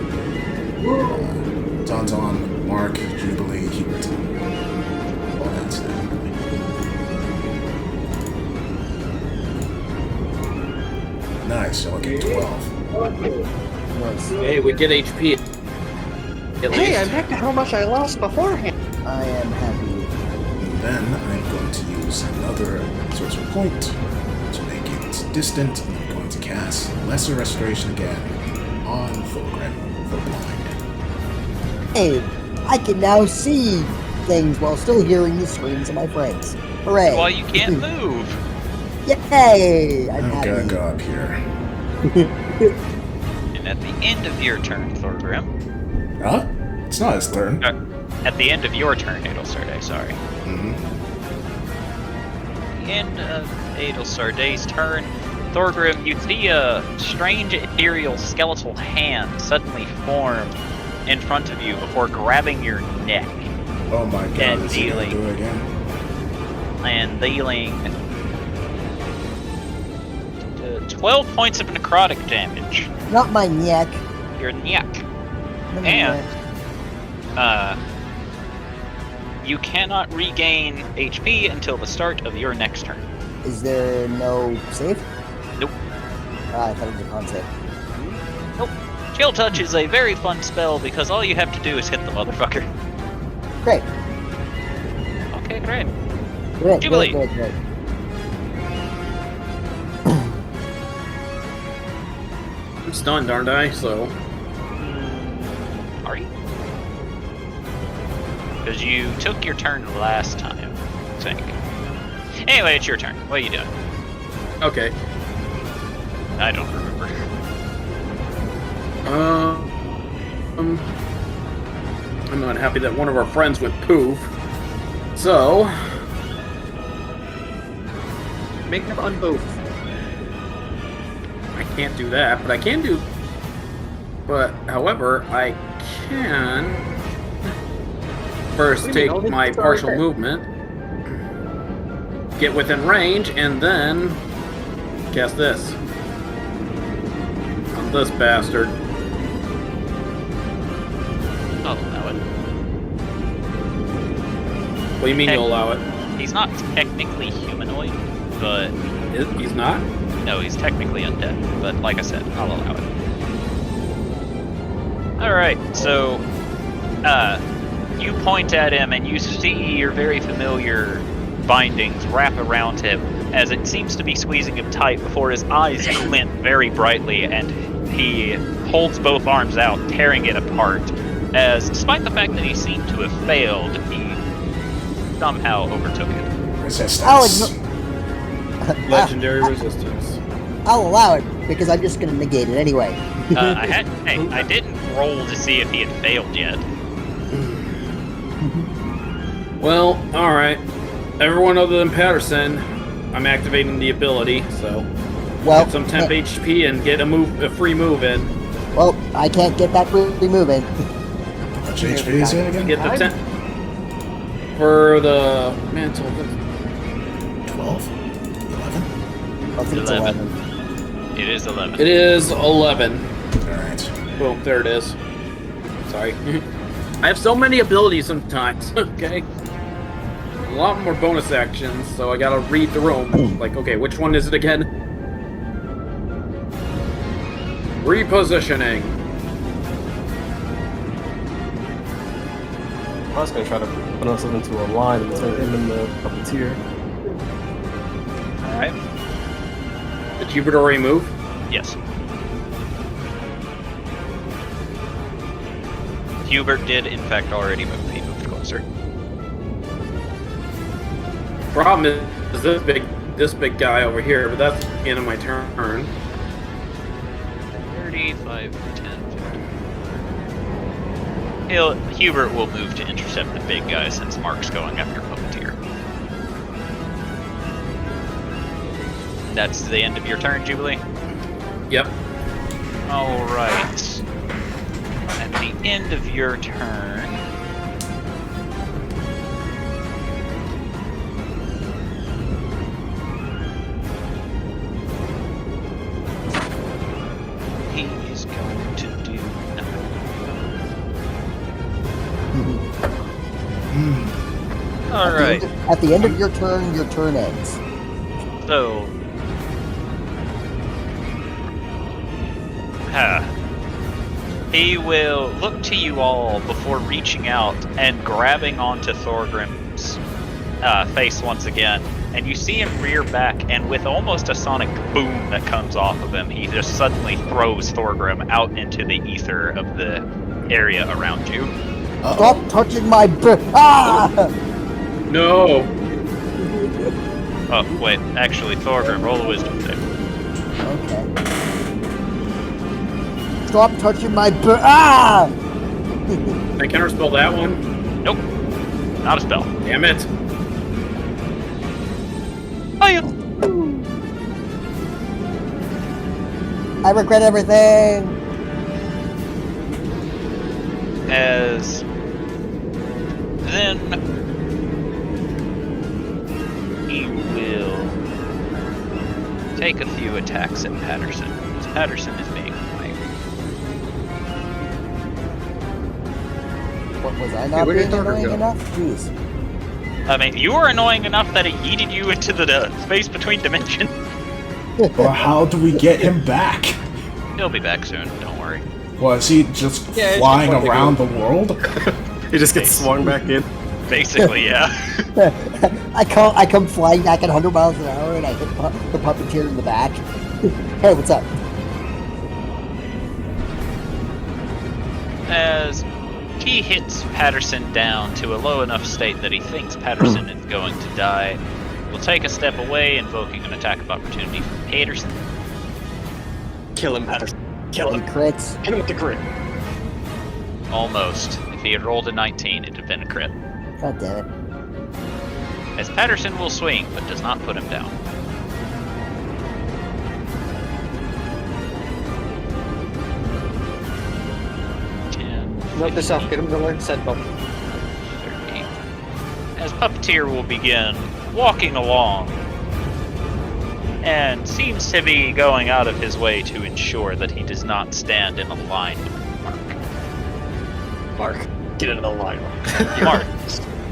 Tauntaun, Mark, Jubilee, Hubert. All that's that. Nice, so I'll get 12. Nice. Hey, we get HP. At Hey, least. I'm back to how much I lost beforehand. I am happy. And then I'm going to use another sorcerer point to make it distant. And I'm going to cast Lesser Restoration again on Thorgrim for blind. Hey, I can now see things while still hearing the screams of my friends. Hooray! While you can't move. Yay! I'm I'm happy. gonna go up here. And at the end of your turn, Thorgrim. Huh? It's not his turn. At the end of your turn, Adelsarde, sorry. Mm-hmm. The end of Adelsarde's turn, Thorgrim, you see a strange ethereal skeletal hand suddenly form in front of you before grabbing your neck Oh my god, And is he gonna dealing. do it again? and dealing 12 points of necrotic damage. Not my neck. Your neck. Not my And neck. You cannot regain HP until the start of your next turn. Is there no save? Nope. I thought it was a concept. Nope. Chill Touch is a very fun spell because all you have to do is hit the motherfucker. Great. Okay, great. Great. Jubilee. Great. Great. I'm stunned, aren't I? So, Are you? Because you took your turn last time, I think. Anyway, it's your turn. What are you doing? okay. I don't remember. I'm not happy that one of our friends went poof. So, Make them unboof. I can't do that, but I can do. But, however, I can first What do you take mean? my It's already partial there. movement, get within range, and then cast this on this bastard. I'll allow it. What do you mean Hey. you'll allow it? He's not technically humanoid, but He's not? no, he's technically undead. But like I said, I'll allow it. Alright, so you point at him and you see your very familiar bindings wrap around him as it seems to be squeezing him tight before his eyes glint very brightly and he holds both arms out, tearing it apart, as despite the fact that he seemed to have failed, he somehow overtook it. Resistance. Legendary resistance. I'll allow it because I'm just gonna negate it anyway. I didn't roll to see if he had failed yet. Well, alright. Everyone other than Patterson, I'm activating the ability, so Well, get some temp HP and get a free move in. well, I can't get that really moving. How much HP is it again? Get the temp for the mantle. 12? 11? I think it's 11. 11. It is 11. It is 11. Alright. Boom, there it is. Sorry. I have so many abilities sometimes, okay? A lot more bonus actions, so I gotta read the room. Like, okay, which one is it again? Repositioning. I was gonna try to put us into a line and turn him in the puppeteer. Alright. Did Hubert already move? Yes. Hubert did, in fact, already move. He moved closer. Problem is this big guy over here, but that's the end of my turn. 35, 10, 15. Hubert will move to intercept the big guy since Mark's going after Puppeteer. That's the end of your turn, Jubilee? Yep. Alright. At the end of your turn... he is going to do nothing. Alright, At the end of your turn ends. so... he will look to you all before reaching out and grabbing onto Thorgrim's face once again. And you see him rear back, and with almost a sonic boom that comes off of him, he just suddenly throws Thorgrim out into the ether of the area around you. Stop touching my ah! No. Oh, wait, actually, Thorgrim, roll a wisdom save. Okay. Stop touching my ah! I counterspell that one. Nope, not a spell. Damn it. Oh, yeah. I regret everything. As then he will take a few attacks at Patterson. Because Patterson is being annoying. What was I not where did being Thorgrim annoying go? enough? Jeez. I mean, you were annoying enough that it yeeted you into the space between dimensions. Or how do we get him back? He'll be back soon, don't worry. Was he just Yeah, it's flying just around the world? He just gets swung back in. Basically, yeah. I come flying back at 100 miles an hour and I hit the puppeteer in the back. Hey, what's up? as he hits Patterson down to a low enough state that he thinks Patterson is going to die. Will take a step away, invoking an attack of opportunity from Patterson. Kill him, Patterson. Kill Any him. crits? Hit him with the crit. Almost. If he had rolled a 19, it had been a crit. God damn it. As Patterson will swing, but does not put him down. Note this off. Get him to learn Sentinel. 30. As Puppeteer will begin walking along and seems to be going out of his way to ensure that he does not stand in a line with Mark. Mark, get into the line. Mark,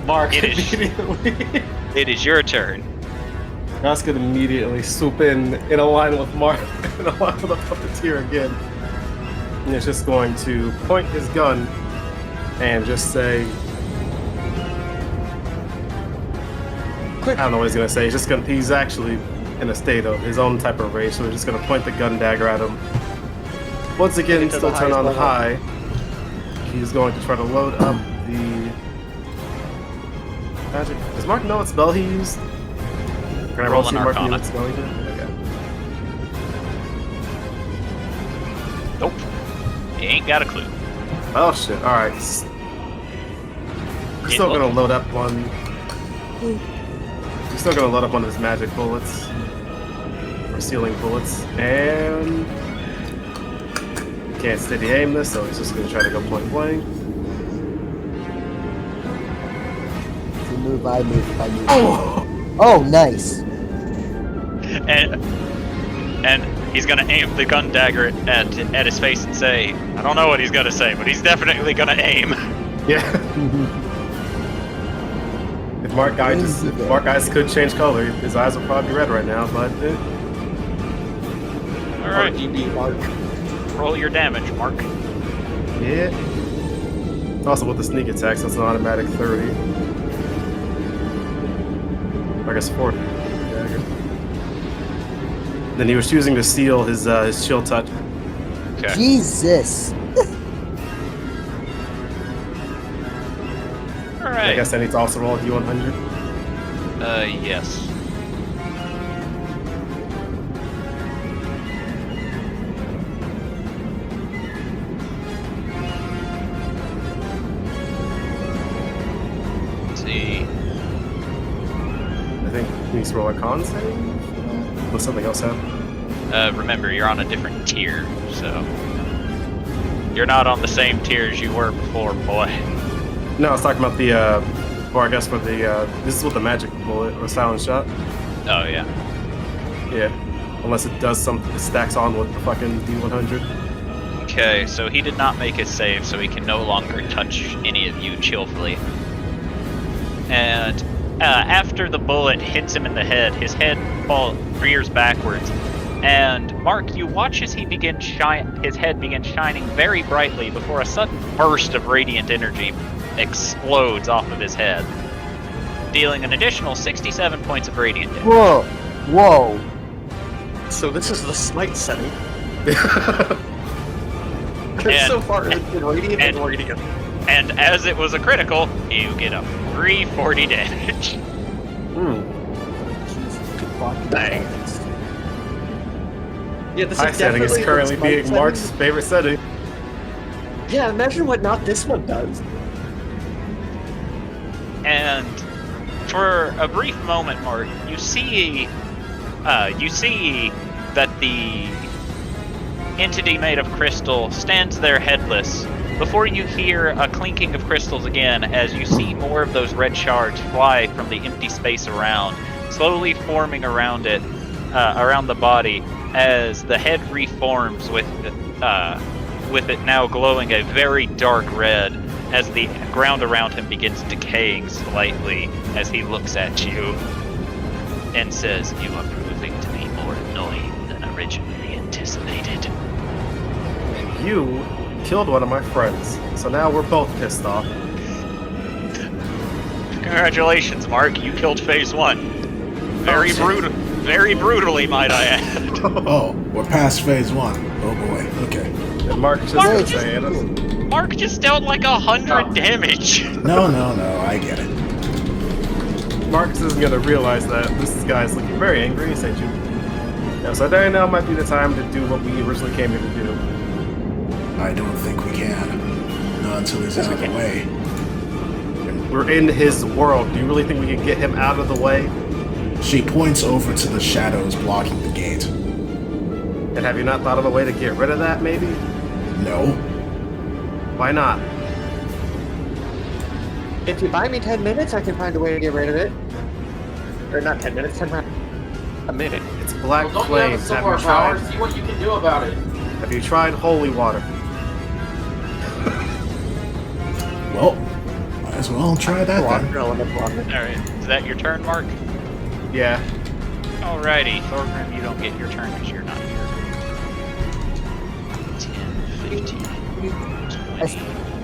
Mark It is- immediately. it is your turn. Ross could immediately swoop in a line with Mark, in a line with the puppeteer again. And it's just going to point his gun and just say, Quick. I don't know what he's gonna say. He's actually in a state of his own type of rage, so he's just gonna point the gun dagger at him. Once again, to still the turn on highest high. He's going to try to load up the magic. Does Mark know what spell he used? Can I roll Roll see an Mark know Arcana. what spell he did? Okay. Nope. He ain't got a clue. Oh shit! All right. We're still gonna load up one. We're still gonna load up one of his magic bullets, or ceiling bullets, and can't steady aim this, so he's just gonna try to go point blank. If you move, I move. If I move. Oh! Oh, nice. And he's gonna aim the gun dagger at his face and say, I don't know what he's gonna say, but he's definitely gonna aim. Yeah. If Mark eyes could change color, his eyes would probably be red right now. But Alright, DB Mark. roll your damage, Mark. yeah. Also with the sneak attack, so it's an automatic 30. I guess 40. Dagger. Then he was choosing to seal his chill touch. Okay. Jesus. I Alright. guess I need to also roll a D100. Yes. Let's see. I think he needs to roll a con save? Will something else happen? Remember, you're on a different tier, so you're not on the same tier as you were before, boy. No, I was talking about the, or I guess for the, this is with the magic bullet, or silent shot. Oh yeah. Yeah. Unless it does something, it stacks on with the fucking D100. Okay, so he did not make his save, so he can no longer touch any of you chillfully. And after the bullet hits him in the head, his head rears backwards. And Mark, you watch as he his head begins shining very brightly before a sudden burst of radiant energy explodes off of his head, dealing an additional 67 points of radiant damage. Whoa. Whoa. So this is the smite setting. And- So far, it's been radiant and radiant. And as it was a critical, you get a 340 damage. Bang. Yeah, this High is setting is definitely currently the smite being setting. Mark's favorite setting. Yeah, imagine what not this one does. And for a brief moment, Mark, you see that the entity made of crystal stands there headless before you hear a clinking of crystals again as you see more of those red shards fly from the empty space around, slowly forming around it, around the body, as the head reforms with it now glowing a very dark red as the ground around him begins decaying slightly as he looks at you and says, "You are proving to be more annoying than originally anticipated." And you killed one of my friends, so now we're both pissed off. Congratulations, Mark. You killed phase 1. Very Oh, shit. brutal. Very brutally, might I add. Oh, we're past phase 1. Oh boy, okay. And Mark just Mark gonna just- say it. Mark just dealt like 100 Oh. damage. No, I get it. Marcus isn't gonna realize that this guy's looking very angry. He said, "Yeah, so now might be the time to do what we originally came here to do." I don't think we can. Not until he's out of the way. We're in his world. Do you really think we can get him out of the way? She points over to the shadows blocking the gate. And have you not thought of a way to get rid of that, maybe? No. Why not? If you buy me 10 minutes, I can find a way to get rid of it. Or not 10 minutes, 10 rounds. A minute. It's black Well, don't you have flames. the Have silver you power? tried? See what you can do about it. Have you tried holy water? Well, might as well try that then. Alright, is that your turn, Mark? Yeah. Alrighty, Thorgrim, you don't get your turn because you're not here. 10, 15, 20.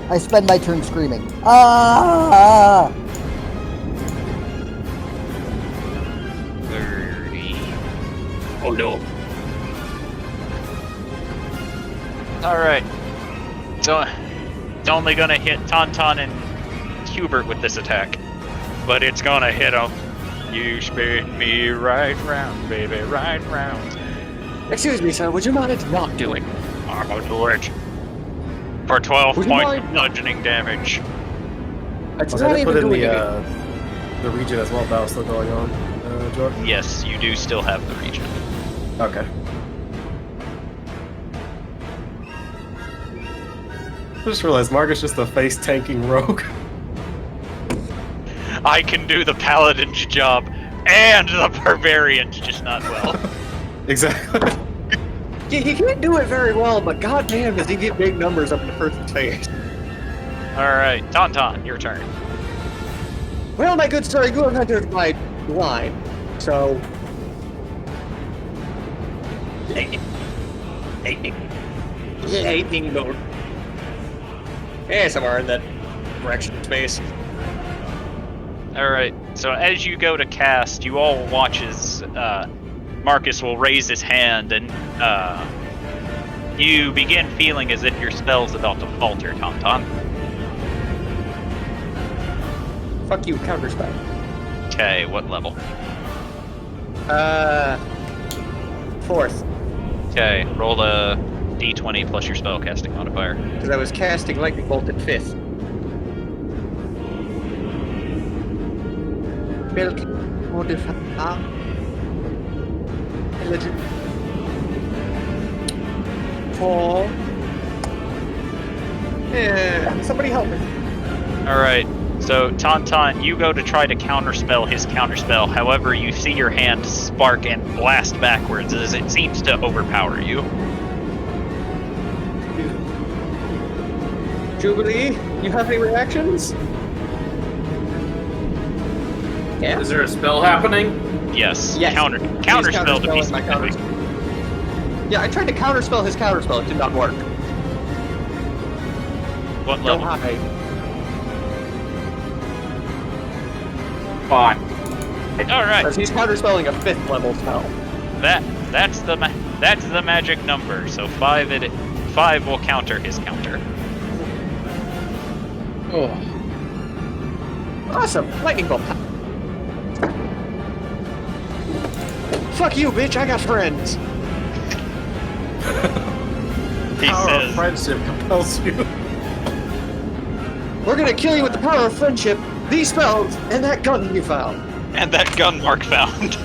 I spend my turn screaming. Ah! 30. Oh no. Alright. So, it's only gonna hit Tauntaun and Hubert with this attack. But it's gonna hit him. You spin me right round, baby, right round. Excuse me, sir, would you mind not doing? I'm gonna do it. For 12 Would you points mind- of bludgeoning damage. It's Was not I even put in doing it. the region as well? That was still going on, Jordan? Yes, you do still have the region. Okay. I just realized Marcus just a face tanking rogue. I can do the paladin's job and the barbarian's, just not well. Exactly. He can't do it very well, but goddamn does he get big numbers up in the first phase. Alright, Tauntaun, your turn. Well, my good sir, you have entered my line, so... Lightning bolt. Yeah, somewhere in that direction space. Alright, so as you go to cast, you all watch as Marcus will raise his hand and you begin feeling as if your spell's about to falter, Tauntaun. Fuck you, counterspell. Okay, what level? Fourth. Okay, roll a d20 plus your spellcasting modifier. Because I was casting lightning bolt at fifth. Milk modifier. Legend. 4. Yeah, somebody help me. Alright, so Tauntaun, you go to try to counterspell his counterspell. However, you see your hand spark and blast backwards as it seems to overpower you. Jubilee, you have any reactions? Yeah. Is there a spell happening? Yes, Yes. counterspell to be He's counterspelling my specific. Yeah, I tried to counterspell his counterspell. It did not work. What Go level? high. 5. Alright, Because he's counterspelling a 5th level spell. that's the magic number. So 5 will counter his counter. Oh. Awesome! Lightning bolt. Fuck you, bitch! I got friends. He Power of says, friendship compels you. We're gonna kill you with the power of friendship, these spells, and that gun you found. and that gun Mark found.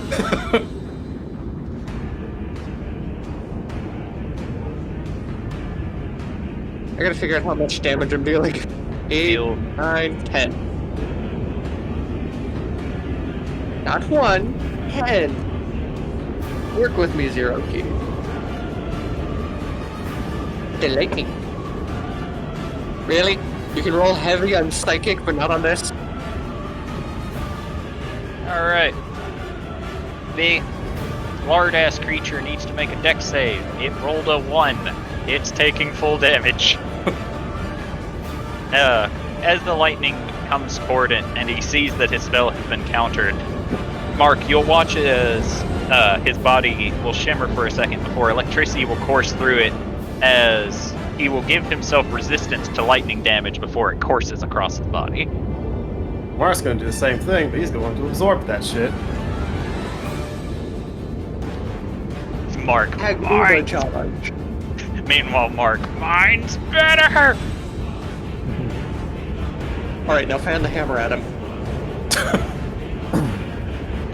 I gotta figure out how much damage I'm dealing. 8, Deal. 9, 10. Not 1, 10. Work with me, Zero Key. The lightning. Really? You can roll heavy on psychic, but not on this? Alright. The lard-ass creature needs to make a dex save. It rolled a 1. It's taking full damage. As the lightning comes toward it and he sees that his spell has been countered, Mark, you'll watch as his body will shimmer for a second before electricity will course through it, as he will give himself resistance to lightning damage before it courses across his body. Mark's gonna do the same thing, but he's going to absorb that shit. Mark, Tag Uber mine. challenge. Meanwhile, Mark, mine's better. All right, now fan the hammer at him.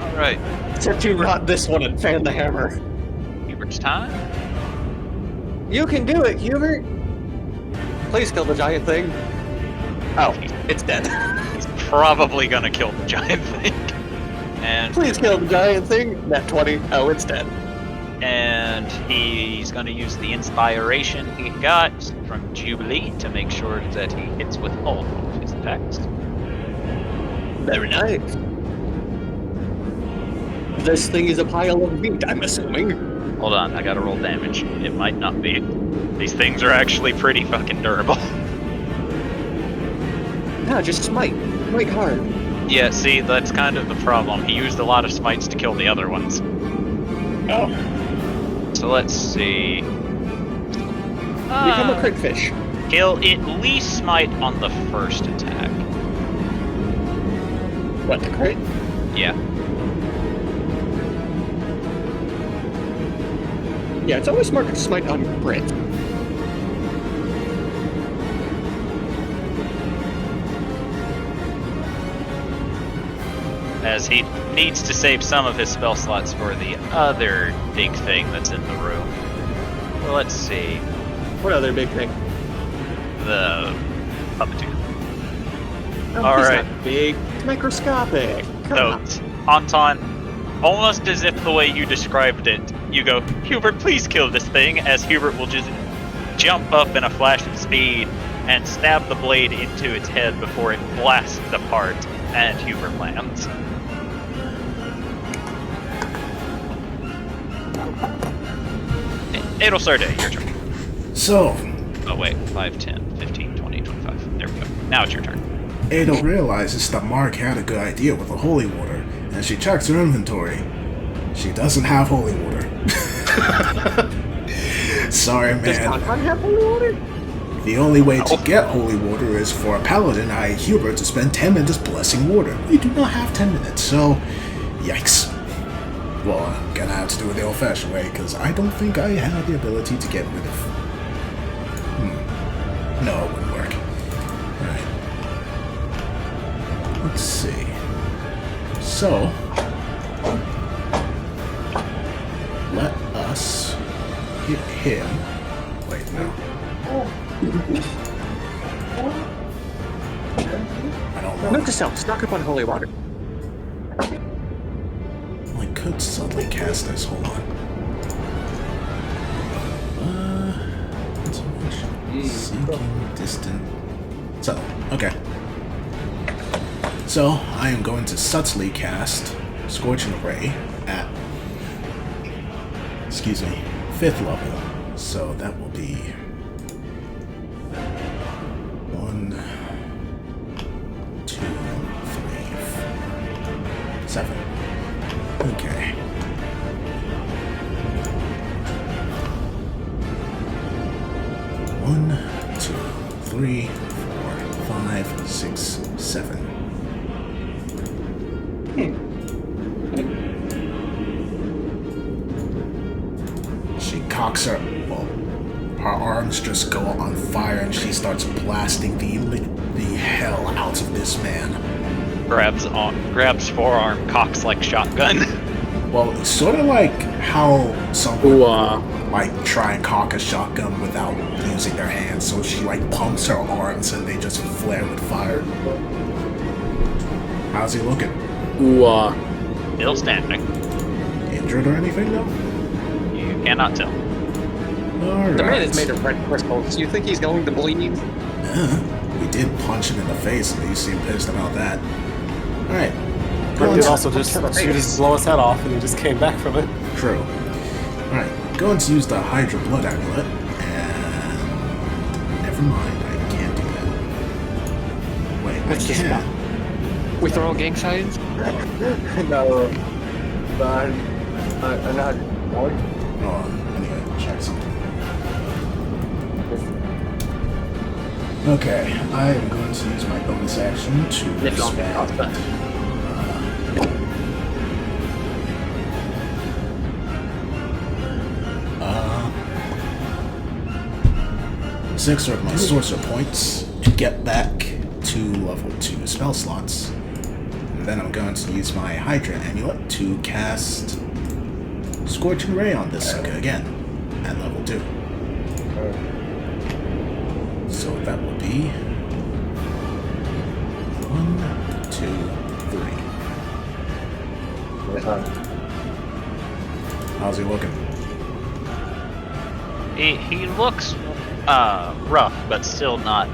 All right, Except you not this one and fan the hammer. Hubert's time. You can do it, Hubert. Please kill the giant thing. Oh, it's dead. He's probably gonna kill the giant thing. And Please kill the giant thing. Nat 20. Oh, it's dead. and he's going to use the inspiration he got from Jubilee to make sure that he hits with all of his attacks. Very nice. This thing is a pile of meat, I'm assuming. Hold on, I gotta roll damage. It might not be. These things are actually pretty fucking durable. No, just smite. Smite hard. Yeah, see, that's kind of the problem. He used a lot of smites to kill the other ones. Oh. So let's see. Become a crit fish. He'll at least smite on the first attack. What, the crit? Yeah. Yeah, it's always smart to smite on crit. As he needs to save some of his spell slots for the other big thing that's in the room. Well, let's see. What other big thing? The puppeteer. Oh, All he's right. not big. It's microscopic. Come on. So, Anton, almost as if the way you described it, you go, Hubert, please kill this thing, as Hubert will just jump up in a flash of speed and stab the blade into its head before it blasts apart, and Hubert lands. It'll start at your turn. So, Oh wait, 5, 10, 15, 20, 25. There we go. Now it's your turn. Ada realizes that Mark had a good idea with the holy water, and she checks her inventory. She doesn't have holy water. Sorry, Does man. Conrad have holy water? The only way to get holy water is for a paladin, i.e. Hubert, to spend 10 minutes blessing water. We do not have 10 minutes, so yikes. Well, I'm gonna have to do it the old-fashioned way, because I don't think I have the ability to get rid of... No, it wouldn't work. Alright. Let's see. So... let us hit him. Wait, no. I don't know. Note to self, stock up on holy water. I could suddenly cast this. Hold on. Not so much. Sinking, distant. So, okay. So, I am going to subtly cast Scorching Ray at, 5th level. So that will be 1, 2, 3, 4, 7. Okay. One, 2, 3, 4, 5, 6, 7. She cocks her. Well, her arms just go on fire, and she starts blasting the hell out of this man. Grabs forearm, cocks like shotgun. Well, it's sort of like how some people Ooh, like try and cock a shotgun without using their hands. So she like pumps her arms and they just flare with fire. How's he looking? Still standing. Injured or anything though? You cannot tell. Alright. The man is made of red crystals. You think he's going to bleed? We did punch him in the face and he seemed pissed about that. Alright. Mark did also just shoot his blow his head off, and he just came back from it. True. Alright, going to use the Hydra Blood Amulet, and... never mind, I can't do that. Wait, Let's I just can. We throw gang signs? No. But I know how to walk. Hold on, I need to check something. Okay, I am going to use my bonus action to Lift off the spend. crossbow. Uh, 6 of my sorcerer points to get back to level 2 spell slots. And then I'm going to use my Hydrant Amulet to cast Scorching Ray on this sucker again at level 2. So that would be 1, 2, 3. How's he looking? He looks rough, but still not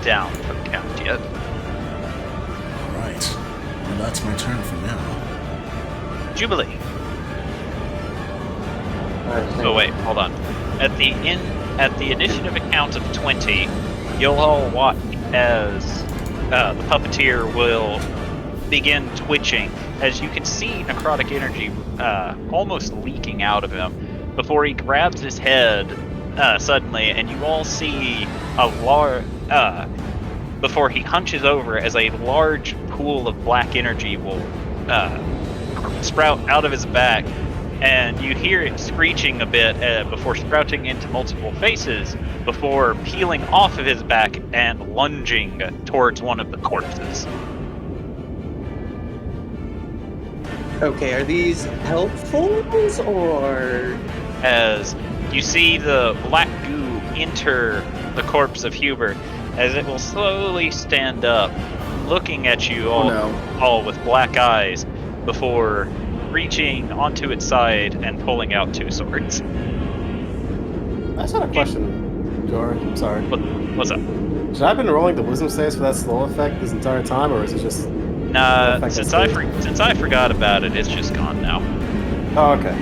down for the count yet. Alright. Well, that's my turn for now. Jubilee. Oh wait, hold on. At the initiative count of 20, you'll all watch as the puppeteer will begin twitching, as you can see necrotic energy almost leaking out of him before he grabs his head suddenly, and you all see a large before he hunches over as a large pool of black energy will sprout out of his back, and you hear it screeching a bit before sprouting into multiple faces before peeling off of his back and lunging towards one of the corpses. Okay, are these helpfuls or? As you see the black goo enter the corpse of Hubert, as it will slowly stand up, looking at you all with black eyes, before reaching onto its side and pulling out 2 swords. I just had a question, Jor. I'm sorry. What's up? Should I have been rolling the wisdom saves for that slow effect this entire time, or is it just? Nah, since I forgot about it, it's just gone now. Oh, okay.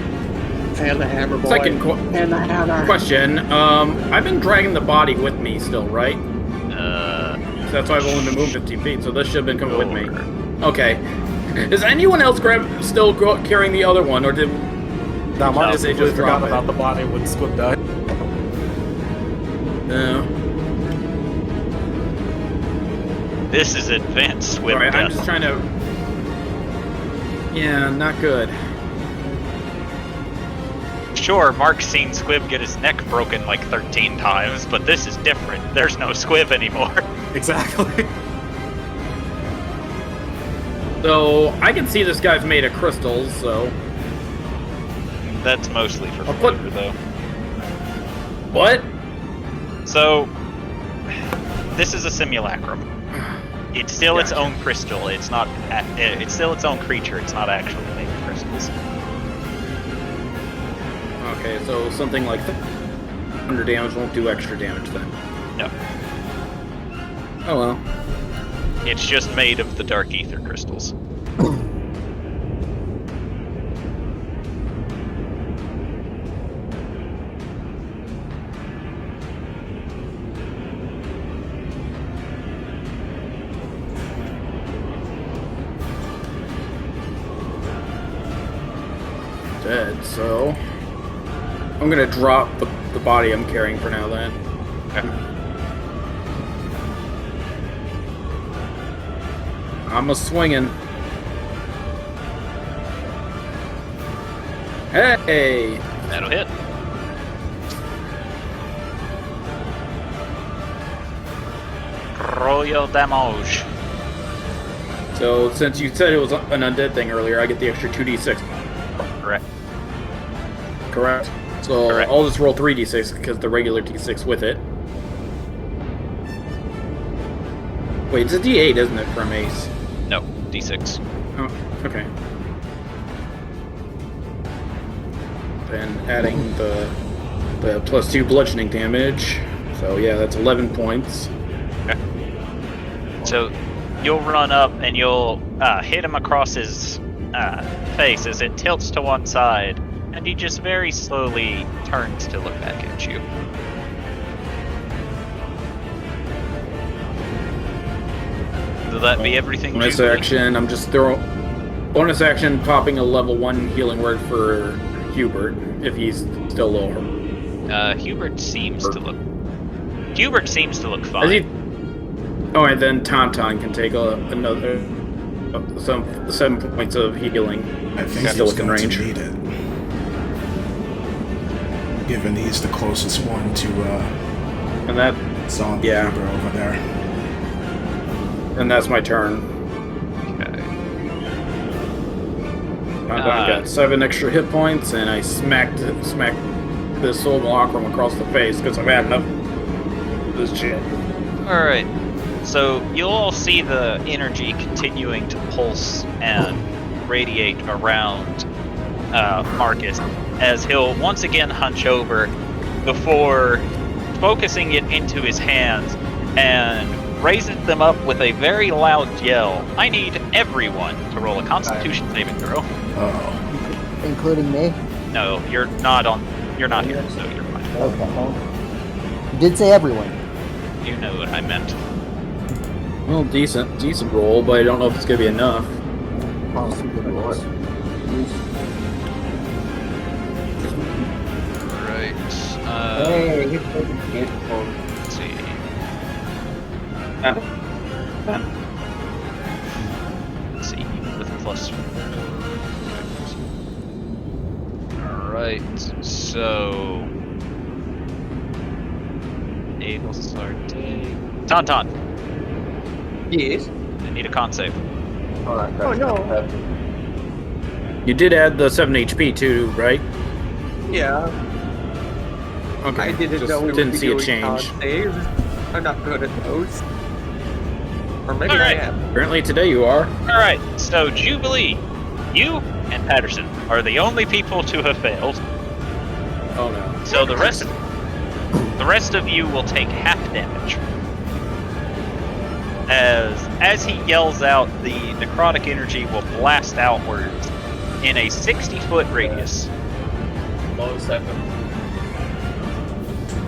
And the hammer boy. Second and the hammer. question. I've been dragging the body with me still, right? So that's why I've only been moved 15 feet, so this should have been coming with me. Okay. Is anyone else still carrying the other one, or did... No, Mark just just forgot drop about it? the body when Squib died. No. This is advanced swim Alright, I'm death. just trying to... Yeah, not good. Sure, Mark's seen Squib get his neck broken like 13 times, but this is different. There's no Squib anymore. Exactly. So, I can see this guy's made of crystals, so... That's mostly for I'll put- flavor, though. What? So, this is a simulacrum. It's still its Gotcha. own crystal. It's not. It's still its own creature. It's not actually made of crystals. Okay, so something like 100 damage won't do extra damage then. No, Oh well. it's just made of the dark ether crystals. Dead, so... I'm gonna drop the body I'm carrying for now then. Okay. I'm a-swinging. Hey! That'll hit. Royal damage. So, since you said it was an undead thing earlier, I get the extra 2d6. Correct. Correct? So, Correct. I'll just roll 3d6 because the regular d6 with it. Wait, it's a d8, isn't it, for a mace? No, d6. Oh, okay. Then adding the +2 bludgeoning damage. So yeah, that's 11 points. Okay. So you'll run up and you'll hit him across his face as it tilts to one side, and he just very slowly turns to look back at you. Will that be everything? Bonus Jubilee? action, I'm just throwing... Bonus action, popping a level 1 healing word for Hubert, if he's still lower. Hubert seems to look As fine. he... Oh, and then Tauntaun can take another... some 7 points of healing. I think He's still he's within going range. to need it. Given he's the closest one to And that... zombie Yeah. Huber over there. And that's my turn. Okay. Tauntaun got 7 extra hit points, and I smacked this Soul Malakram across the face, because I've had enough of this shit. Alright. So you'll all see the energy continuing to pulse and radiate around Marcus as he'll once again hunch over before focusing it into his hands and raises them up with a very loud yell. I need everyone to roll a Constitution saving throw. Uh-oh. Including me? No, you're not here, so you're fine. Okay. You did say everyone. You know what I meant. Well, decent roll, but I don't know if it's gonna be enough. Possibly good rolls. Right. Hey, Let's see. Let's see, with plus. Alright, so. Eagle start. Tauntaun, yes. I need a con save. Oh no. You did add the 7 HP too, right? Yeah, Okay. I didn't just know we didn't would see a be doing con change. saves. I'm not good at those. Or maybe Alright. I am. Apparently today you are. Alright, so Jubilee, you and Patterson are the only people to have failed. Oh no. So the rest of you will take half damage. As he yells out, the necrotic energy will blast outwards in a 60-foot radius. Low second.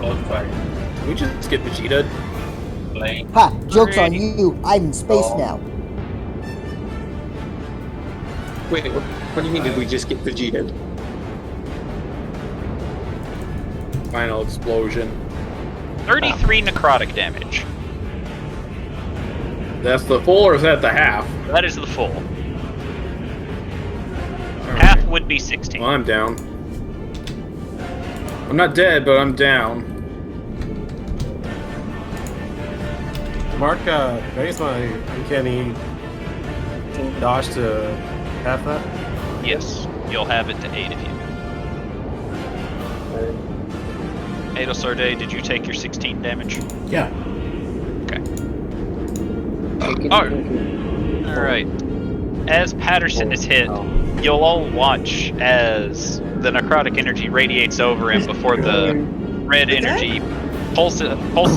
Low fire. Can we just get Vegeta? Lane. Ha! Joke's on Alrighty. you. I'm in space now. Wait, what do you mean did we just get Vegeta? Final explosion. 33 necrotic damage. That's the full, or is that the half? That is the full. Alright. Half would be 16. Well, I'm down. I'm not dead, but I'm down. Mark, can I use my uncanny dodge to have that? Yes, you'll have it to 8 of you. Adelsarde, did you take your 16 damage? Yeah. Okay. Alright. As Patterson is hit, you'll all watch as the necrotic energy radiates over him before the red energy pulses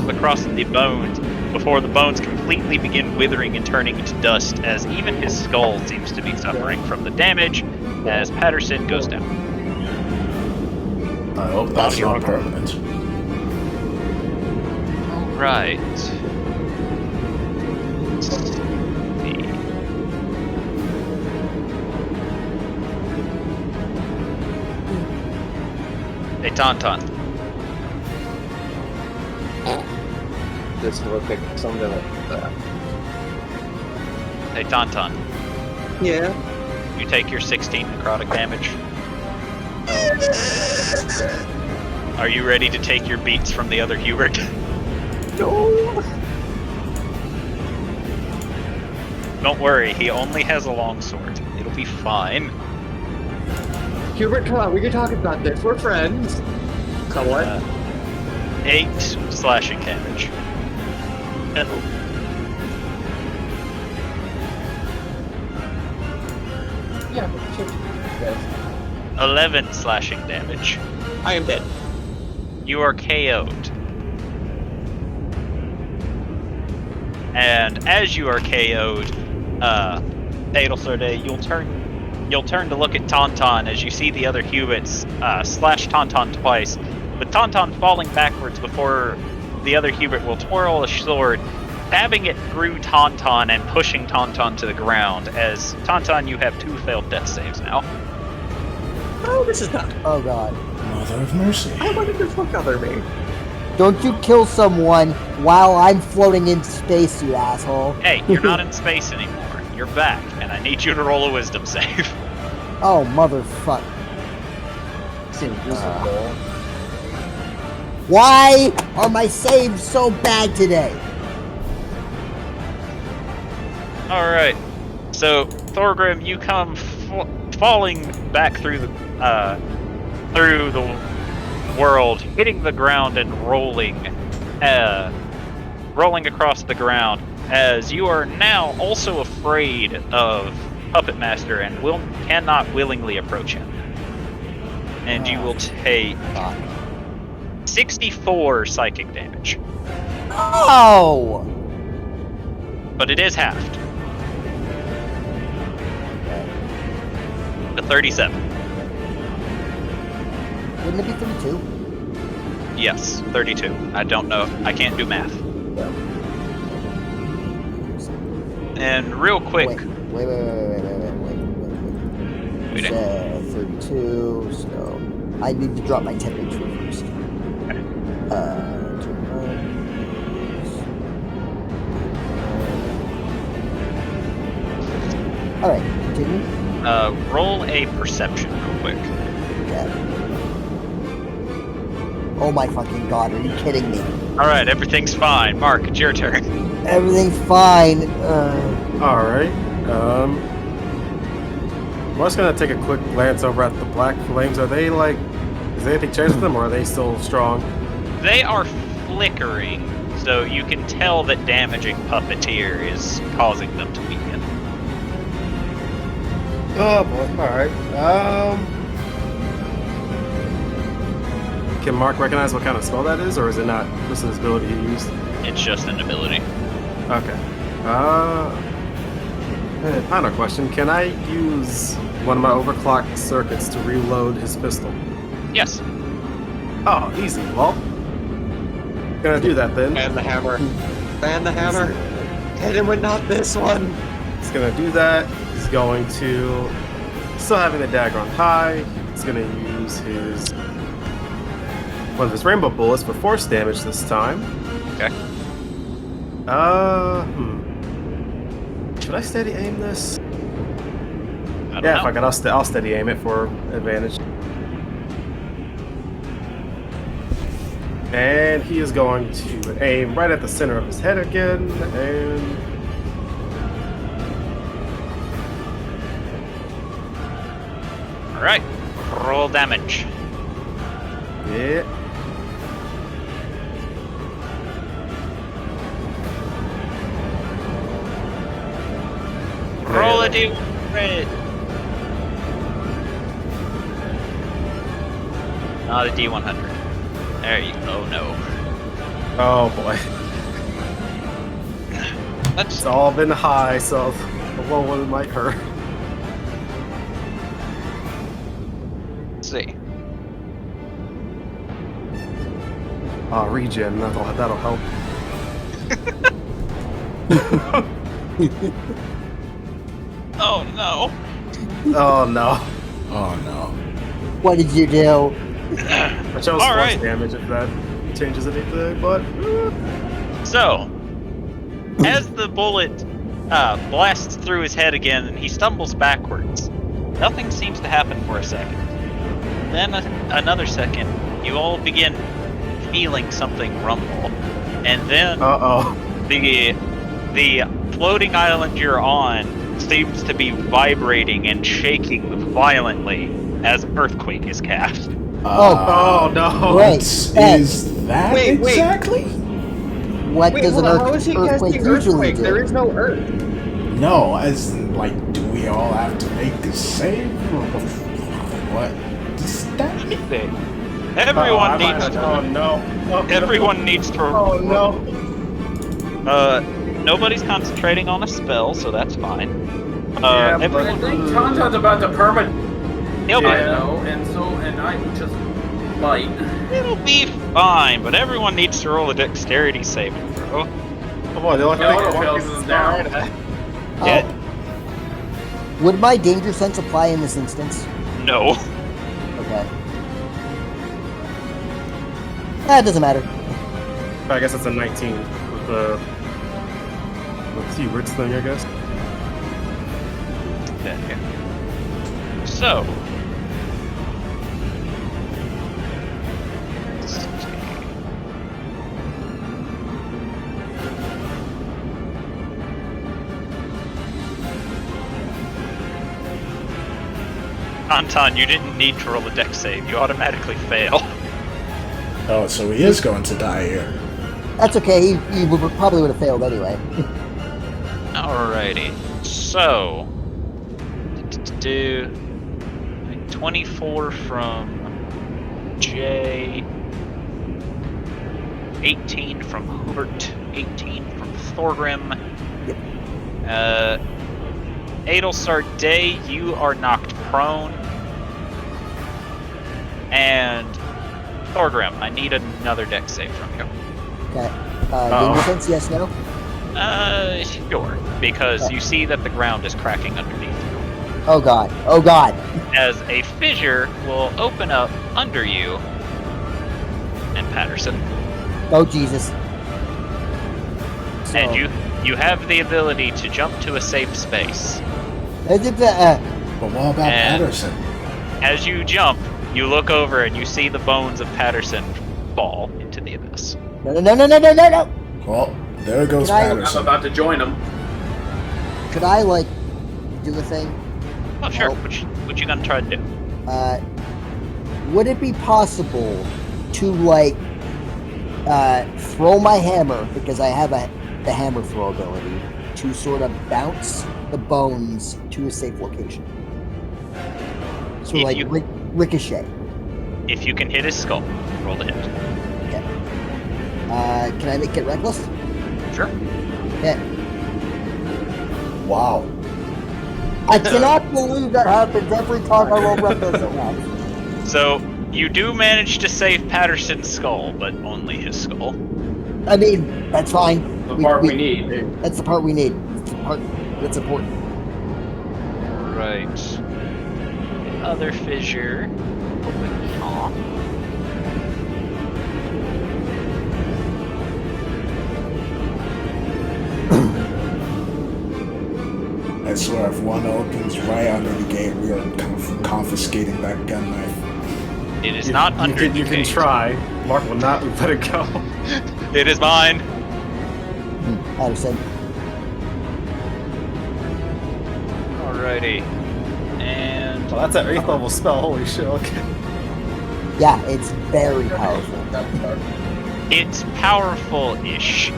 across the bones before the bones completely begin withering and turning into dust as even his skull seems to be suffering from the damage as Patterson goes down. I hope that's not permanent. Alright. Let's see. Hey, Tauntaun. This will pick something like that. Hey, Tauntaun. Yeah. You take your 16 necrotic damage. Are you ready to take your beats from the other Hubert? No. Don't worry, he only has a longsword. It'll be fine. Hubert, come on, we can talk about this. We're friends. So what? 8 slashing damage. Yeah. 11 slashing damage. I am dead. You are KO'd. And as you are KO'd, Adelsarde, you'll turn to look at Tauntaun as you see the other Hubits slash Tauntaun twice, with Tauntaun falling backwards before the other Hubert will twirl a sword stabbing it through Tauntaun and pushing Tauntaun to the ground. As Tauntaun, you have 2 failed death saves now. Oh, this is not. Oh god. Mother of mercy. I wanted to fuck other me. Don't you kill someone while I'm floating in space, you asshole. Hey, you're not in space anymore. You're back, and I need you to roll a wisdom save. Oh, motherfucker. It's invisible. Why are my saves so bad today? Alright. So, Thorgrim, you come falling back through the world, hitting the ground and rolling across the ground, as you are now also afraid of Puppet Master and cannot willingly approach him. And you will take 64 psychic damage. Oh! But it is halved. To 37. Wouldn't it be 32? Yes, 32. I don't know. I can't do math. And real quick. Wait. We It's, 32, so I need to drop my temperature first. Okay. Alright, continue. Roll a perception real quick. Okay. Oh my fucking god, are you kidding me? Alright, everything's fine. Mark, it's your turn. Everything's fine. Alright. I'm just gonna take a quick glance over at the black flames. Are they like... Is anything changed with them, or are they still strong? They are flickering, so you can tell that damaging Puppeteer is causing them to weaken. Oh boy, alright. Can Mark recognize what kind of spell that is, or is it not just his ability he used? It's just an ability. Okay. Final question. Can I use one of my overclocked circuits to reload his pistol? Yes. Oh, easy. Well, gonna do that then. Ban the hammer. Ban the hammer. Hit him with not this one. He's gonna do that. He's going to, still having the dagger on high, he's gonna use one of his rainbow bullets for force damage this time. Okay. Should I steady aim this? I don't Yeah, know. fuck it, I'll steady aim it for advantage. And he is going to aim right at the center of his head again, and... Alright. Roll damage. Yeah. Roll a D100. Not a D100. There you go. Oh no. Oh boy. That's It's all been high, so the low one might hurt. Let's see. Regen, that'll help. Oh no. Oh no. Oh no. What did you do? I chose All force right. damage if that changes anything, but... So, as the bullet blasts through his head again and he stumbles backwards, nothing seems to happen for a second. Then another second, you all begin feeling something rumble. And then Uh-oh. the floating island you're on seems to be vibrating and shaking violently as earthquake is cast. Oh no. Wait, What Ed, is that Wait, wait. exactly? what Wait, does an hold on, how is he earthquake casting usually earthquake? do? There is no earth. No, as in, like, do we all have to make this save? What does that mean? Everyone needs to. Oh no. Oh, Everyone needs to. Oh no. Nobody's concentrating on a spell, so that's fine. Yeah, but- I Everyone, think Tauntaun's about to perma. he'll be- and I just might. it'll be fine, but everyone needs to roll a dexterity saving throw. Come on, they don't No, think no, Mark fails is them down. Yeah. Would my danger sense apply in this instance? No. Okay. It doesn't matter. I guess it's a 19 with the Hubert's thing, I guess. Okay. So. Anton, you didn't need to roll a dex save. You automatically fail. Oh, so he is going to die here. That's okay. He probably would have failed anyway. Alrighty. So. Do 24 from Jay. 18 from Hubert. 18 from Thorgrim. Yep. Adelsar Day, you are knocked prone. And Thorgrim, I need another dex save from you. Okay. Danger sense, yes, no? Sure. Because you see that the ground is cracking underneath you. Oh god. Oh god. As a fissure will open up under you and Patterson. Oh Jesus. So, And you have the ability to jump to a safe space. But what about And- Patterson? As you jump, you look over and you see the bones of Patterson fall into the abyss. No. Well, there goes Can I- I'm Patterson. about to join him. Could I, like, do the thing? Oh, sure. Nope. What you gonna try to do? Would it be possible to, like, throw my hammer, because I have the hammer throw ability, to sort of bounce the bones to a safe location? So, If like, you- ricochet. If you can hit his skull, roll the hit. Okay. Can I make it reckless? Sure. Okay. Wow. I cannot believe that happens every time I roll reckless at once. So you do manage to save Patterson's skull, but only his skull. I mean, that's fine. The part we need. That's the part we need. It's the part that's important. Right. The other fissure. Aw. I swear, if one opens right under the gate, we are confiscating that gun knife. It is not under the You can gate. try. Mark will not let it go. It is mine. Patterson. Alrighty. And Well, that's an 8th level spell. Holy shit. Okay. Yeah, it's very powerful. it's powerful-ish.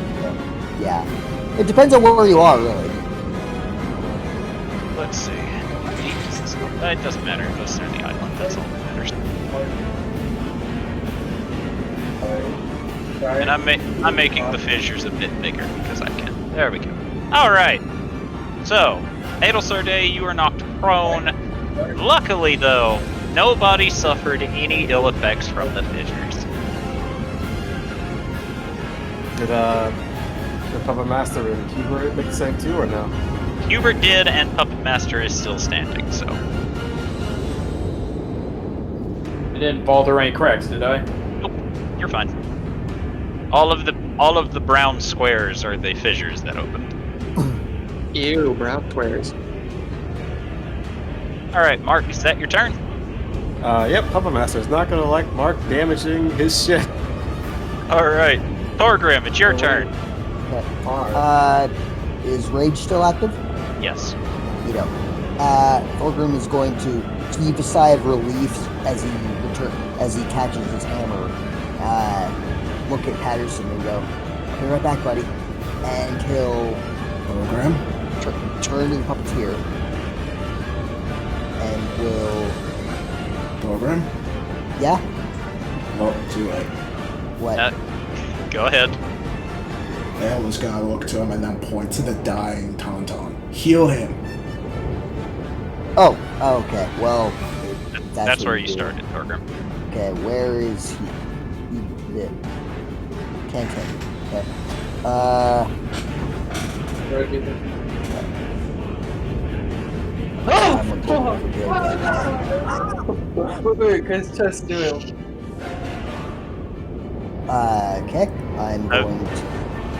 Yeah. It depends on where you are, really. Let's see. It doesn't matter. It goes through the island. That's all that matters. And I'm making the fissures a bit bigger because I can. There we go. All right. So, Adelsar Day, you are knocked prone. Luckily, though, nobody suffered any ill effects from the fissures. Did the Puppet Master and Hubert make the save too, or no? Hubert did, and Puppet Master is still standing. So, I didn't fall through any cracks, did I? nope, you're fine. All of the brown squares are the fissures that opened. Ew, brown squares. All right, Mark, is that your turn? Yep, Puppet Master is not gonna like Mark damaging his shit. All right, Thorgrim, it's your turn. Okay. Is Rage still active? Yes. You know. Thorgrim is going to heave a sigh of relief as he catches his hammer. Look at Patterson and go, "Be right back, buddy," and he'll Program? turn to the puppeteer and will, Program? yeah, Oh, too late. what? Go ahead. Dale was gonna look to him and then point to the dying Tauntaun. Heal him. Oh, okay. Well, That's what where he you did. started, Thorgrim. Okay, where is he? Can't hit. Okay. I'm a little Just do it. okay. I'm going to.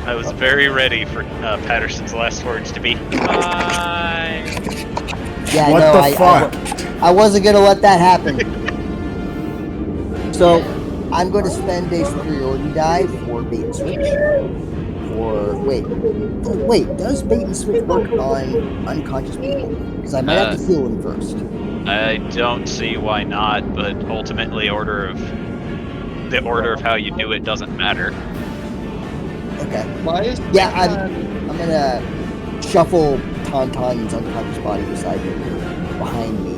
I was very ready for Patterson's last words to be fine. Yeah, What no, the fuck? I wasn't gonna let that happen. So I'm going to spend a superiority die for bait and switch. Wait, does bait and switch work on unconscious people? Because I might have to heal them first. I don't see why not, but ultimately, the order of how you do it doesn't matter. Okay. Why is I'm gonna shuffle Tauntaun's unconscious body behind me,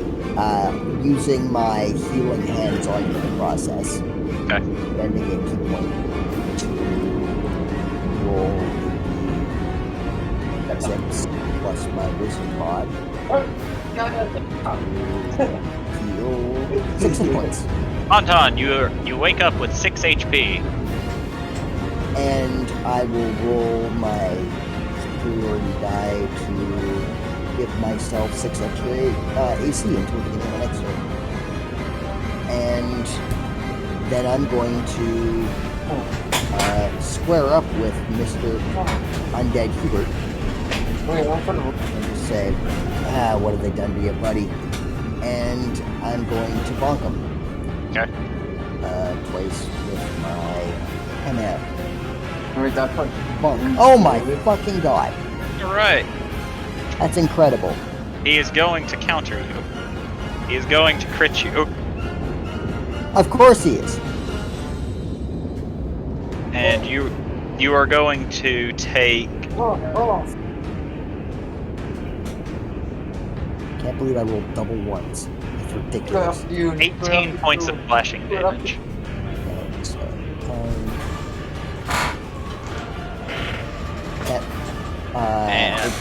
using my healing hands on him in the process. Okay. Spending a key point to roll the 6 plus my wisdom mod. Heal 6 hit points. Anton, you wake up with 6 HP. And I will roll my superiority die to give myself 6 extra AC until the beginning of the next turn. And then I'm going to square up with Mr. Undead Hubert and just say, what have they done to you, buddy? And I'm going to bonk him. Okay. Twice with my MF. Wait, that one. Bonk. Oh my fucking god. Alright. That's incredible. He is going to counter you. He is going to crit you. Of course he is. And you are going to take Can't believe I rolled double ones. It's ridiculous. 18 points of slashing damage. Okay, so, And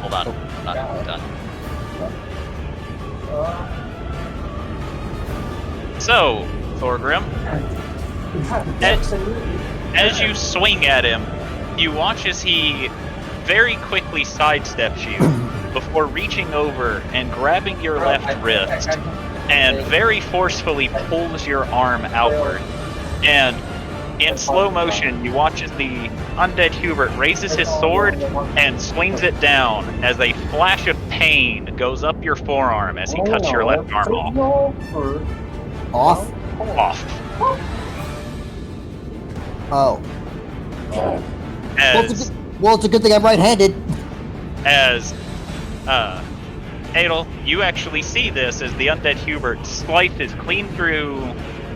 hold on, not done. So, Thorgrim, as you swing at him, you watch as he very quickly sidesteps you before reaching over and grabbing your left wrist and very forcefully pulls your arm outward. And in slow motion, you watch as the undead Hubert raises his sword and swings it down as a flash of pain goes up your forearm as he cuts your left arm off. Off. Oh. As Well, it's a good thing I'm right-handed. Adel, you actually see this as the undead Hubert slices clean through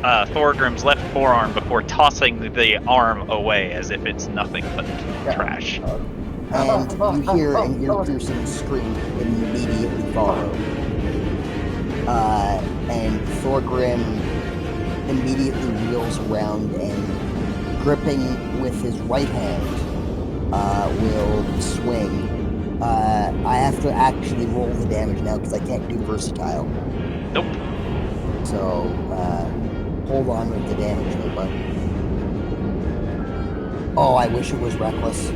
Thorgrim's left forearm before tossing the arm away as if it's nothing but trash. And you hear an ear-piercing scream immediately follow. And Thorgrim immediately wheels around and, gripping with his right hand, will swing. I have to actually roll the damage now because I can't do versatile. Nope. So, hold on with the damage though, bud. Oh, I wish it was reckless.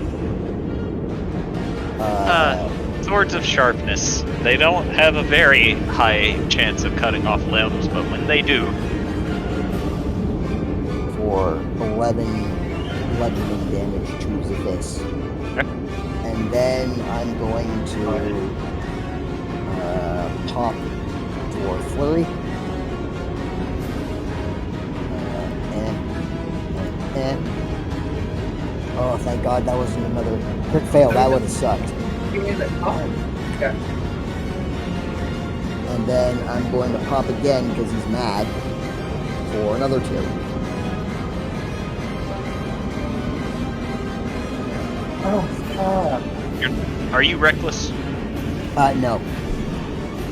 Swords of sharpness. They don't have a very high chance of cutting off limbs, but when they do... For 11 bludgeoning damage to the fist. Okay. And then I'm going to pop for flurry. Oh, thank God that wasn't another crit fail. That would have sucked. And then I'm going to pop again because he's mad for another 2. Are you reckless? No.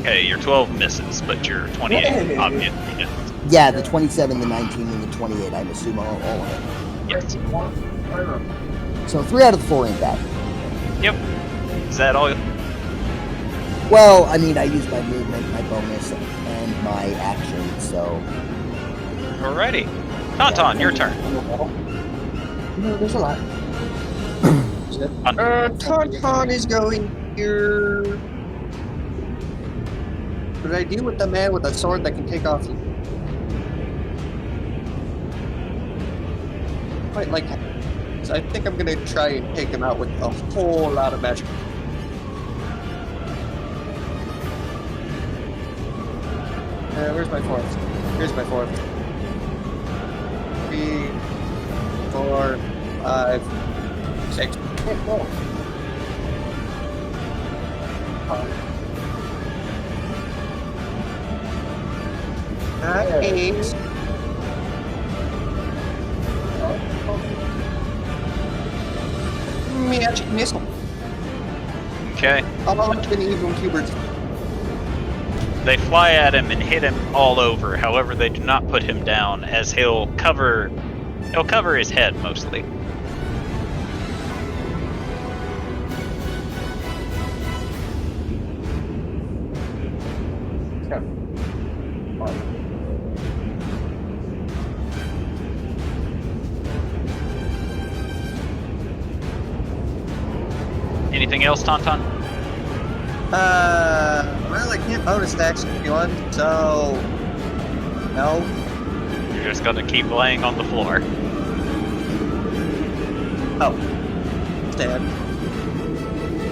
Okay, your 12 misses, but your 28 obviously hits. Yeah, the 27, the 19, and the 28, I assume all of it. Yes. So 3 out of the 4 ain't bad. Yep. Is that all? Well, I mean, I used my movement, my bonus, and my action, so... Alrighty. Tauntaun, your turn. No, there's a lot. Tauntaun is going here. What did I do with the man with a sword that can take off? Quite like that. So I think I'm gonna try and take him out with a whole lot of magic. Where's my fourth? Here's my fourth. 3, 4, 5, 6. Eight. Magic missile. Okay. How much can even Hubert? They fly at him and hit him all over. However, they do not put him down, as he'll cover his head mostly. Anything else, Tauntaun? Well, I can't bonus action if you want, so no. You're just gonna keep laying on the floor. Oh, stand.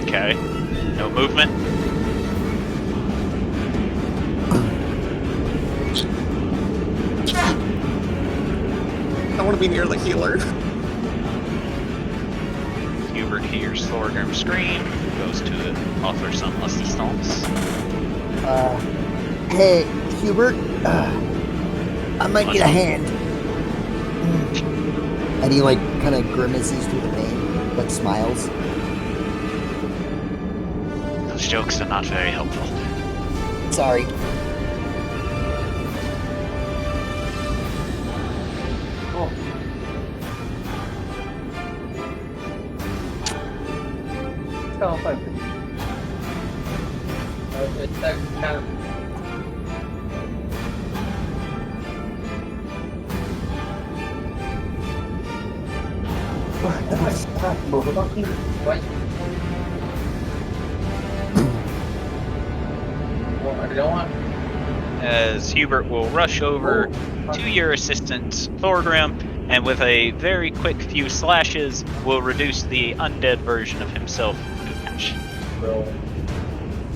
Okay. No movement. I want to be near the healer. Hubert hears Thorgrim scream, goes to offer some assistance. Hey, Hubert, I might get a hand. And he like kind of grimaces through the pain, but smiles. Those jokes are not very helpful. Sorry. Oh, fine. That kind of. What? Well, I don't want. As Hubert will rush over to your assistant, Thorgrim, and with a very quick few slashes, will reduce the undead version of himself to ash.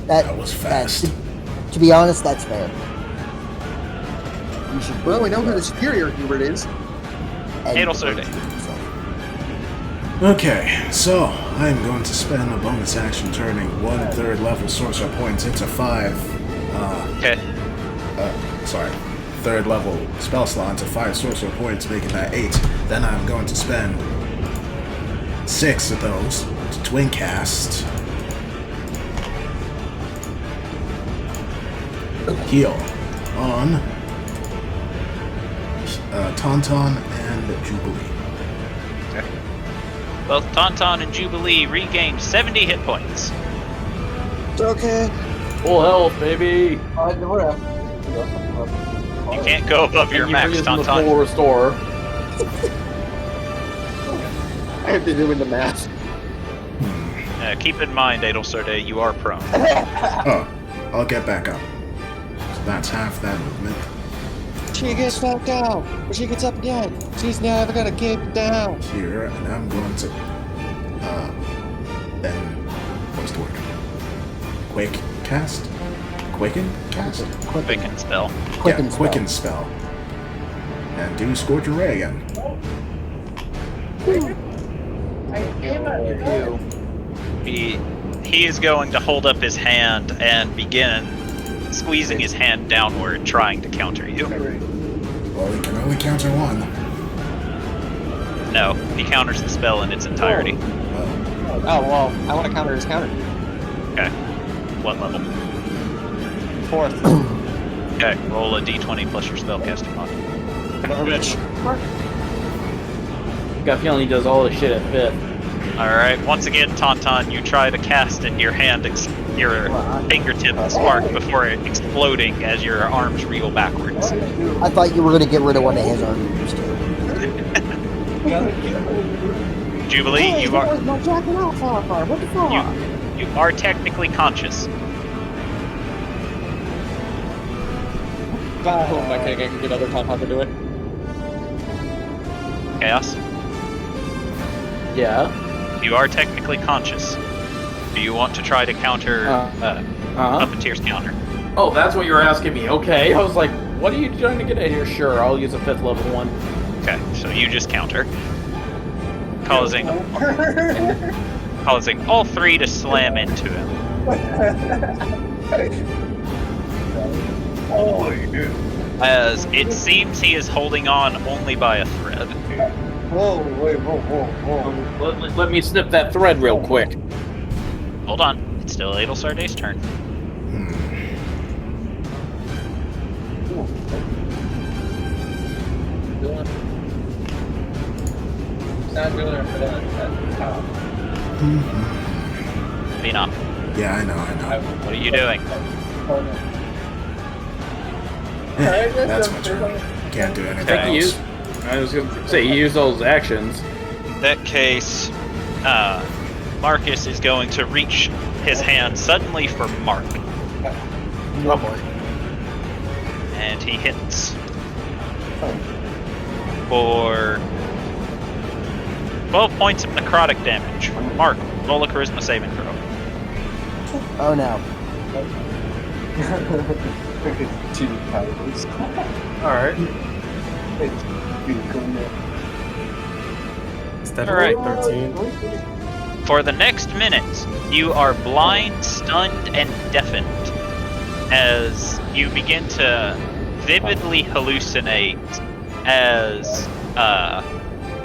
That was fast. To be honest, that's fair. You should. Well, we know who the superior Hubert is. Adelsorday. Okay, so I'm going to spend a bonus action turning 1/3 level sorcerer points into 5. Okay. Sorry. 3rd level spell slot into 5 sorcerer points, making that 8. Then I'm going to spend 6 of those to twin cast heal on Tauntaun and Jubilee. Okay. Both Tauntaun and Jubilee regained 70 hit points. It's okay. Full health, baby. You can't go above your max, The full Tauntaun. restore. I have to do in the math. Keep in mind, Adelsorday, you are prone. Oh, I'll get back up. So that's half that movement. She gets knocked down, but she gets up again. She's never gonna get down. Here, and I'm going to, then, what's the word? Quake cast? Quicken cast? Quicken spell. Quicken spell. Quicken spell. And do Scorcher Ray again. He is going to hold up his hand and begin squeezing his hand downward, trying to counter you. Well, he can only counter one. No, he counters the spell in its entirety. Oh, Oh, well, I want to counter his counter. Okay. What level? 4th. Okay, roll a d20 plus your spellcasting mod. Got a feeling he does all this shit at 5th. Alright, once again, Tauntaun, you try to cast and your hand, your fingertip spark before it exploding as your arms reel backwards. I thought you were going to get rid of one of his arms too. Jubilee, Hey, you are not jacking off far. What the fuck? you are technically conscious. Oh, okay, I can get other time how to do it. Chaos, Yeah. you are technically conscious. Do you want to try to counter Puppeteer's counter? Oh, that's what you're asking me. Okay. I was like, what are you trying to get at here? Sure, I'll use a 5th level one. Okay, so you just counter, causing all 3 to slam into him. As it seems he is holding on only by a thread. Whoa. Let me snip that thread real quick. Hold on, it's still Adelsarde's turn. Phenom, Yeah, I know. what are you doing? That's my turn. Can't do anything Okay. You else. used, I was gonna say, you use those actions. In that case, Marcus is going to reach his hand suddenly for Mark. Oh boy. And he hits for 12 points of necrotic damage. Mark, roll a charisma saving throw. Oh no. Alright. Step All right. 13. For the next minute, you are blind, stunned, and deafened as you begin to vividly hallucinate as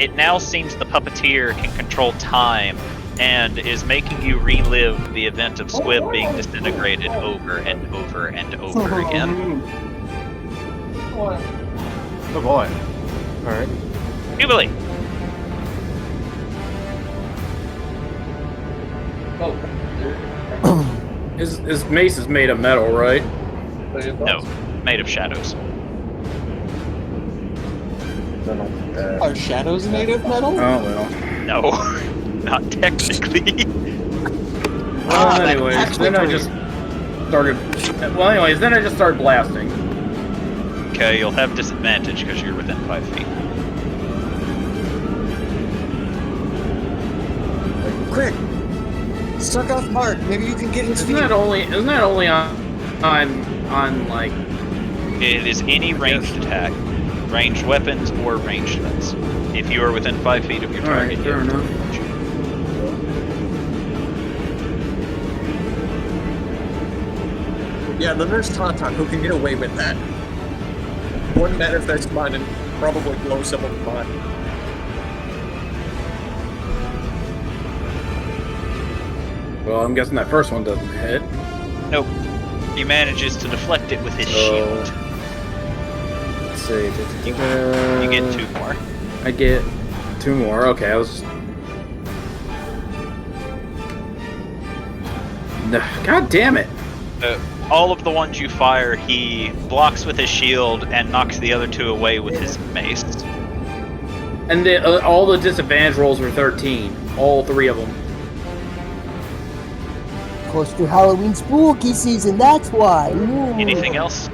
it now seems the puppeteer can control time and is making you relive the event of Squib being disintegrated over and over and over again. Oh boy. Alright. Jubilee, His mace is made of metal, right? no, made of shadows. Are shadows made of metal? Oh well. No, not technically. Well, that anyways, actually then I pretty- just started. Well, anyways, then I just started blasting. Okay, you'll have disadvantage because you're within 5 feet. Quick! Suck off Mark. Maybe you can get his Isn't feet. that only on like? It is any ranged attack, ranged weapons or ranged spells. If you are within 5 feet of your Alright, target, you fair have enough. disadvantage. Yeah, then there's Tauntaun who can get away with that. One manifest mind and probably blow someone's mind. Well, I'm guessing that first one doesn't hit. Nope. He manages to deflect it with his So- shield. Let's see. You get 2 more. I get 2 more. Okay, I was. God damn it! All of the ones you fire, he blocks with his shield and knocks the other 2 away with his mace. And all the disadvantage rolls were 13. All 3 of them. Close to Halloween spooky season, that's why. Ooh. Anything else?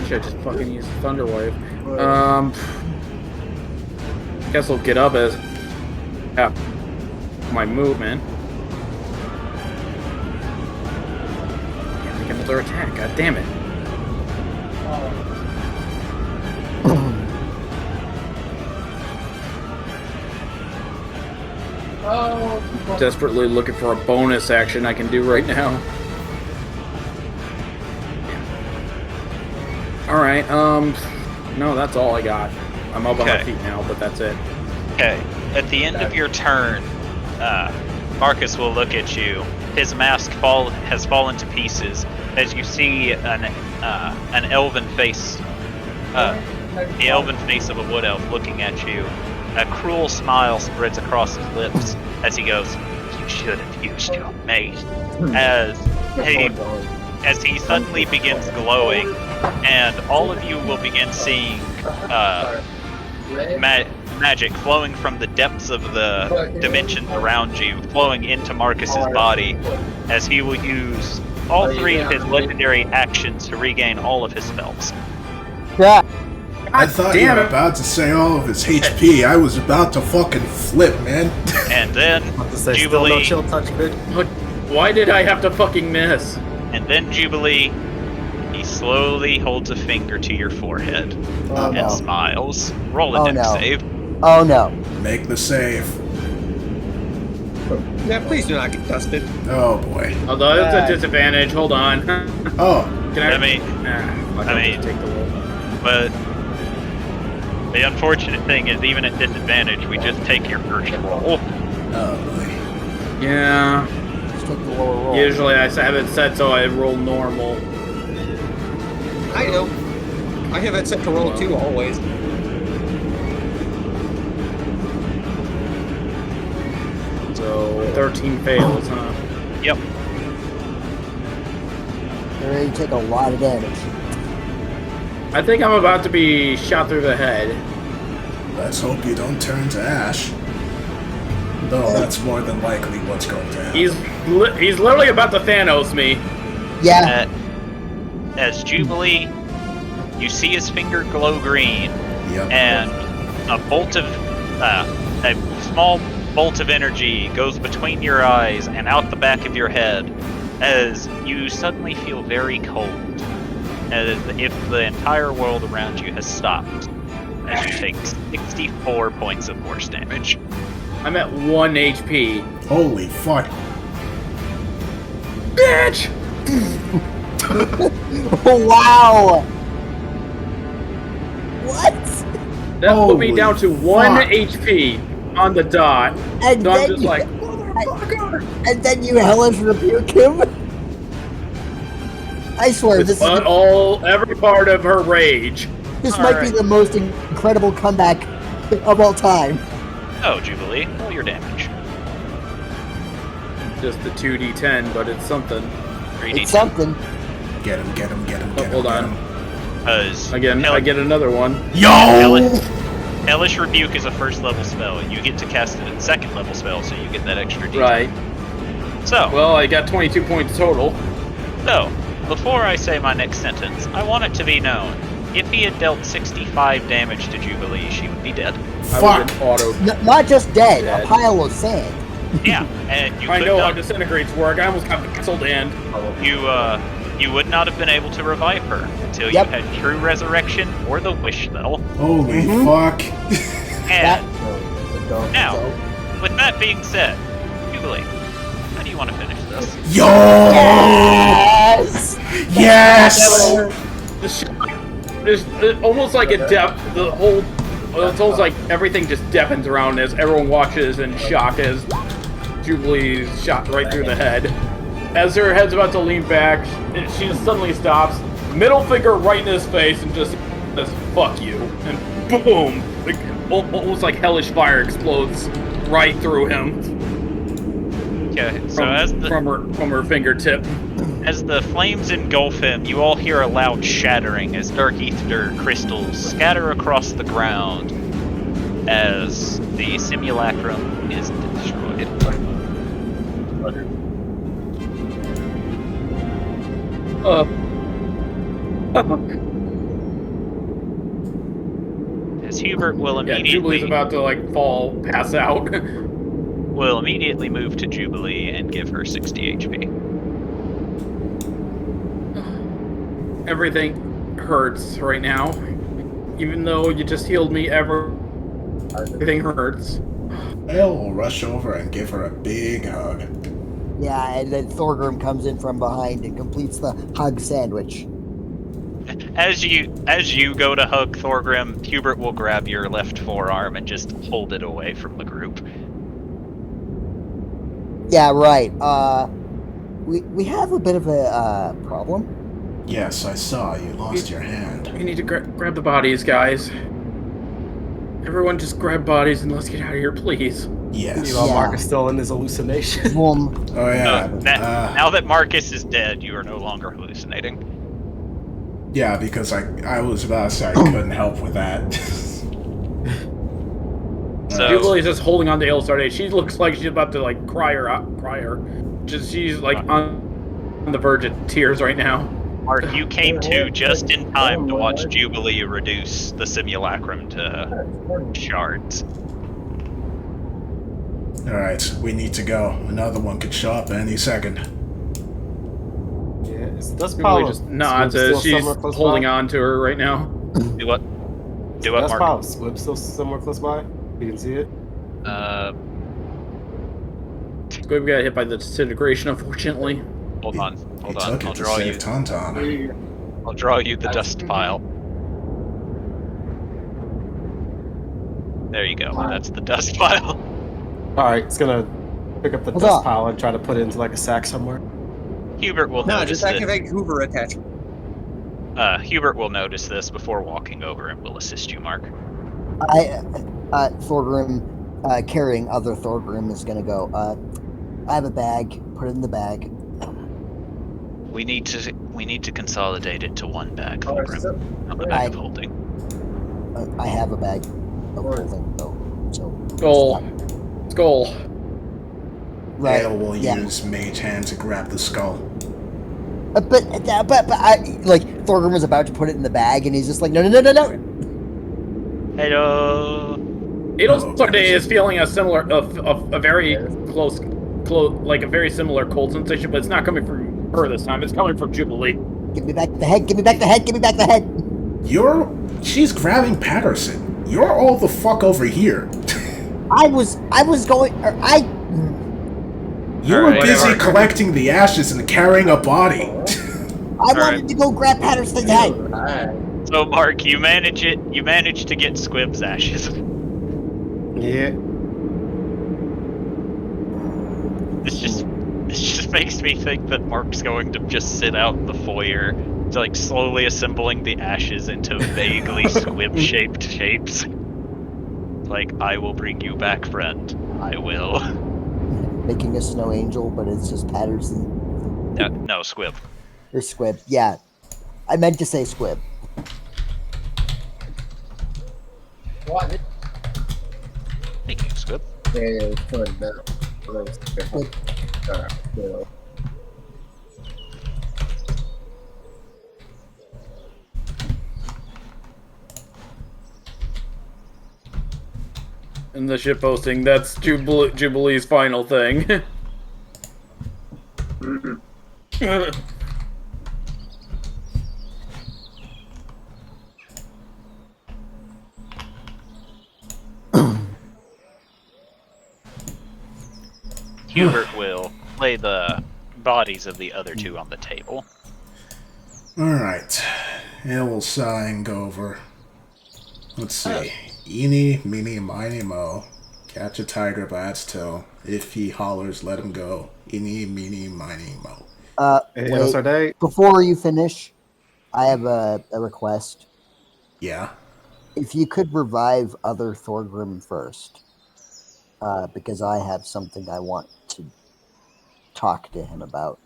Should just fucking use Thunder Wave. Guess I'll get up as my movement. Can't make another attack. God damn it! Desperately looking for a bonus action I can do right now. Alright, no, that's all I got. I'm up on my Okay. feet now, but that's it. Okay. At the end of your turn, Marcus will look at you. His mask has fallen to pieces as you see an elven face, the elven face of a wood elf looking at you. A cruel smile spreads across his lips as he goes, "You should have used your mace." As as he suddenly begins glowing, and all of you will begin seeing magic flowing from the depths of the dimensions around you, flowing into Marcus's body, as he will use all 3 of his legendary actions to regain all of his spells. Yeah. I thought you were about to say all of his HP. I was about to fucking flip, man. And then Still no chill touch, bitch. Why did I have to fucking miss? And then Jubilee, he slowly holds a finger to your forehead and smiles. Roll a dex save. Oh no. Make the save. Yeah, please do not get dusted. Oh boy. Although it's a disadvantage. Hold on. Oh. Can I? I mean, take the roll. But the unfortunate thing is, even at disadvantage, we just take your first roll. Oh boy. Yeah. Just take the lower roll. Usually I have it set so I roll normal. I know. I have it set to roll 2 always. So 13 fails, huh? Yep. You're ready to take a lot of damage. I think I'm about to be shot through the head. Let's hope you don't turn to ash. Though that's more than likely what's going to happen. He's literally about to Thanos me. Yeah. As Jubilee, you see his finger glow green, Yep. and a small bolt of energy goes between your eyes and out the back of your head, as you suddenly feel very cold, as if the entire world around you has stopped, as you take 64 points of force damage. I'm at 1 HP. Holy fuck. Bitch! Wow. What? That put me Holy down to 1 fuck. HP on the dot. And So I'm then just you, like, and then you hellish rebuke him. I swear, this every part of her rage. might be the most incredible comeback of all time. Oh, Jubilee, roll your damage. Just the 2d10, but it's something. 3d10. It's something. Get him, get him, get him, Oh, get him. hold get on. him. Again, I get another one. Yo! Hellish Rebuke is a first level spell. You get to cast it at second level spell, so you get that extra d10. Right. So, Well, I got 22 points total. so, before I say my next sentence, I want it to be known, if he had dealt 65 damage to Jubilee, she would be dead. I Fuck. was auto. Not just dead, Dead. a pile of sand. Yeah, and you I could know how not, disintegrates work. I almost got cancelled and you would not have been able to revive her until Yep. you had True Resurrection or the Wish spell. Holy Mhm. fuck. And So, now, with that being said, Jubilee, how do you want to finish this? Yo! yes! Yes! there's almost like a depth. The whole. It's almost like everything just deafens around as everyone watches in shock as Jubilee's shot right through the head. As her head's about to lean back, she just suddenly stops. Middle finger right in his face and just says, "Fuck you!" And boom! Like, almost like hellish fire explodes right through him Okay, so from her fingertip. as the flames engulf him, you all hear a loud shattering as dark ether crystals scatter across the ground as the simulacrum is destroyed. As Hubert will Yeah, Jubilee's immediately about to like pass out. will immediately move to Jubilee and give her 60 HP. Everything hurts right now. Even though you just healed me, everything hurts. Elle will rush over and give her a big hug. Yeah, and then Thorgrim comes in from behind and completes the hug sandwich. As you go to hug Thorgrim, Hubert will grab your left forearm and just hold it away from the group. Yeah, right. We have a bit of a problem. Yes, I saw you lost your hand. We need to grab the bodies, guys. Everyone just grab bodies and let's get out of here, please. Yes. Meanwhile, Yeah. Mark is still in his hallucination. Boom. Oh yeah. Now that Marcus is dead, you are no longer hallucinating. Yeah, because I was about to say I couldn't help with that. So Jubilee's just holding on to Ailsarday. She looks like she's about to like cry her. She's like on the verge of tears right now. Mark, you came to just in time to watch Jubilee reduce the simulacrum to shards. Alright, we need to go. Another one could show up any second. Yeah, is this Jubilee pile just of nods squib as still she's somewhere close holding by? on to her right now. Do what? Do what, That's Mark? pile of squib still somewhere close by? You can see it? Squib got hit by the disintegration, unfortunately. Hold on. He took it I'll to draw save you. Tauntaun. I'll draw you the dust pile. There you go. That's the dust pile. Alright, it's gonna pick up the Hold dust on. pile and try to put it into like a sack somewhere. Hubert will No, notice just activate Hoover attachment. Hubert will notice this before walking over and will assist you, Mark. Thorgrim, carrying other Thorgrim is gonna go. I have a bag. Put it in the bag. We need to consolidate it to one bag, Thorgrim. Not the I- bag of holding. I have a bag of holding though. So Skull. Skull. right. Gale will yeah. use Mage Hand to grab the skull. But I like Thorgrim was about to put it in the bag, and he's just like, no. Hello. Ailsarday is feeling a similar, a very close, like a very similar cold sensation, but it's not coming from her this time. It's coming from Jubilee. Give me back the head. Give me back the head. Give me back the head. She's grabbing Patterson. You're all the fuck over here. I was going. You were Alright, busy whatever. collecting the ashes and carrying a body. I wanted to go grab Patterson's head. So, Mark, you manage to get Squib's ashes. Yeah. This just makes me think that Mark's going to just sit out in the foyer, to like slowly assembling the ashes into vaguely squib-shaped shapes. Like, I will bring you back, friend. I will. Making a snow angel, but it's just Patterson No, Squib. or Squib. Yeah, I meant to say Squib. What? Thank you, Squib. In the ship posting, that's Jubilee's final thing. Hubert will lay the bodies of the other two on the table. Alright. And we'll sigh and go over. Let's see. Eeny, meeny, miny, mo. Catch a tiger by its tail. If he hollers, let him go. Eeny, meeny, miny, mo. Hey, Wait, Ailsarday, before you finish, I have a request. Yeah? If you could revive other Thorgrim first, because I have something I want to talk to him about.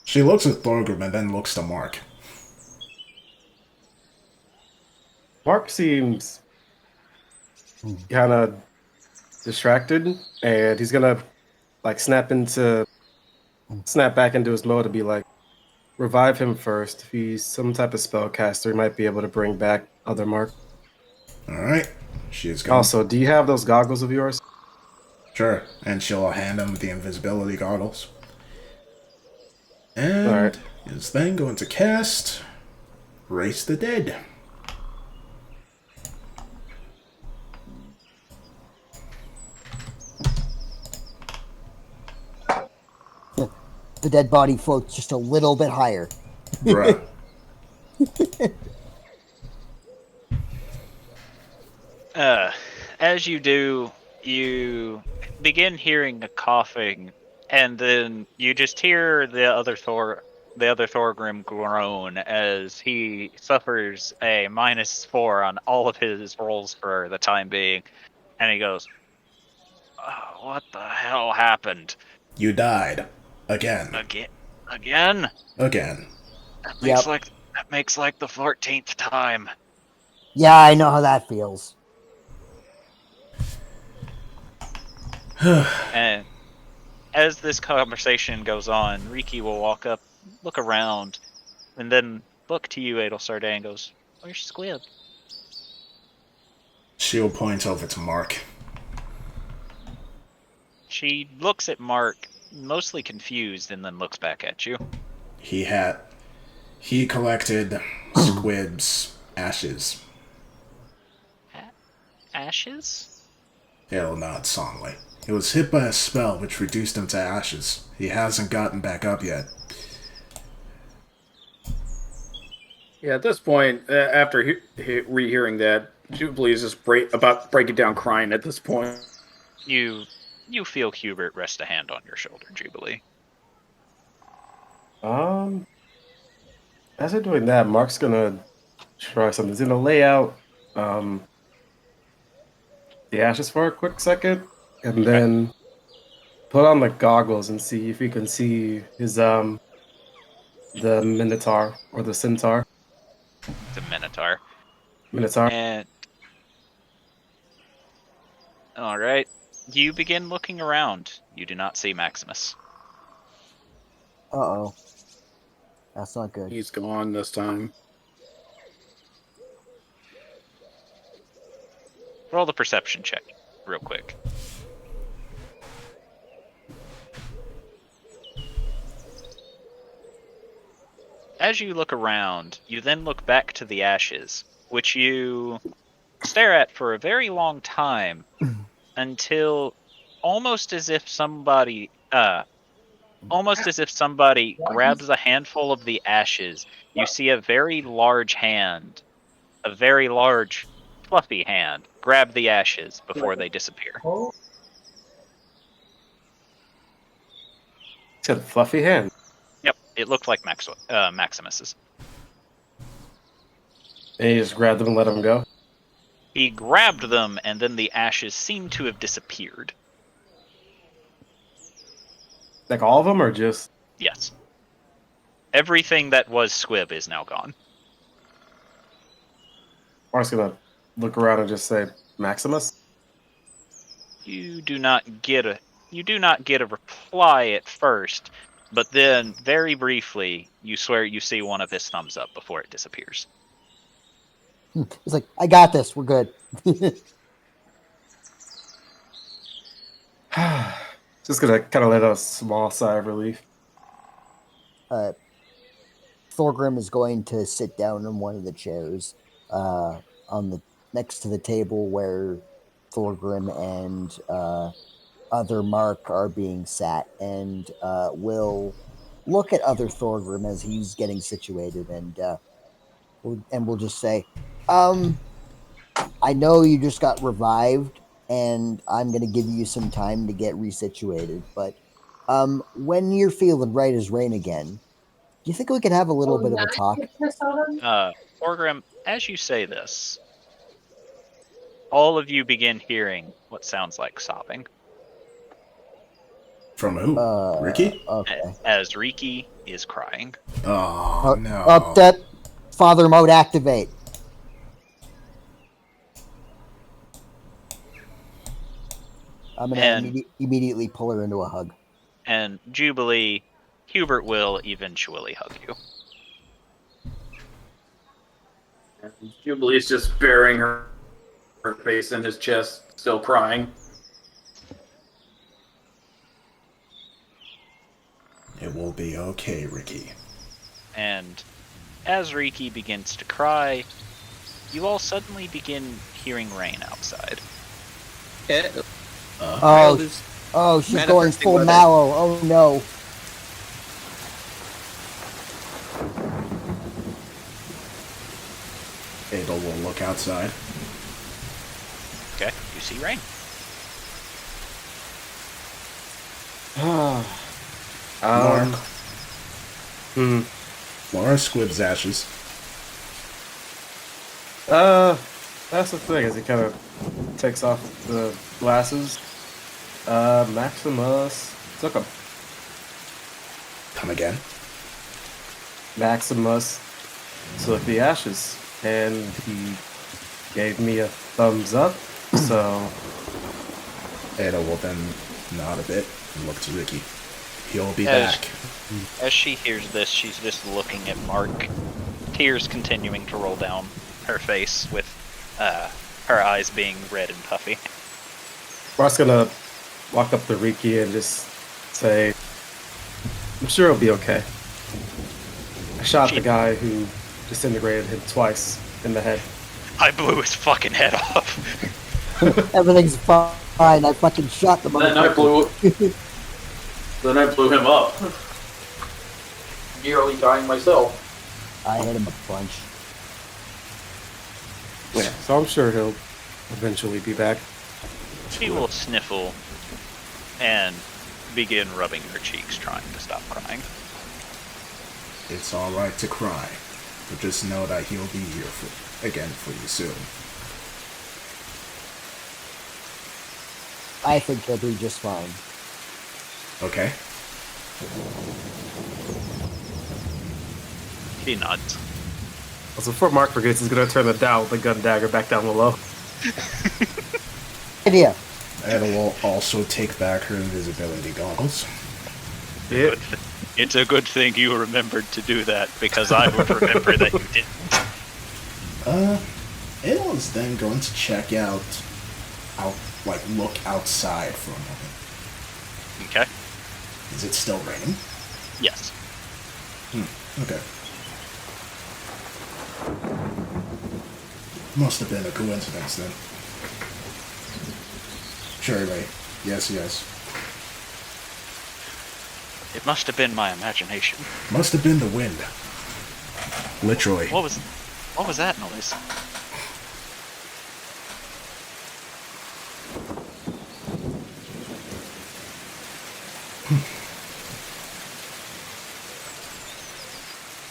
She looks at Thorgrim and then looks to Mark. Mark seems kind of distracted, and he's gonna like snap back into his mode to be like, revive him first. If he's some type of spellcaster, he might be able to bring back other Mark. Alright. She's going. Also, do you have those goggles of yours? Sure. And she'll hand him the invisibility goggles. And Alright. is then going to cast Raise the Dead. The dead body floats just a little bit higher. Bruh. As you do, you begin hearing a coughing, and then you just hear the other the other Thorgrim groan as he suffers a -4 on all of his rolls for the time being, and he goes, oh, "What the hell happened? You died. Again. Again? Again. That Yep. makes like the 14th time." Yeah, I know how that feels. And as this conversation goes on, Riki will walk up, look around, and then look to you, Adel Sarday, and goes, "Where's Squib?" She'll point over to Mark. She looks at Mark, mostly confused, and then looks back at you. He collected Squib's ashes. Ashes? He'll nod solemnly. He was hit by a spell which reduced him to ashes. He hasn't gotten back up yet. Yeah, at this point, after rehearing that, Jubilee is just breaking down crying at this point. You feel Hubert rest a hand on your shoulder, Jubilee. As they're doing that, Mark's gonna try something. He's gonna lay out the ashes for a quick second, and then put on the goggles and see if he can see his the Minotaur or the Centaur. The Minotaur. Minotaur. And all right, you begin looking around. You do not see Maximus. Uh-oh. That's not good. He's gone this time. Roll the perception check, real quick. As you look around, you then look back to the ashes, which you stare at for a very long time, until almost as if somebody grabs a handful of the ashes. You see a very large hand, a very large, fluffy hand, grab the ashes before they disappear. He's got a fluffy hand. Yep, it looked like Maximus's. And he just grabbed them and let him go. He grabbed them, and then the ashes seemed to have disappeared. Like all of them, or just? Yes. Everything that was Squib is now gone. Mark's gonna look around and just say, Maximus? You do not get a reply at first, but then very briefly you swear you see one of his thumbs up before it disappears. It's like, I got this. We're good. Just gonna kind of let out a small sigh of relief. Thorgrim is going to sit down in one of the chairs on the next to the table where Thorgrim and other Mark are being sat, and will look at other Thorgrim as he's getting situated, and we'll just say, I know you just got revived, and I'm going to give you some time to get resituated, but when you're feeling right as rain again, do you think we could have a little bit of a talk? Thorgrim, as you say this, all of you begin hearing what sounds like sobbing. From who? Riki? Okay. As Riki is crying. Oh, no. Up that father mode activate. I'm going to immediately pull her into a hug. And Jubilee, Hubert will eventually hug you. And Jubilee's just burying her face in his chest, still crying. It will be okay, Riki. And as Riki begins to cry, you all suddenly begin hearing rain outside. She's going full mallow. Oh no. Adel will look outside. Okay, you see rain. Mark, Laura Squib's ashes. That's the thing, is he kind of takes off the glasses. Maximus took him. Come again? Maximus took the ashes, and he gave me a thumbs up, so... Ada will then nod a bit and look to Ricky. He'll be As- back. As she hears this, she's just looking at Mark, tears continuing to roll down her face, with her eyes being red and puffy. Mark's gonna walk up to Ricky and just say, I'm sure he'll be okay. I shot the guy who disintegrated him twice in the head. I blew his fucking head off. Everything's fine. I fucking shot the Then I blew him up. Nearly dying myself. I hit him a bunch. Yeah, so I'm sure he'll eventually be back. She will sniffle and begin rubbing her cheeks, trying to stop crying. It's alright to cry, but just know that he'll be here again for you soon. I think he'll be just fine. Okay? She nods. Also, before Mark forgets, he's gonna turn the dial with the gun dagger back down below. Idea. Ada will also take back her invisibility goggles. Yeah. It's a good thing you remembered to do that, because I would remember that you didn't. Ada is then going to check out, look outside for a moment. Okay. Is it still raining? Yes. Okay. Must have been a coincidence then. Sure, Ray. Yes. It must have been my imagination. Must have been the wind. Literally. What was that noise?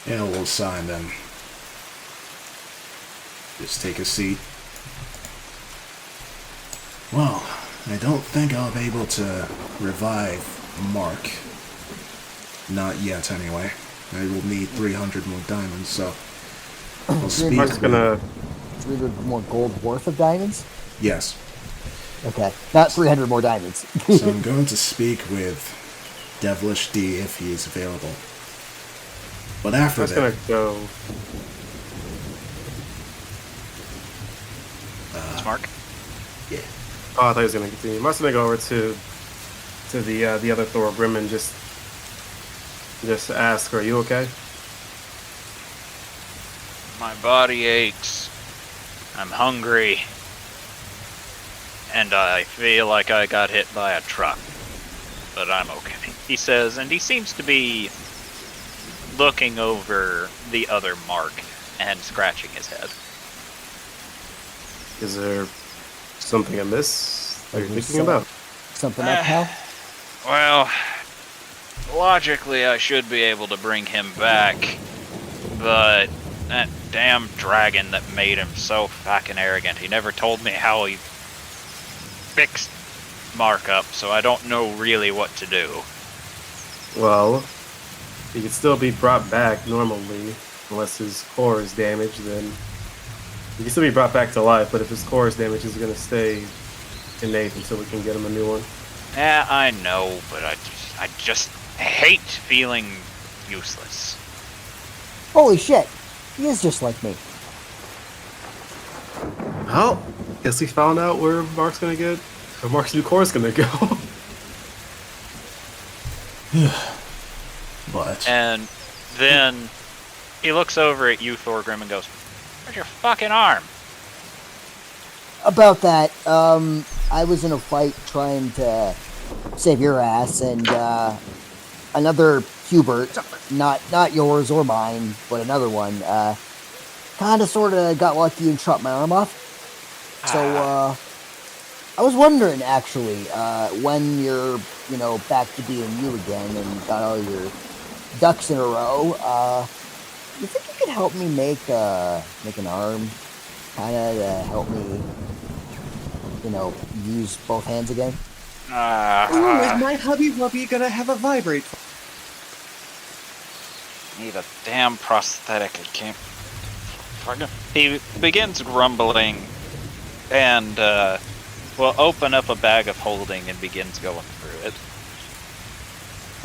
Yeah, we'll sign them. Just take a seat. Well, I don't think I'll be able to revive Mark. Not yet, anyway. I will need 300 more diamonds, so I'll speak Mark's gonna... 300 more gold worth of diamonds? Yes. Okay, not 300 more diamonds. So I'm going to speak with Devilish D if he is available. But after Mark's that... gonna go... It's Mark? Yeah. Oh, I thought he was gonna continue. Mark's gonna go over to the other Thorgrim and just ask, are you okay? My body aches. I'm hungry. And I feel like I got hit by a truck. But I'm okay, he says, and he seems to be looking over the other Mark and scratching his head. Is there something amiss that you're Is thinking about? Something up, pal? Well, logically I should be able to bring him back, but that damn dragon that made him so fucking arrogant, he never told me how he fixed Mark up, so I don't know really what to do. Well, he could still be brought back normally, unless his core is damaged, then he can still be brought back to life, but if his core is damaged, he's gonna stay innate until we can get him a new one. Yeah, I know, but I just hate feeling useless. Holy shit! He is just like me. Well, guess we found out where Mark's gonna get, or Mark's new core is gonna go. But... And then he looks over at you, Thorgrim, and goes, "Where's your fucking arm?" About that, I was in a fight trying to save your ass, and another Hubert, not yours or mine, but another one, kind of sort of got lucky and chopped my arm off. So I was wondering, actually, when you're, back to being you again and got all your ducks in a row. You think you could help me make an arm, kind of to help me, use both hands again? Ooh, is my hubby wubby gonna have a vibrate? Need a damn prosthetic. I can't. He begins grumbling and will open up a bag of holding and begins going through it.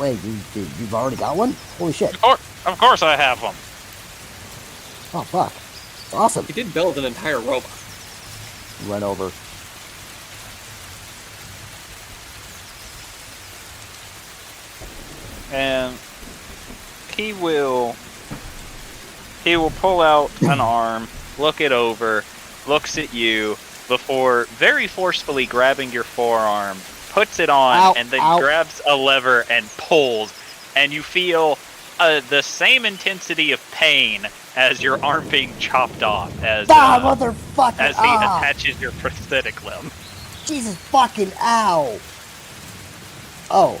Wait, you've already got one? Holy shit. Of course I have one. Oh, fuck. Awesome. He did build an entire robot. Run over. And he will pull out an arm, look it over, looks at you before very forcefully grabbing your forearm, puts it on, Ow, and then ow. grabs a lever and pulls, and you feel the same intensity of pain as your arm being chopped off as motherfucker! as he attaches your prosthetic limb. Jesus fucking ow! Oh.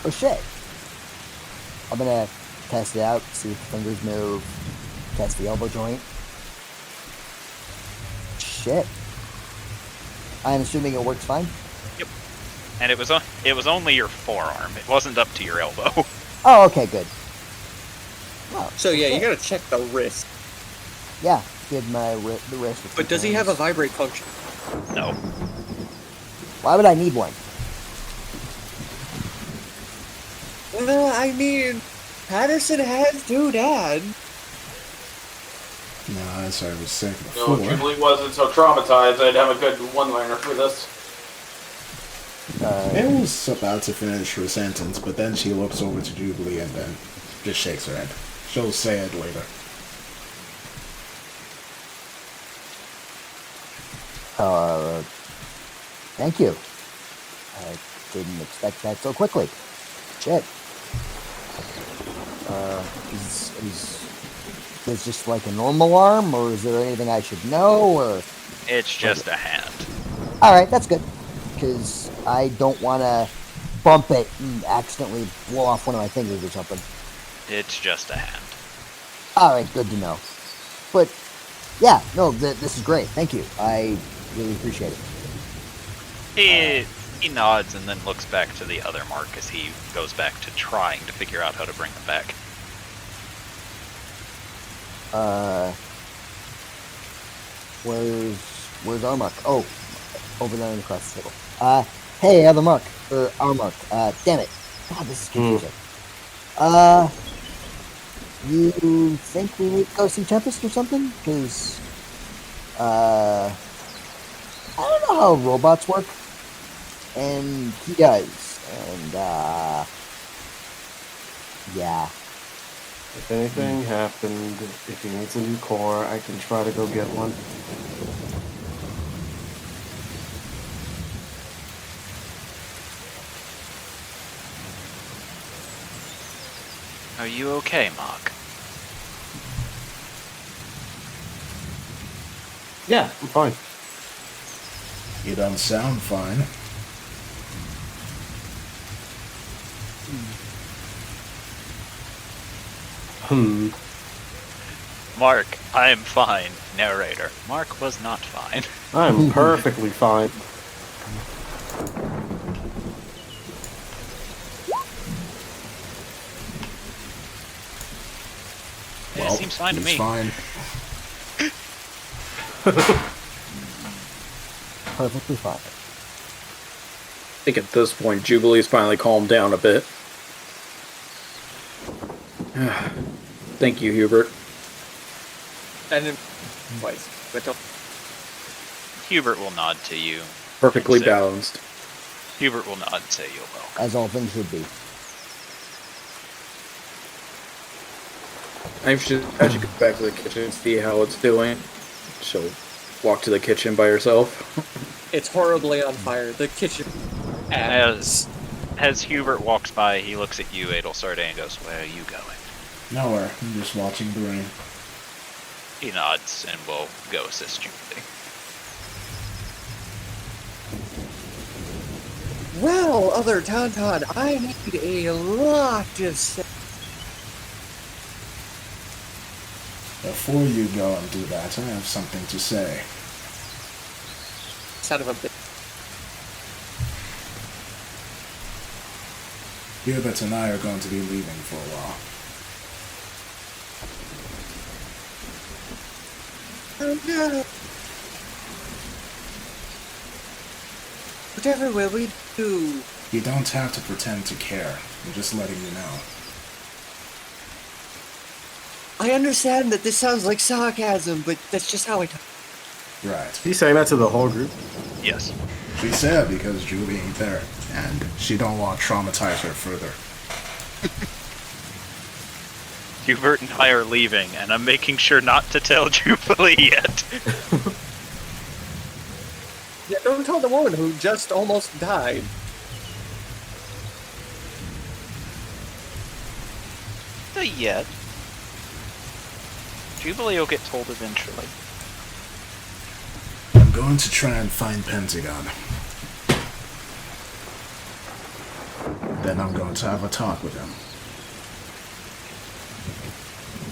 Oh shit. I'm gonna test it out, see if the fingers move, test the elbow joint. Shit. I'm assuming it works fine? Yep. And it was only your forearm. It wasn't up to your elbow. Oh, okay, good. Oh, So yeah, you shit. gotta check the wrist. Yeah, did the wrist. with But two does he have a hands. vibrate function? No. Why would I need one? Well, I mean, Patterson has two dads. No, as I was saying No, before. if Jubilee wasn't so traumatized, I'd have a good one-liner for this. It was about to finish her sentence, but then she looks over to Jubilee and then just shakes her head. She'll say it later. Thank you. I didn't expect that so quickly. Shit. Is this just like a normal arm, or is there anything I should know, or? It's just a hand. Alright, that's good. Because I don't want to bump it and accidentally blow off one of my fingers or something. It's just a hand. Alright, good to know. But, yeah, no, this is great. Thank you. I really appreciate it. He nods and then looks back to the other mark as he goes back to trying to figure out how to bring them back. Where's our mark? Oh, over there across the table. Hey, other mark. Or our mark. Damn it. God, this is confusing. You think we need to go see Tempest or something? Because, I don't know how robots work. And he does. And, yeah. If anything happened, if he needs a new core, I can try to go get one. Are you okay, Mark? Yeah, I'm fine. You don't sound fine. Mark, I am fine. Narrator. Mark was not fine. I'm perfectly fine. It seems fine to he's me. fine. Perfectly fine. I think at this point, Jubilee's finally calmed down a bit. Thank you, Hubert. And then twice. But don't. Hubert will nod to you. Perfectly Say- balanced. Hubert will nod and say you're welcome. As all things should be. I should go back to the kitchen and see how it's doing. She'll walk to the kitchen by herself. It's horribly on fire. The kitchen. As Hubert walks by, he looks at you, Adelsarde, and goes, "Where are you going?" Nowhere. I'm just watching the rain. He nods and will go assist Jubilee. Well, other Tauntaun, I need a lot of Before you go and do that, I have something to say. son of a bitch. Hubert and I are going to be leaving for a while. Oh no! Whatever will we do? You don't have to pretend to care. I'm just letting you know. I understand that this sounds like sarcasm, but that's just how I talk. Right. He's saying that to the whole group. Yes. She said because Julie ain't there, and she don't want to traumatize her further. Hubert and I are leaving, and I'm making sure not to tell Jubilee yet. Yeah, don't tell the woman who just almost died. Not yet. Jubilee will get told eventually. I'm going to try and find Pentagon. Then I'm going to have a talk with him.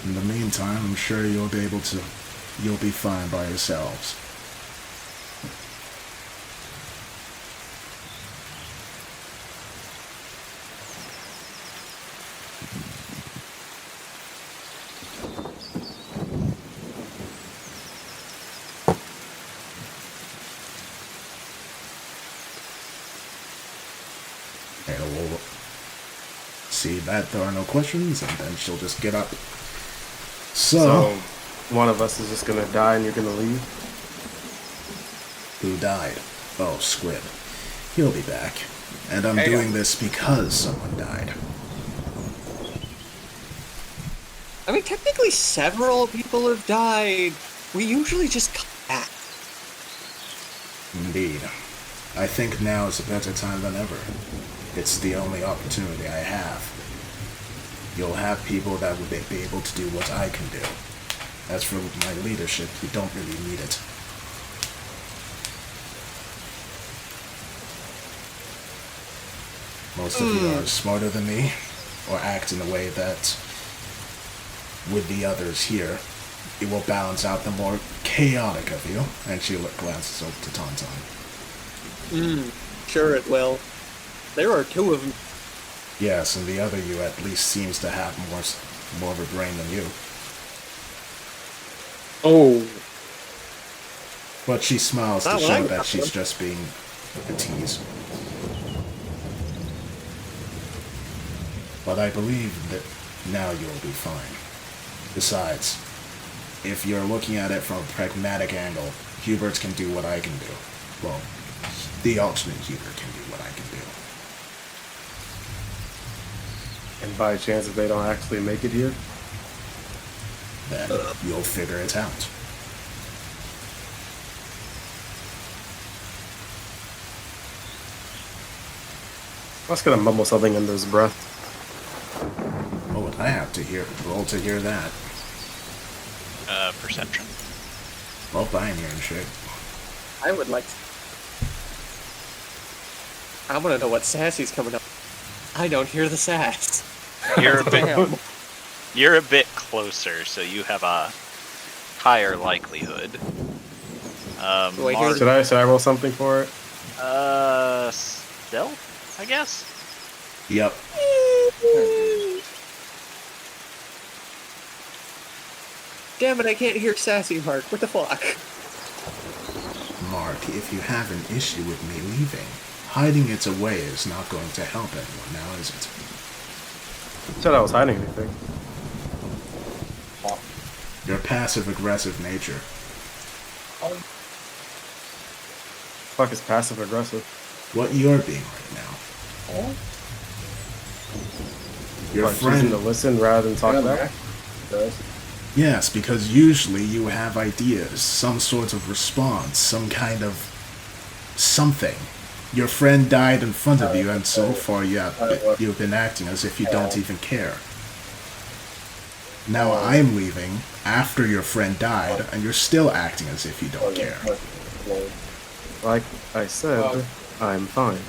In the meantime, I'm sure you'll be fine by yourselves. And we'll see that there are no questions, and then she'll just get up. So, one of us is just gonna die and you're gonna leave? Who died? Oh, Squid. He'll be back. And I'm Hey, doing this because someone died. I mean, technically several people have died. We usually just come back. Indeed. I think now is a better time than ever. It's the only opportunity I have. You'll have people that will be able to do what I can do. As for my leadership, you don't really need it. Most of you are smarter than me, or act in a way that, with the others here, it will balance out the more chaotic of you. And she glances over to Tauntaun. Sure it will. There are two of them. Yes, and the other you at least seems to have more of a brain than you. Oh. But she smiles to Not show like that that she's one. just being a tease. But I believe that now you'll be fine. Besides, if you're looking at it from a pragmatic angle, Hubert can do what I can do. Well, the alternate Hubert can do what I can do. And by chance if they don't actually make it here? Then you'll figure it out. I was gonna mumble something under his breath. What would I have to roll to hear that? Perception. Well, I ain't hearing shit. I would like to. I want to know what Sassy's coming up. I don't hear the sass. You're a bit, Damn. you're a bit closer, so you have a higher likelihood. Wait, Mark, Should I roll something for it? stealth, I guess? Yep. Damn it, I can't hear Sassy, Mark. What the fuck? Mark, if you have an issue with me leaving, hiding it away is not going to help anyone now, is it? Said I was hiding anything. Your passive-aggressive nature. Fuck is passive aggressive. What you're being right now. Your Like, choosing friend... to listen rather than talk back? Yes, because usually you have ideas, some sort of response, some kind of... something. Your friend died in front of you, and so far you've been acting as if you don't even care. Now I'm leaving after your friend died, and you're still acting as if you don't care. Like I said, I'm fine.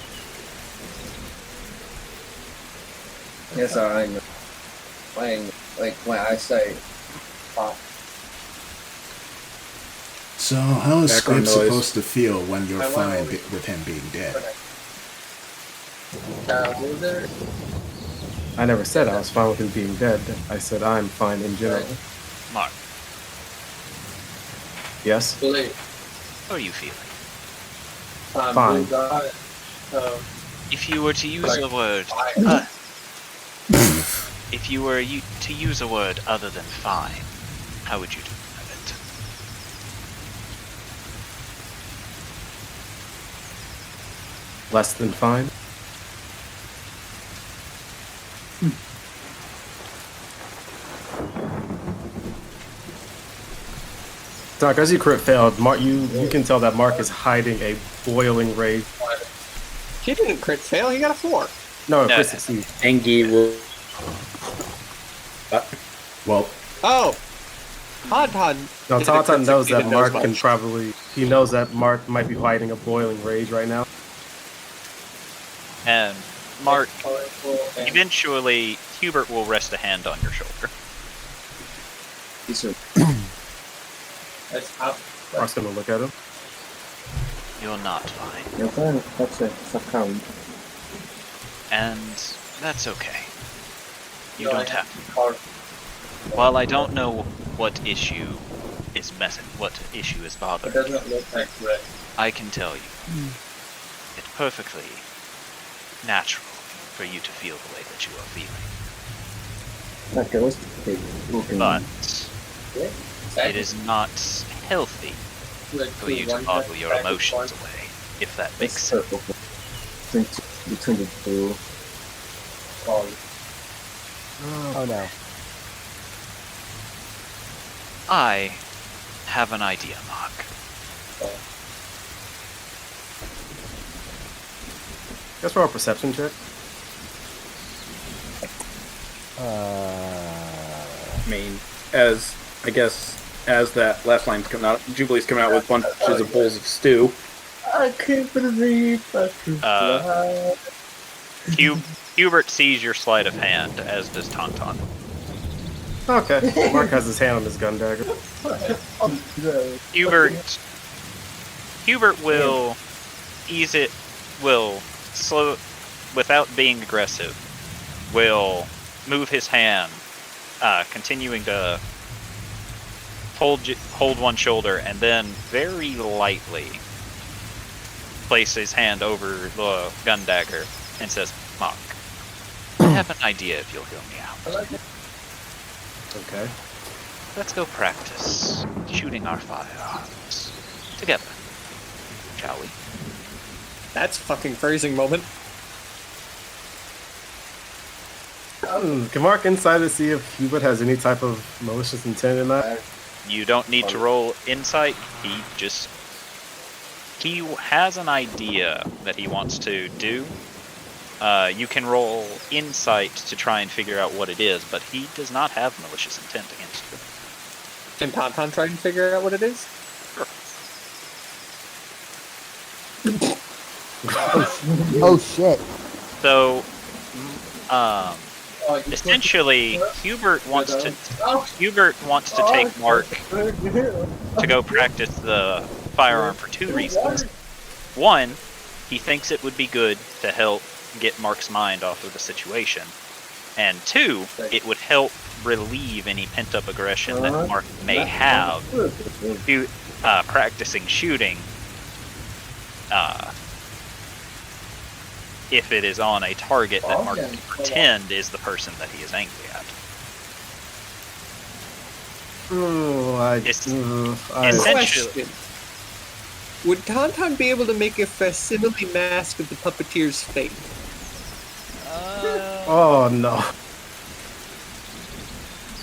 Yes, I know. When I say pop. So, how is Background Squib noise. supposed to feel when you're I fine went with him being dead? Was there? I never said I was fine with him being dead. I said I'm fine in general. Mark, Yes? Believe. how are you feeling? Fine. If you were to use Like, a word, if you were to use a word other than fine, how would you describe it? Less than fine? Doc, as you crit failed, Mark, you can tell that Mark is hiding a boiling rage. He didn't crit fail. He got a 4. No, No. crit succeed. Engie will. Well, Oh, Tauntaun. No, did a Tauntaun crit knows succeed that and Mark knows can much. probably... He knows that Mark might be fighting a boiling rage right now. And Mark, eventually Hubert will rest a hand on your shoulder. Mark's gonna look at him. You're not fine. And that's okay. You don't have to. While I don't know what issue is bothering you, I can tell you it's perfectly natural for you to feel the way that you are feeling. But it is not healthy for you to bottle your emotions away, if that makes sense. Between the two. Oh no. I have an idea, Mark. Guess roll a perception check. I mean, as that last line's coming out, Jubilee's coming out with bunches of bowls of stew. I can't believe that Hubert sees your sleight of hand, as does Tauntaun. Okay. Mark has his hand on his gun dagger. Hubert will slow, without being aggressive, will move his hand, continuing to hold one shoulder, and then very lightly place his hand over the gun dagger and says, Mark, I have an idea if you'll hear me out. Okay. Let's go practice shooting our firearms together, shall we? That's fucking phrasing moment. Can Mark inside to see if Hubert has any type of malicious intent in that? You don't need to roll insight. He has an idea that he wants to do. You can roll insight to try and figure out what it is, but he does not have malicious intent against you. Can Tauntaun try and figure out what it is? Oh shit. So, essentially, Hubert wants to take Mark to go practice the firearm for two reasons. One, he thinks it would be good to help get Mark's mind off of the situation. And two, it would help relieve any pent-up aggression that Mark may have practicing shooting if it is on a target that Mark can pretend is the person that he is angry at. Essentially, Question. Would Tauntaun be able to make a facsimile mask of the puppeteer's face? Oh no.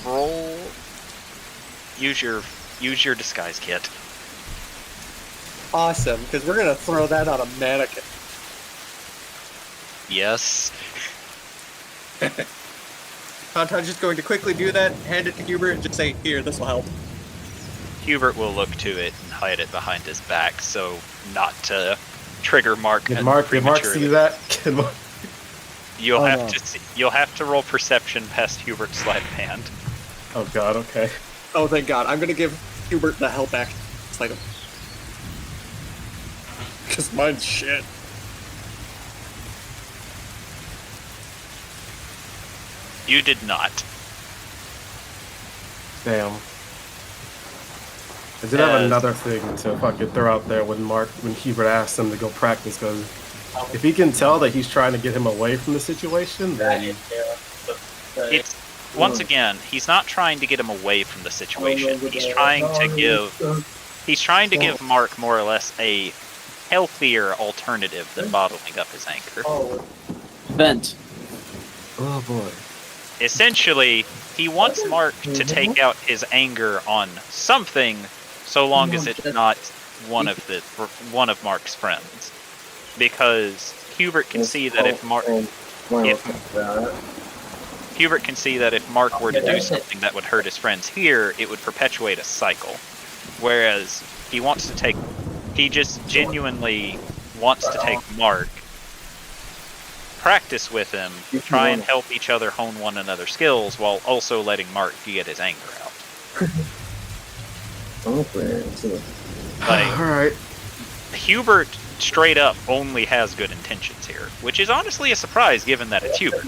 Roll. Use your disguise kit. Awesome, because we're gonna throw that on a mannequin. Yes. Tauntaun's just going to quickly do that, hand it to Hubert, and just say, "Here, this will help." Hubert will look to it and hide it behind his back, so not to trigger Mark. Did Mark see that? You'll Oh, have no. to see. You'll have to roll perception past Hubert's sleight of hand. Oh god, okay. Oh, thank God. I'm gonna give Hubert the hell back. It's like because mine's shit. You did not. Damn. I did have another thing to fucking throw out there when Hubert asked him to go practice, because if he can tell that he's trying to get him away from the situation, then It's once again, he's not trying to get him away from the situation. He's trying to give Mark more or less a healthier alternative than bottling up his anger. Vent. Oh boy. Essentially, he wants Mark to take out his anger on something, so long as it's not one of Mark's friends, because Hubert can see that if Mark were to do something that would hurt his friends here, it would perpetuate a cycle. Whereas he just genuinely wants to take Mark, practice with him, try and help each other hone one another's skills, while also letting Mark get his anger out. Like, alright. Hubert straight up only has good intentions here, which is honestly a surprise given that it's Hubert.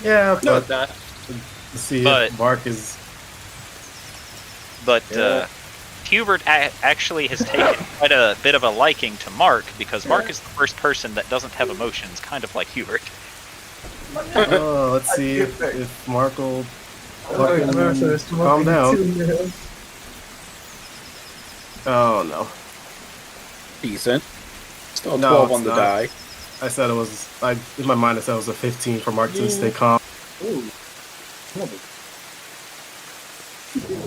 Yeah, No, but that. see but- if Mark is But Hubert actually has taken quite a bit of a liking to Mark, because Mark is the first person that doesn't have emotions, kind of like Hubert. oh, let's see if Mark will fucking calm down. Oh no. Decent. Still No, 12 it's on the not. die. I said it was in my mind I said it was a 15 for Mark to stay calm.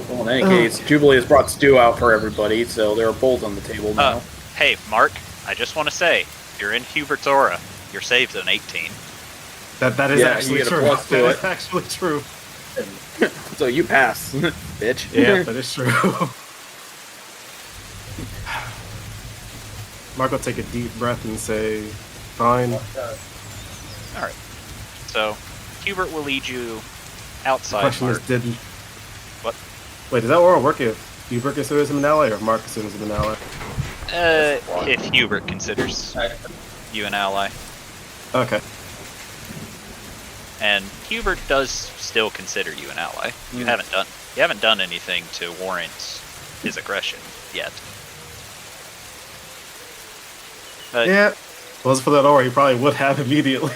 Well, in any case, Jubilee has brought stew out for everybody, so there are bowls on the table now. Hey, Mark, I just want to say, you're in Hubert's aura. Your save's an 18. That is Yeah, actually you get a true. plus to That it. is actually true. So you pass, bitch. Yeah, that is true. Mark will take a deep breath and say, fine. Alright. So, Hubert will lead you The outside, question Mark. is, didn't... What? Wait, does that aura work if Hubert considers him an ally or if Mark considers him an ally? If Hubert considers you an ally. Okay. And Hubert does still consider you an ally. You haven't done anything to warrant his aggression yet. Yeah. If it wasn't for that aura, he probably would have immediately.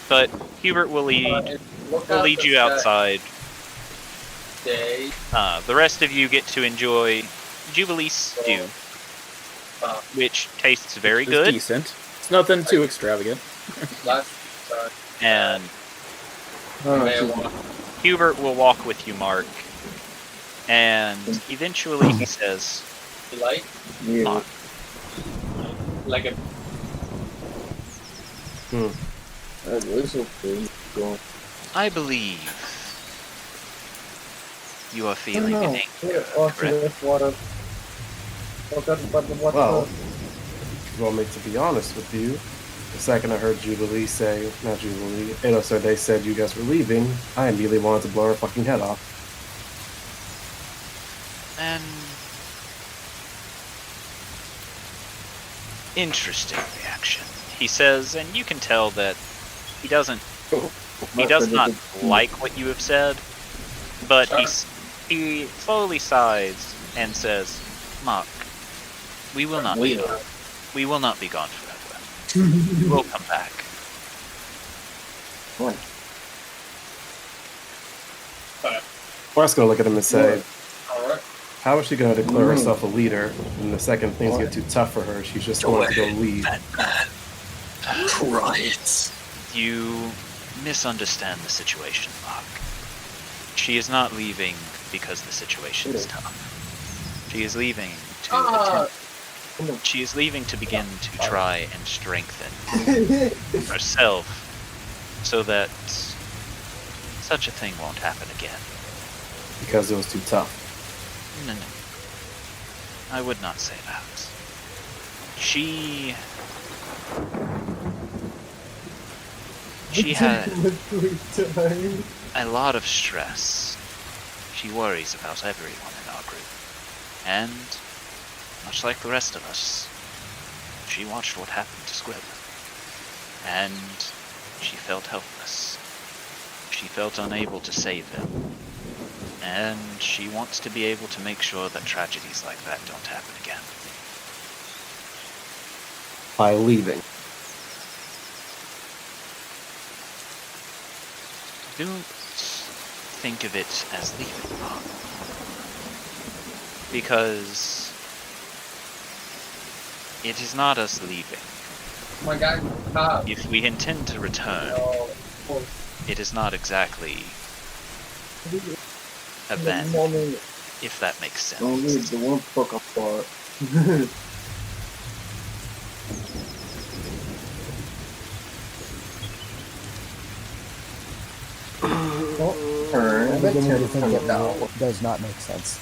But Hubert will lead you outside. The rest of you get to enjoy Jubilee stew, which tastes very It's good. decent. It's nothing too extravagant. And Hubert will walk with you, Mark. And eventually he says, Mark, I believe you are feeling an anger, correct? Well, if you want me to be honest with you, the second I heard Jubilee say, not Jubilee, so they said you guys were leaving, I immediately wanted to blow her fucking head off. And interesting reaction, he says, and you can tell that he does not like what you have said, but he slowly sighs and says, Mark, we will not be gone. We will not be gone forever. We will come back. Mark's gonna look at him and say, how is she gonna declare herself a leader when the second things get too tough for her, she's just going to go lead? Right. You misunderstand the situation, Mark. She is not leaving because the situation is tough. She is leaving to She is leaving to begin to try and strengthen herself so that such a thing won't happen again. Because it was too tough. No. I would not say that. She had a lot of stress. She worries about everyone in our group. And, much like the rest of us, she watched what happened to Squib. And she felt helpless. She felt unable to save him. And she wants to be able to make sure that tragedies like that don't happen again. By leaving. Don't think of it as leaving, Mom. Because it is not us leaving. Oh my God, stop. If we intend to return, it is not exactly a then, if that makes sense. The one fuck apart. I'm beginning to think it does not make sense.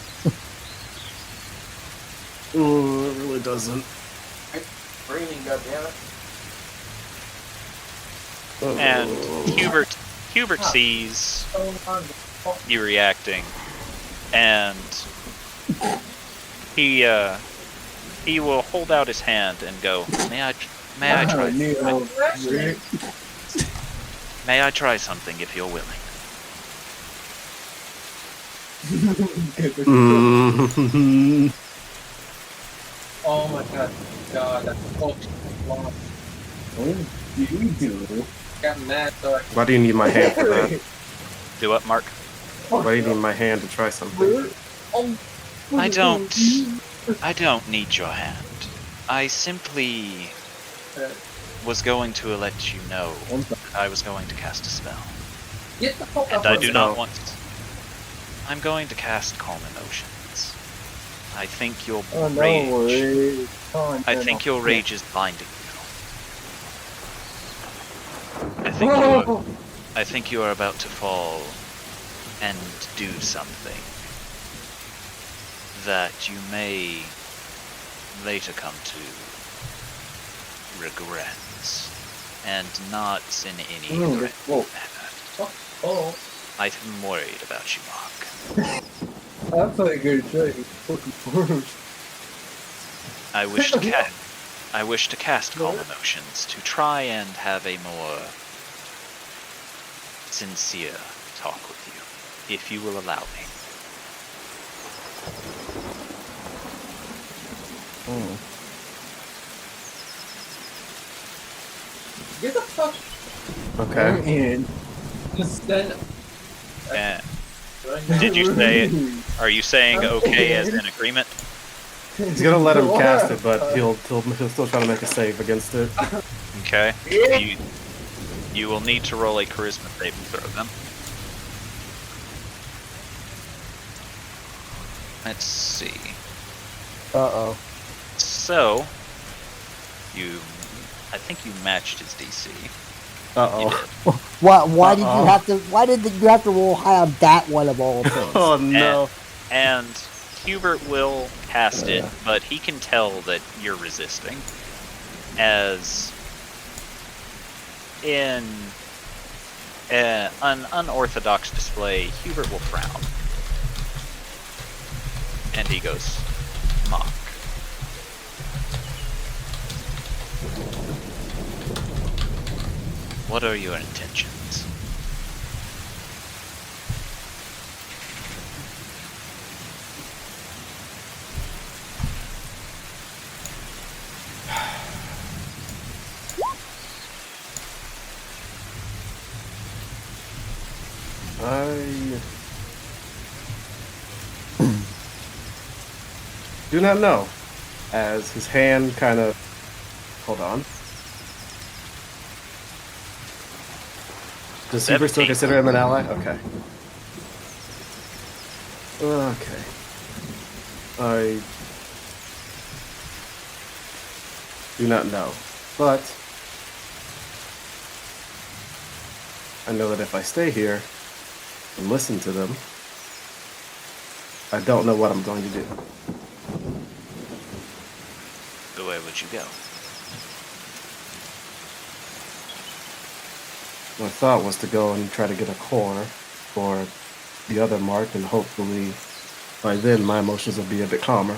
It really doesn't. Breathing, goddammit. And Hubert sees you reacting, and he will hold out his hand and go, May I try? May I try something if you're willing? Oh my God, that's so long. What did you do? Got mad, so I Why do you need my hand for that? Do what, Mark? Why do you need my hand to try something? I don't need your hand. I simply was going to let you know that I was going to cast a spell. Get the fuck And up I on do me. not want... I'm going to cast Calm Emotions. I think your rage... I think your rage is blinding you. I think you are about to fall and do something that you may later come to regret, and not in any threatening manner. Oh, I'm worried about you, Mark. that's not a good trade. Fucking I wish to cast Calm Emotions to try and have a more sincere talk with you, if you will allow me. Get the fuck Okay. in. Just stand up. Did you say it? Are you saying okay as an agreement? He's gonna let him cast it, but he'll still try to make a save against it. Okay. You will need to roll a charisma saving throw then. Let's see. Uh-oh. So, I think you matched his DC. Uh-oh. Why did you have to? Why did you have to roll high on that one of all things? Oh no. And Hubert will cast it, but he can tell that you're resisting. As in an unorthodox display, Hubert will frown. And he goes, Mock. What are your intentions? I do not know. As his hand kind of... Hold on. Does Hubert still consider him an ally? Okay. Okay. I do not know. But I know that if I stay here and listen to them, I don't know what I'm going to do. Where would you go? My thought was to go and try to get a core for the other mark, and hopefully by then my emotions will be a bit calmer.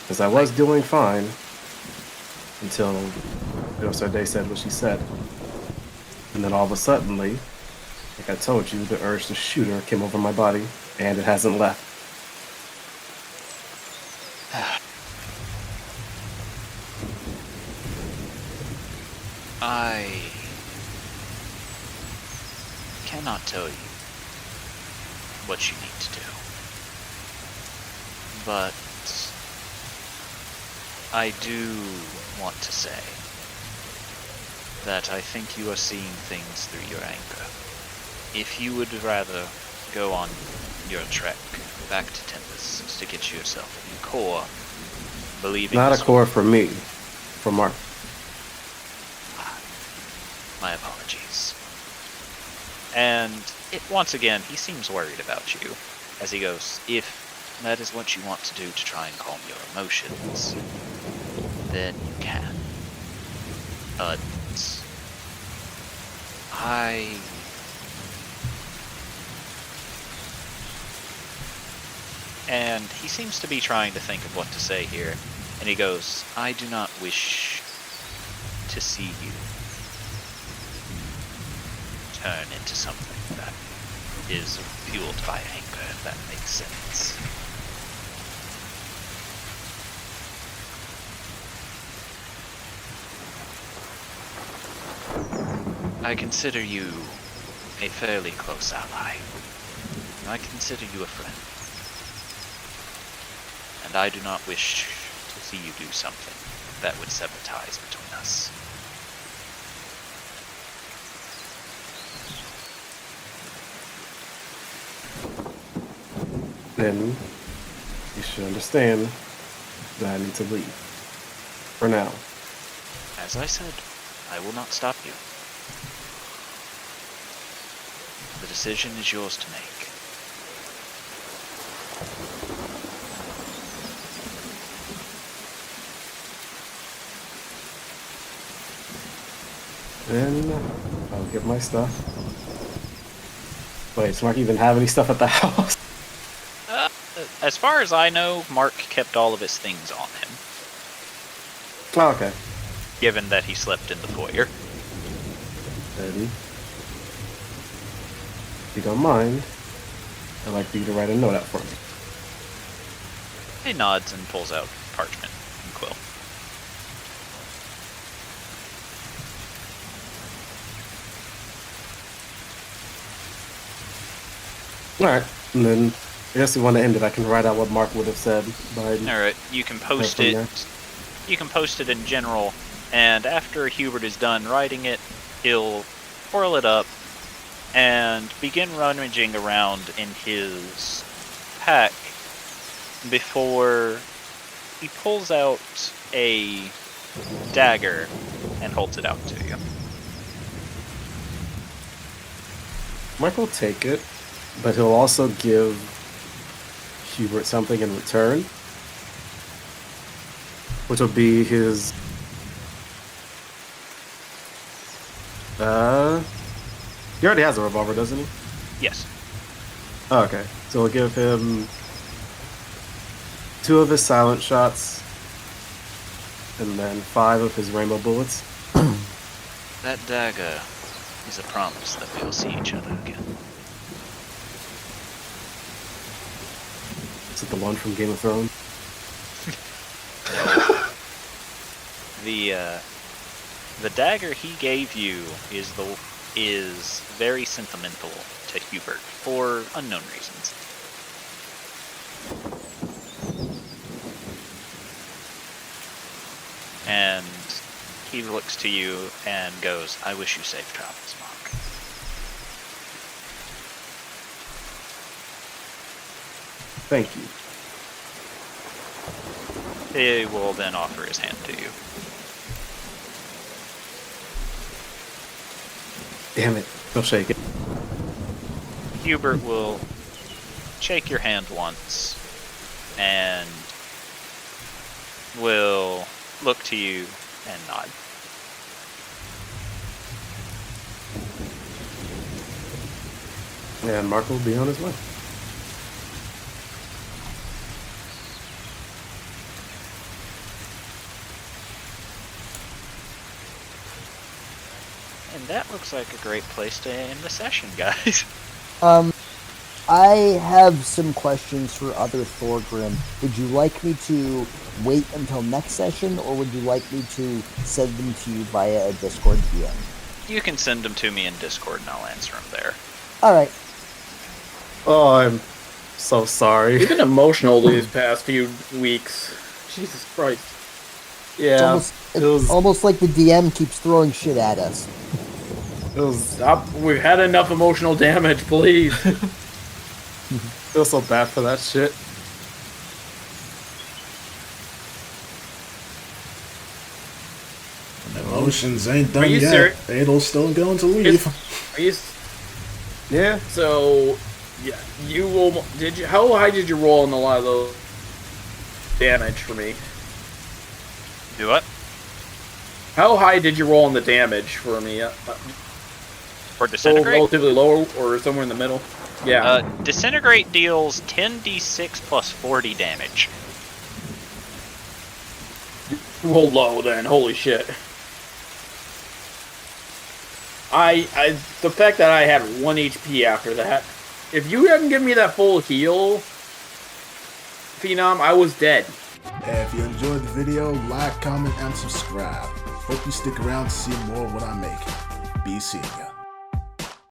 Because I was doing fine until Day said what she said. And then all of a sudden, like I told you, the urge to shoot her came over my body, and it hasn't left. I cannot tell you what you need to do, but I do want to say that I think you are seeing things through your anger. If you would rather go on your trek back to Tempest to get yourself a new core, believing... Not a core for me, for Mark. My apologies. And once again, he seems worried about you, as he goes, if that is what you want to do to try and calm your emotions, then you can. But And he seems to be trying to think of what to say here, and he goes, I do not wish to see you turn into something that is fueled by anger, if that makes sense. I consider you a fairly close ally. I consider you a friend. And I do not wish to see you do something that would sever ties between us. Then you should understand that I need to leave. For now. As I said, I will not stop you. The decision is yours to make. Then I'll get my stuff. Wait, does Mark even have any stuff at the house? As far as I know, Mark kept all of his things on him. Oh, okay. Given that he slept in the foyer. Then, if you don't mind, I'd like for you to write a note out for me. He nods and pulls out parchment and quill. Alright, and then I guess we want to end it. I can write out what Mark would have said. Alright, you can post it. You can post it in general, and after Hubert is done writing it, he'll twirl it up and begin rummaging around in his pack before he pulls out a dagger and holds it out to you. Mark will take it, but he'll also give Hubert something in return, which will be his he already has a revolver, doesn't he? Yes. Oh, okay. So we'll give him 2 of his silent shots and then 5 of his rainbow bullets. That dagger is a promise that we will see each other again. Is it the one from Game of Thrones? The dagger he gave you is very sentimental to Hubert for unknown reasons. And he looks to you and goes, I wish you safe travels, Mark. Thank you. He will then offer his hand to you. Damn it. Don't shake it. Hubert will shake your hand once and will look to you and nod. And Mark will be on his way. And that looks like a great place to end the session, guys. I have some questions for other Thorgrim. Would you like me to wait until next session, or would you like me to send them to you via a Discord DM? You can send them to me in Discord and I'll answer them there. Alright. Oh, I'm so sorry. You've been emotional these past few weeks. Jesus Christ. Yeah, It's almost like the DM keeps throwing shit at us. Stop. We've had enough emotional damage, please. Feel so bad for that shit. Emotions ain't done Are you yet. serious? Adel's still going to leave. Are you? Yeah. So, yeah, you will. Did you? How high did you roll on a lot of those damage for me? Do what? How high did you roll on the damage for me? For Disintegrate? Relatively low or somewhere in the middle? Yeah. Disintegrate deals 10d6 plus 40 damage. Roll low then. Holy shit. The fact that I had 1 HP after that, if you hadn't given me that full heal, Phenom, I was dead. If you enjoyed the video, like, comment, and subscribe. Hope you stick around to see more of what I make. Be seeing ya.